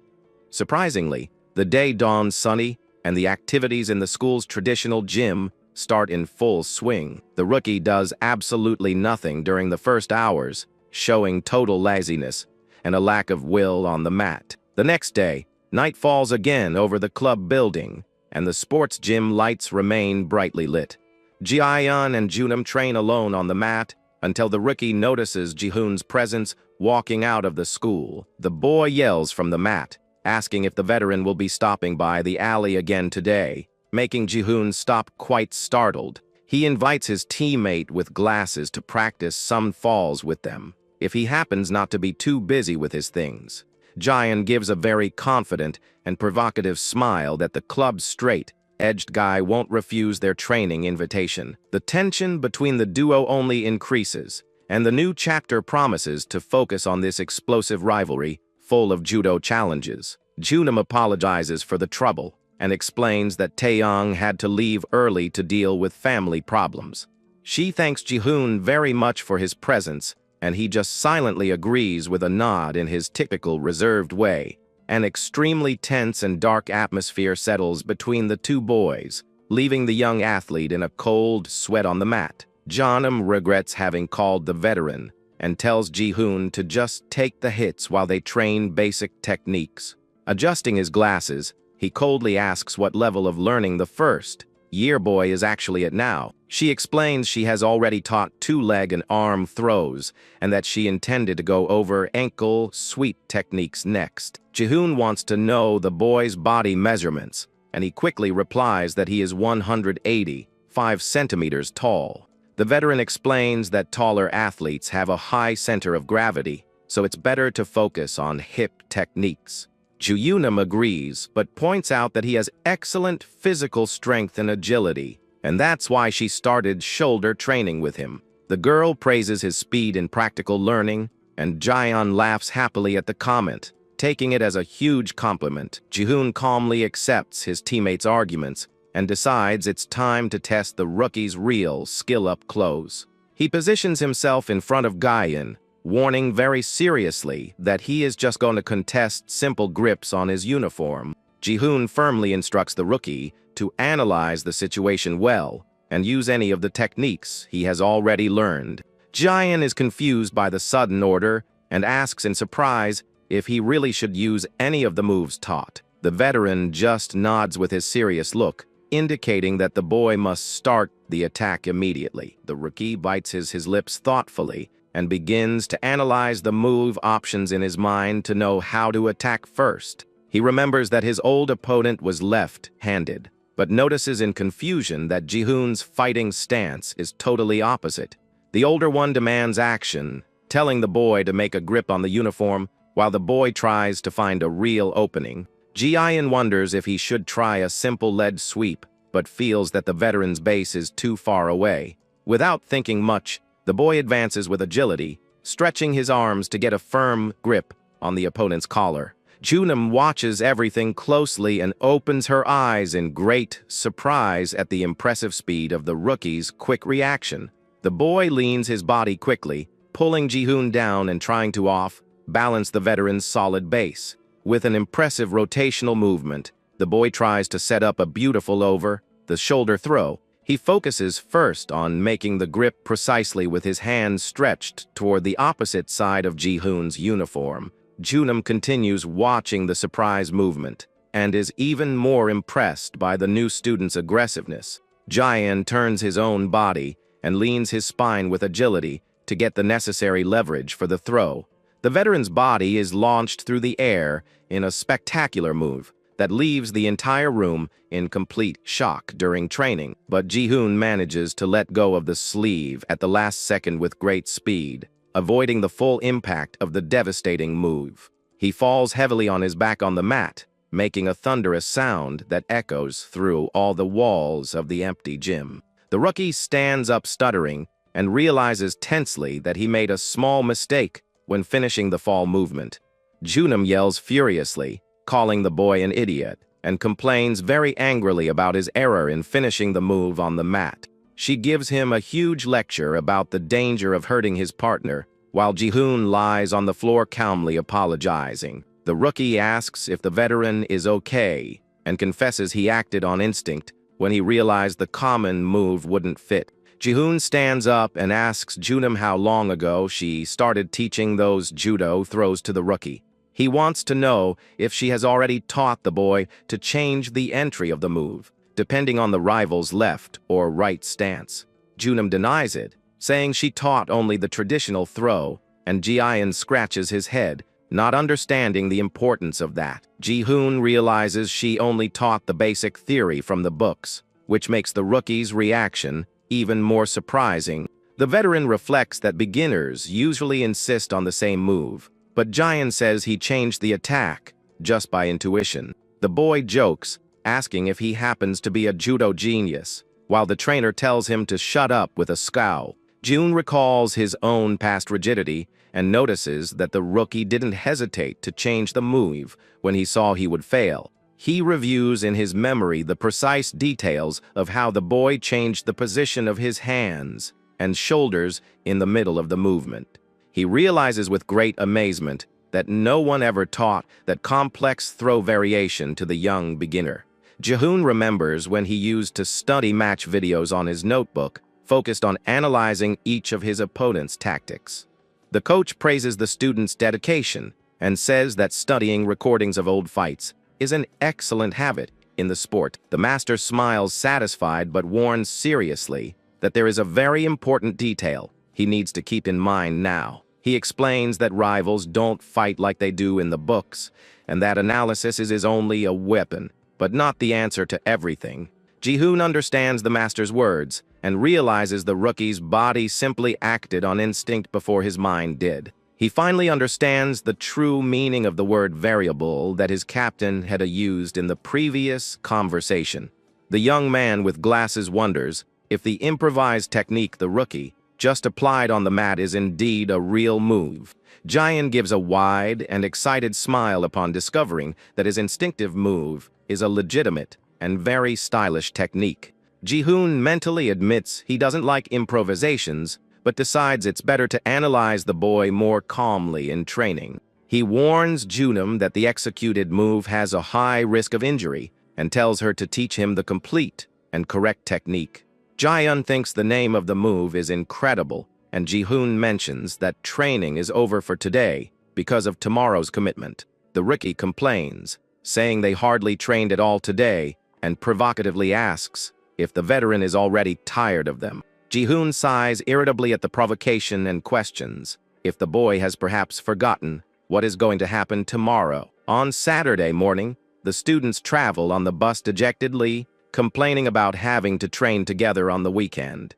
Surprisingly, the day dawns sunny and the activities in the school's traditional gym start in full swing. The rookie does absolutely nothing during the first hours, showing total laziness and a lack of will on the mat. The next day, night falls again over the club building, and the sports gym lights remain brightly lit. Ji-yeon and Junam train alone on the mat until the rookie notices Ji-hoon's presence walking out of the school. The boy yells from the mat, asking if the veteran will be stopping by the alley again today, making Ji-hoon stop quite startled. He invites his teammate with glasses to practice some falls with them, if he happens not to be too busy with his things. Ji-yeon gives a very confident and provocative smile that the club's straight-edged guy won't refuse their training invitation. The tension between the duo only increases, and the new chapter promises to focus on this explosive rivalry full of judo challenges. Junam apologizes for the trouble and explains that Taeyong had to leave early to deal with family problems. She thanks Ji-hoon very much for his presence, and he just silently agrees with a nod in his typical reserved way. An extremely tense and dark atmosphere settles between the two boys, leaving the young athlete in a cold sweat on the mat. Junam regrets having called the veteran and tells Ji-hoon to just take the hits while they train basic techniques. Adjusting his glasses, he coldly asks what level of learning the first-year boy is actually at now. She explains she has already taught two-leg and arm throws and that she intended to go over ankle sweep techniques next. Ji-hoon wants to know the boy's body measurements, and he quickly replies that he is 185 centimeters tall. The veteran explains that taller athletes have a high center of gravity, so it's better to focus on hip techniques. Junam agrees, but points out that he has excellent physical strength and agility, and that's why she started shoulder training with him. The girl praises his speed in practical learning, and Ji-yeon laughs happily at the comment, taking it as a huge compliment. Ji-hoon calmly accepts his teammates' arguments and decides it's time to test the rookie's real skill up close. He positions himself in front of Ji-yeon, warning very seriously that he is just going to contest simple grips on his uniform. Ji-hoon firmly instructs the rookie to analyze the situation well and use any of the techniques he has already learned. Ji-yeon is confused by the sudden order and asks in surprise if he really should use any of the moves taught. The veteran just nods with his serious look, indicating that the boy must start the attack immediately. The rookie bites his lips thoughtfully and begins to analyze the move options in his mind to know how to attack first. He remembers that his old opponent was left-handed, but notices in confusion that Ji-hoon's fighting stance is totally opposite. The older one demands action, telling the boy to make a grip on the uniform while the boy tries to find a real opening. Ji-yeon wonders if he should try a simple lead sweep, but feels that the veteran's base is too far away. Without thinking much, the boy advances with agility, stretching his arms to get a firm grip on the opponent's collar. Junam watches everything closely and opens her eyes in great surprise at the impressive speed of the rookie's quick reaction. The boy leans his body quickly, pulling Ji-hoon down and trying to balance the veteran's solid base. With an impressive rotational movement, the boy tries to set up a beautiful over-the-shoulder throw. He focuses first on making the grip precisely with his hands stretched toward the opposite side of Ji-hoon's uniform. Junam continues watching the surprise movement and is even more impressed by the new student's aggressiveness. Ji-yeon turns his own body and leans his spine with agility to get the necessary leverage for the throw. The veteran's body is launched through the air in a spectacular move that leaves the entire room in complete shock during training. But Ji-hoon manages to let go of the sleeve at the last second with great speed, avoiding the full impact of the devastating move. He falls heavily on his back on the mat, making a thunderous sound that echoes through all the walls of the empty gym. The rookie stands up stuttering and realizes tensely that he made a small mistake when finishing the fall movement. Junam yells furiously, calling the boy an idiot, and complains very angrily about his error in finishing the move on the mat. She gives him a huge lecture about the danger of hurting his partner, while Ji-hoon lies on the floor calmly apologizing. The rookie asks if the veteran is okay, and confesses he acted on instinct when he realized the common move wouldn't fit. Ji-hoon stands up and asks Junam how long ago she started teaching those judo throws to the rookie. He wants to know if she has already taught the boy to change the entry of the move, depending on the rival's left or right stance. Junam denies it, saying she taught only the traditional throw, and Ji-hoon scratches his head, not understanding the importance of that. Ji-hoon realizes she only taught the basic theory from the books, which makes the rookie's reaction even more surprising. The veteran reflects that beginners usually insist on the same move, but Ji-hoon says he changed the attack just by intuition. The boy jokes, asking if he happens to be a judo genius, while the trainer tells him to shut up with a scowl. Jun recalls his own past rigidity and notices that the rookie didn't hesitate to change the move when he saw he would fail. He reviews in his memory the precise details of how the boy changed the position of his hands and shoulders in the middle of the movement. He realizes with great amazement that no one ever taught that complex throw variation to the young beginner. Ji-hoon remembers when he used to study match videos on his notebook, focused on analyzing each of his opponent's tactics. The coach praises the student's dedication and says that studying recordings of old fights is an excellent habit in the sport. The master smiles satisfied but warns seriously that there is a very important detail he needs to keep in mind now. He explains that rivals don't fight like they do in the books, and that analysis is only a weapon, but not the answer to everything. Ji-hoon understands the master's words and realizes the rookie's body simply acted on instinct before his mind did. He finally understands the true meaning of the word variable that his captain had used in the previous conversation. The young man with glasses wonders if the improvised technique the rookie just applied on the mat is indeed a real move. Ji-hoon gives a wide and excited smile upon discovering that his instinctive move is a legitimate and very stylish technique. Ji-hoon mentally admits he doesn't like improvisations, but decides it's better to analyze the boy more calmly in training. He warns Junam that the executed move has a high risk of injury and tells her to teach him the complete and correct technique. Ji-hoon thinks the name of the move is incredible, and Ji-hoon mentions that training is over for today because of tomorrow's commitment. The rookie complains, saying they hardly trained at all today, and provocatively asks if the veteran is already tired of them. Ji-hoon sighs irritably at the provocation and questions if the boy has perhaps forgotten what is going to happen tomorrow. On Saturday morning, the students travel on the bus dejectedly, complaining about having to train together on the weekend.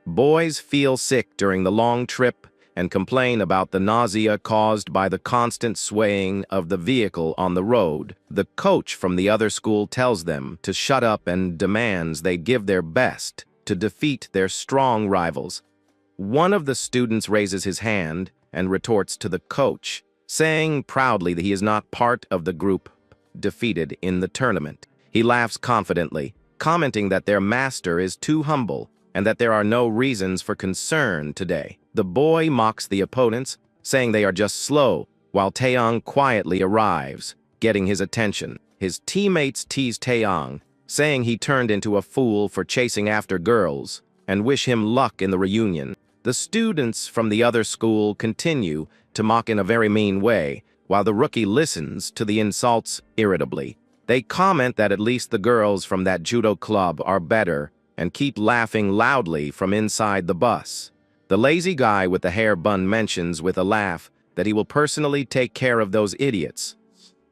Boys feel sick during the long trip and complain about the nausea caused by the constant swaying of the vehicle on the road. The coach from the other school tells them to shut up and demands they give their best to defeat their strong rivals. One of the students raises his hand and retorts to the coach, saying proudly that he is not part of the group defeated in the tournament. He laughs confidently, commenting that their master is too humble and that there are no reasons for concern today. The boy mocks the opponents, saying they are just slow, while Taeyong quietly arrives, getting his attention. His teammates tease Taeyong, saying he turned into a fool for chasing after girls, and wish him luck in the reunion. The students from the other school continue to mock in a very mean way, while the rookie listens to the insults irritably. They comment that at least the girls from that judo club are better and keep laughing loudly from inside the bus. The lazy guy with the hair bun mentions with a laugh that he will personally take care of those idiots.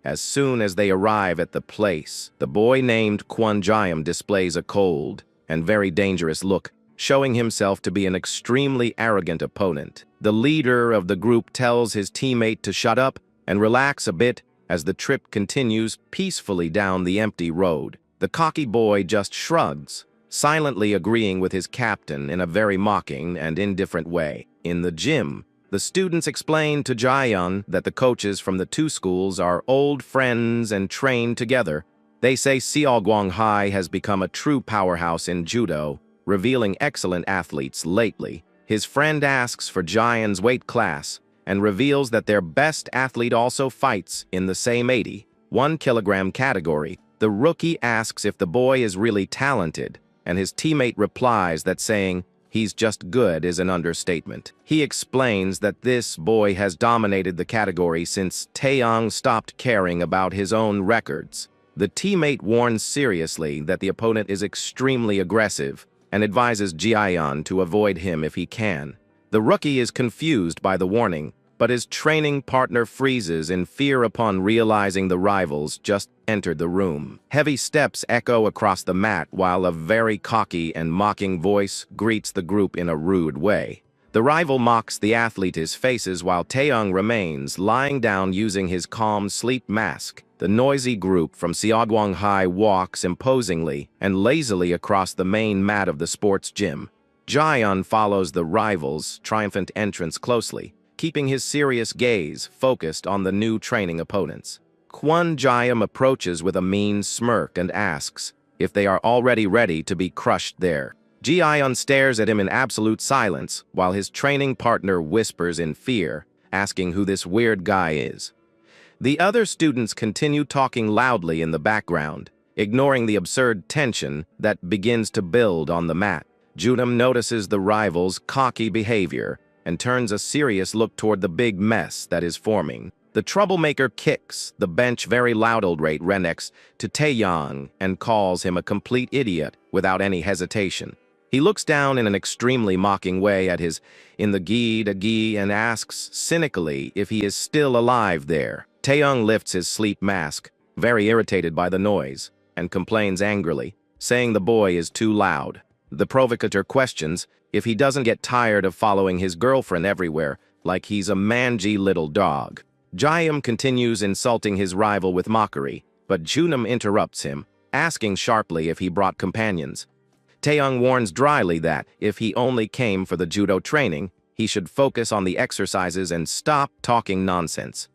As soon as they arrive at the place, the boy named Kwon Jae-im displays a cold and very dangerous look, showing himself to be an extremely arrogant opponent. The leader of the group tells his teammate to shut up and relax a bit as the trip continues peacefully down the empty road. The cocky boy just shrugs, silently agreeing with his captain in a very mocking and indifferent way. In the gym, the students explain to Jaehyun that the coaches from the two schools are old friends and train together. They say Seogwang High has become a true powerhouse in judo, revealing excellent athletes lately. His friend asks for Jaehyun's weight class and reveals that their best athlete also fights in the same 81 kilogram category. The rookie asks if the boy is really talented, and his teammate replies that saying he's just good is an understatement. He explains that this boy has dominated the category since Taeyong stopped caring about his own records. The teammate warns seriously that the opponent is extremely aggressive and advises Jaehyun to avoid him if he can. The rookie is confused by the warning, but his training partner freezes in fear upon realizing the rivals just entered the room. Heavy steps echo across the mat while a very cocky and mocking voice greets the group in a rude way. The rival mocks the athlete's faces while Taeyong remains lying down using his calm sleep mask. The noisy group from Seogwang High walks imposingly and lazily across the main mat of the sports gym. Jaehyun follows the rivals' triumphant entrance closely, keeping his serious gaze focused on the new training opponents. Kwon Jae-im approaches with a mean smirk and asks if they are already ready to be crushed there. Jaehyun stares at him in absolute silence while his training partner whispers in fear, asking who this weird guy is. The other students continue talking loudly in the background, ignoring the absurd tension that begins to build on the mat. Junam notices the rivals' cocky behavior and turns a serious look toward the big mess that is forming. The troublemaker kicks the bench very loud old rate Renex to Taeyong and calls him a complete idiot without any hesitation. He looks down in an extremely mocking way at his in the gi and asks cynically if he is still alive there. Taeyong lifts his sleep mask, very irritated by the noise, and complains angrily, saying the boy is too loud. The provocateur questions if he doesn't get tired of following his girlfriend everywhere, like he's a mangy little dog. Jae-im continues insulting his rival with mockery, but Junam interrupts him, asking sharply if he brought companions. Taeyong warns dryly that, if he only came for the judo training, he should focus on the exercises and stop talking nonsense.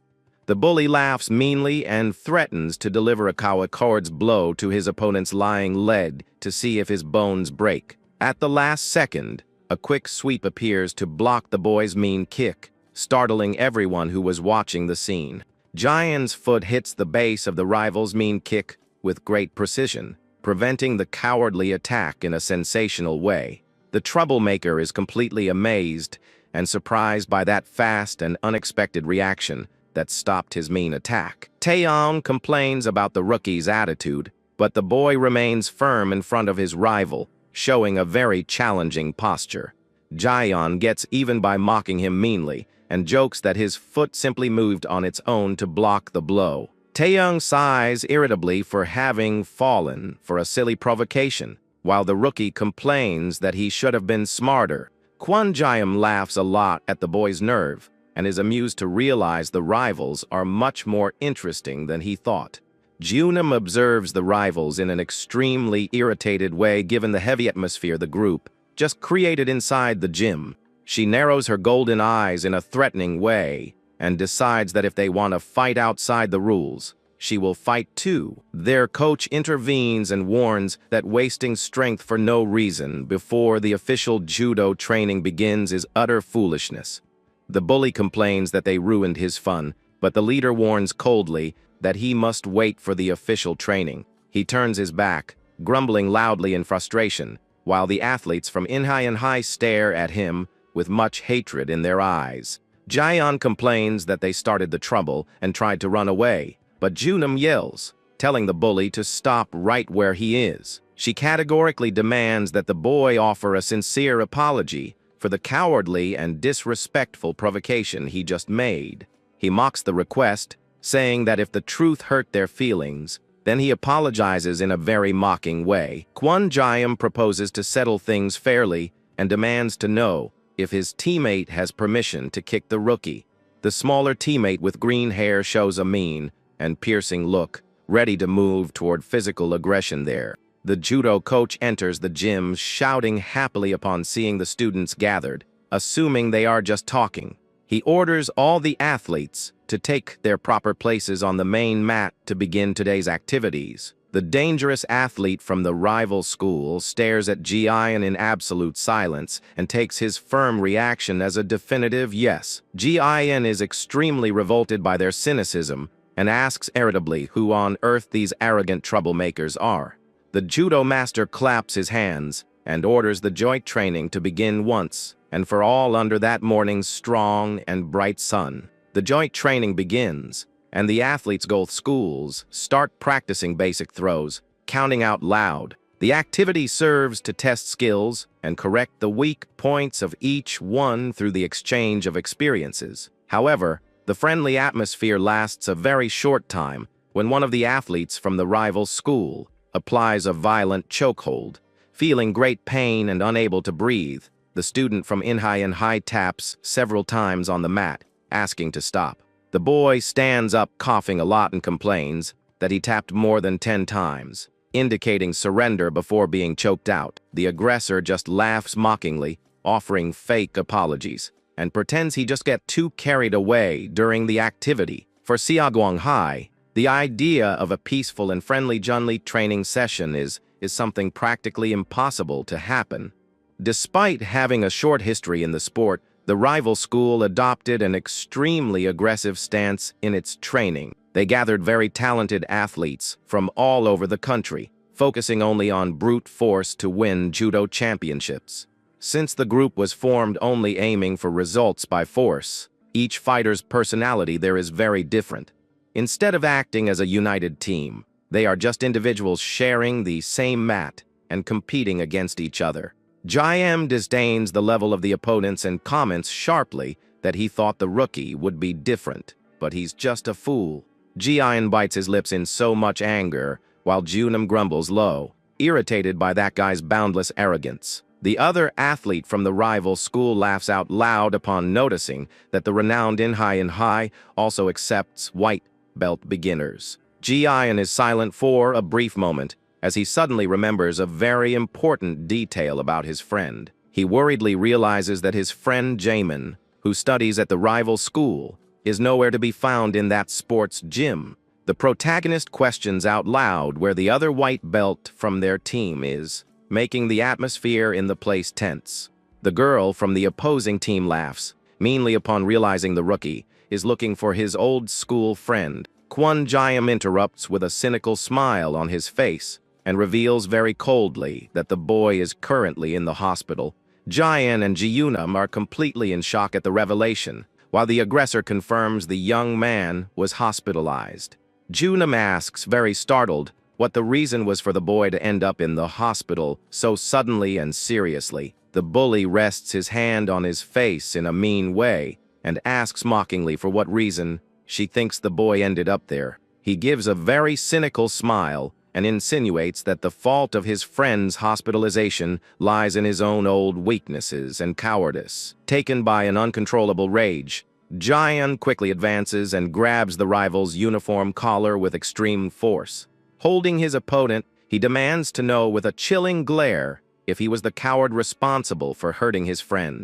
The bully laughs meanly and threatens to deliver a coward's blow to his opponent's lying leg to see if his bones break. At the last second, a quick sweep appears to block the boy's mean kick, startling everyone who was watching the scene. Jaehyun's foot hits the base of the rival's mean kick with great precision, preventing the cowardly attack in a sensational way. The troublemaker is completely amazed and surprised by that fast and unexpected reaction that stopped his mean attack. Taeyong complains about the rookie's attitude, but the boy remains firm in front of his rival, showing a very challenging posture. Jaehyun gets even by mocking him meanly and jokes that his foot simply moved on its own to block the blow. Taeyong sighs irritably for having fallen for a silly provocation, while the rookie complains that he should have been smarter. Kwon Jae-im laughs a lot at the boy's nerve and is amused to realize the rivals are much more interesting than he thought. Junam observes the rivals in an extremely irritated way given the heavy atmosphere the group just created inside the gym. She narrows her golden eyes in a threatening way and decides that if they want to fight outside the rules, she will fight too. Their coach intervenes and warns that wasting strength for no reason before the official judo training begins is utter foolishness. The bully complains that they ruined his fun, but the leader warns coldly that he must wait for the official training. He turns his back, grumbling loudly in frustration, while the athletes from Inhai and High stare at him with much hatred in their eyes. Jaehyun complains that they started the trouble and tried to run away, but Junam yells, telling the bully to stop right where he is. She categorically demands that the boy offer a sincere apology for the cowardly and disrespectful provocation he just made. He mocks the request, saying that if the truth hurt their feelings, then he apologizes in a very mocking way. Kwon Jae-im proposes to settle things fairly and demands to know if his teammate has permission to kick the rookie. The smaller teammate with green hair shows a mean and piercing look, ready to move toward physical aggression there. The judo coach enters the gym shouting happily upon seeing the students gathered, assuming they are just talking. He orders all the athletes to take their proper places on the main mat to begin today's activities. The dangerous athlete from the rival school stares at Ji-in absolute silence and takes his firm reaction as a definitive yes. Ji-in is extremely revolted by their cynicism and asks irritably who on earth these arrogant troublemakers are. The judo master claps his hands and orders the joint training to begin once and for all under that morning's strong and bright sun. The joint training begins, and the athletes go to schools, start practicing basic throws, counting out loud. The activity serves to test skills and correct the weak points of each one through the exchange of experiences. However, the friendly atmosphere lasts a very short time when one of the athletes from the rival school applies a violent chokehold. Feeling great pain and unable to breathe, the student from High taps several times on the mat, asking to stop. The boy stands up coughing a lot and complains that he tapped more than 10 times, indicating surrender before being choked out. The aggressor just laughs mockingly, offering fake apologies, and pretends he just got too carried away during the activity. For Seoguang High, the idea of a peaceful and friendly Junli training session is something practically impossible to happen. Despite having a short history in the sport, the rival school adopted an extremely aggressive stance in its training. They gathered very talented athletes from all over the country, focusing only on brute force to win judo championships. Since the group was formed only aiming for results by force, each fighter's personality there is very different. Instead of acting as a united team, they are just individuals sharing the same mat and competing against each other. Jae-im disdains the level of the opponents and comments sharply that he thought the rookie would be different, but he's just a fool. Ji-in bites his lips in so much anger, while Junam grumbles low, irritated by that guy's boundless arrogance. The other athlete from the rival school laughs out loud upon noticing that the renowned High also accepts white belt beginners. Ji-in is silent for a brief moment, as he suddenly remembers a very important detail about his friend. He worriedly realizes that his friend Jaemin, who studies at the rival school, is nowhere to be found in that sports gym. The protagonist questions out loud where the other white belt from their team is, making the atmosphere in the place tense. The girl from the opposing team laughs, meanly upon realizing the rookie is looking for his old school friend. Kwon Jae-im interrupts with a cynical smile on his face, and reveals very coldly that the boy is currently in the hospital. Jae-in and Ji-yoonam are completely in shock at the revelation, while the aggressor confirms the young man was hospitalized. Junam asks, very startled, what the reason was for the boy to end up in the hospital so suddenly and seriously. The bully rests his hand on his face in a mean way and asks mockingly for what reason she thinks the boy ended up there. He gives a very cynical smile and insinuates that the fault of his friend's hospitalization lies in his own old weaknesses and cowardice. Taken by an uncontrollable rage, Jae-in quickly advances and grabs the rival's uniform collar with extreme force. Holding his opponent, he demands to know with a chilling glare if he was the coward responsible for hurting his friend.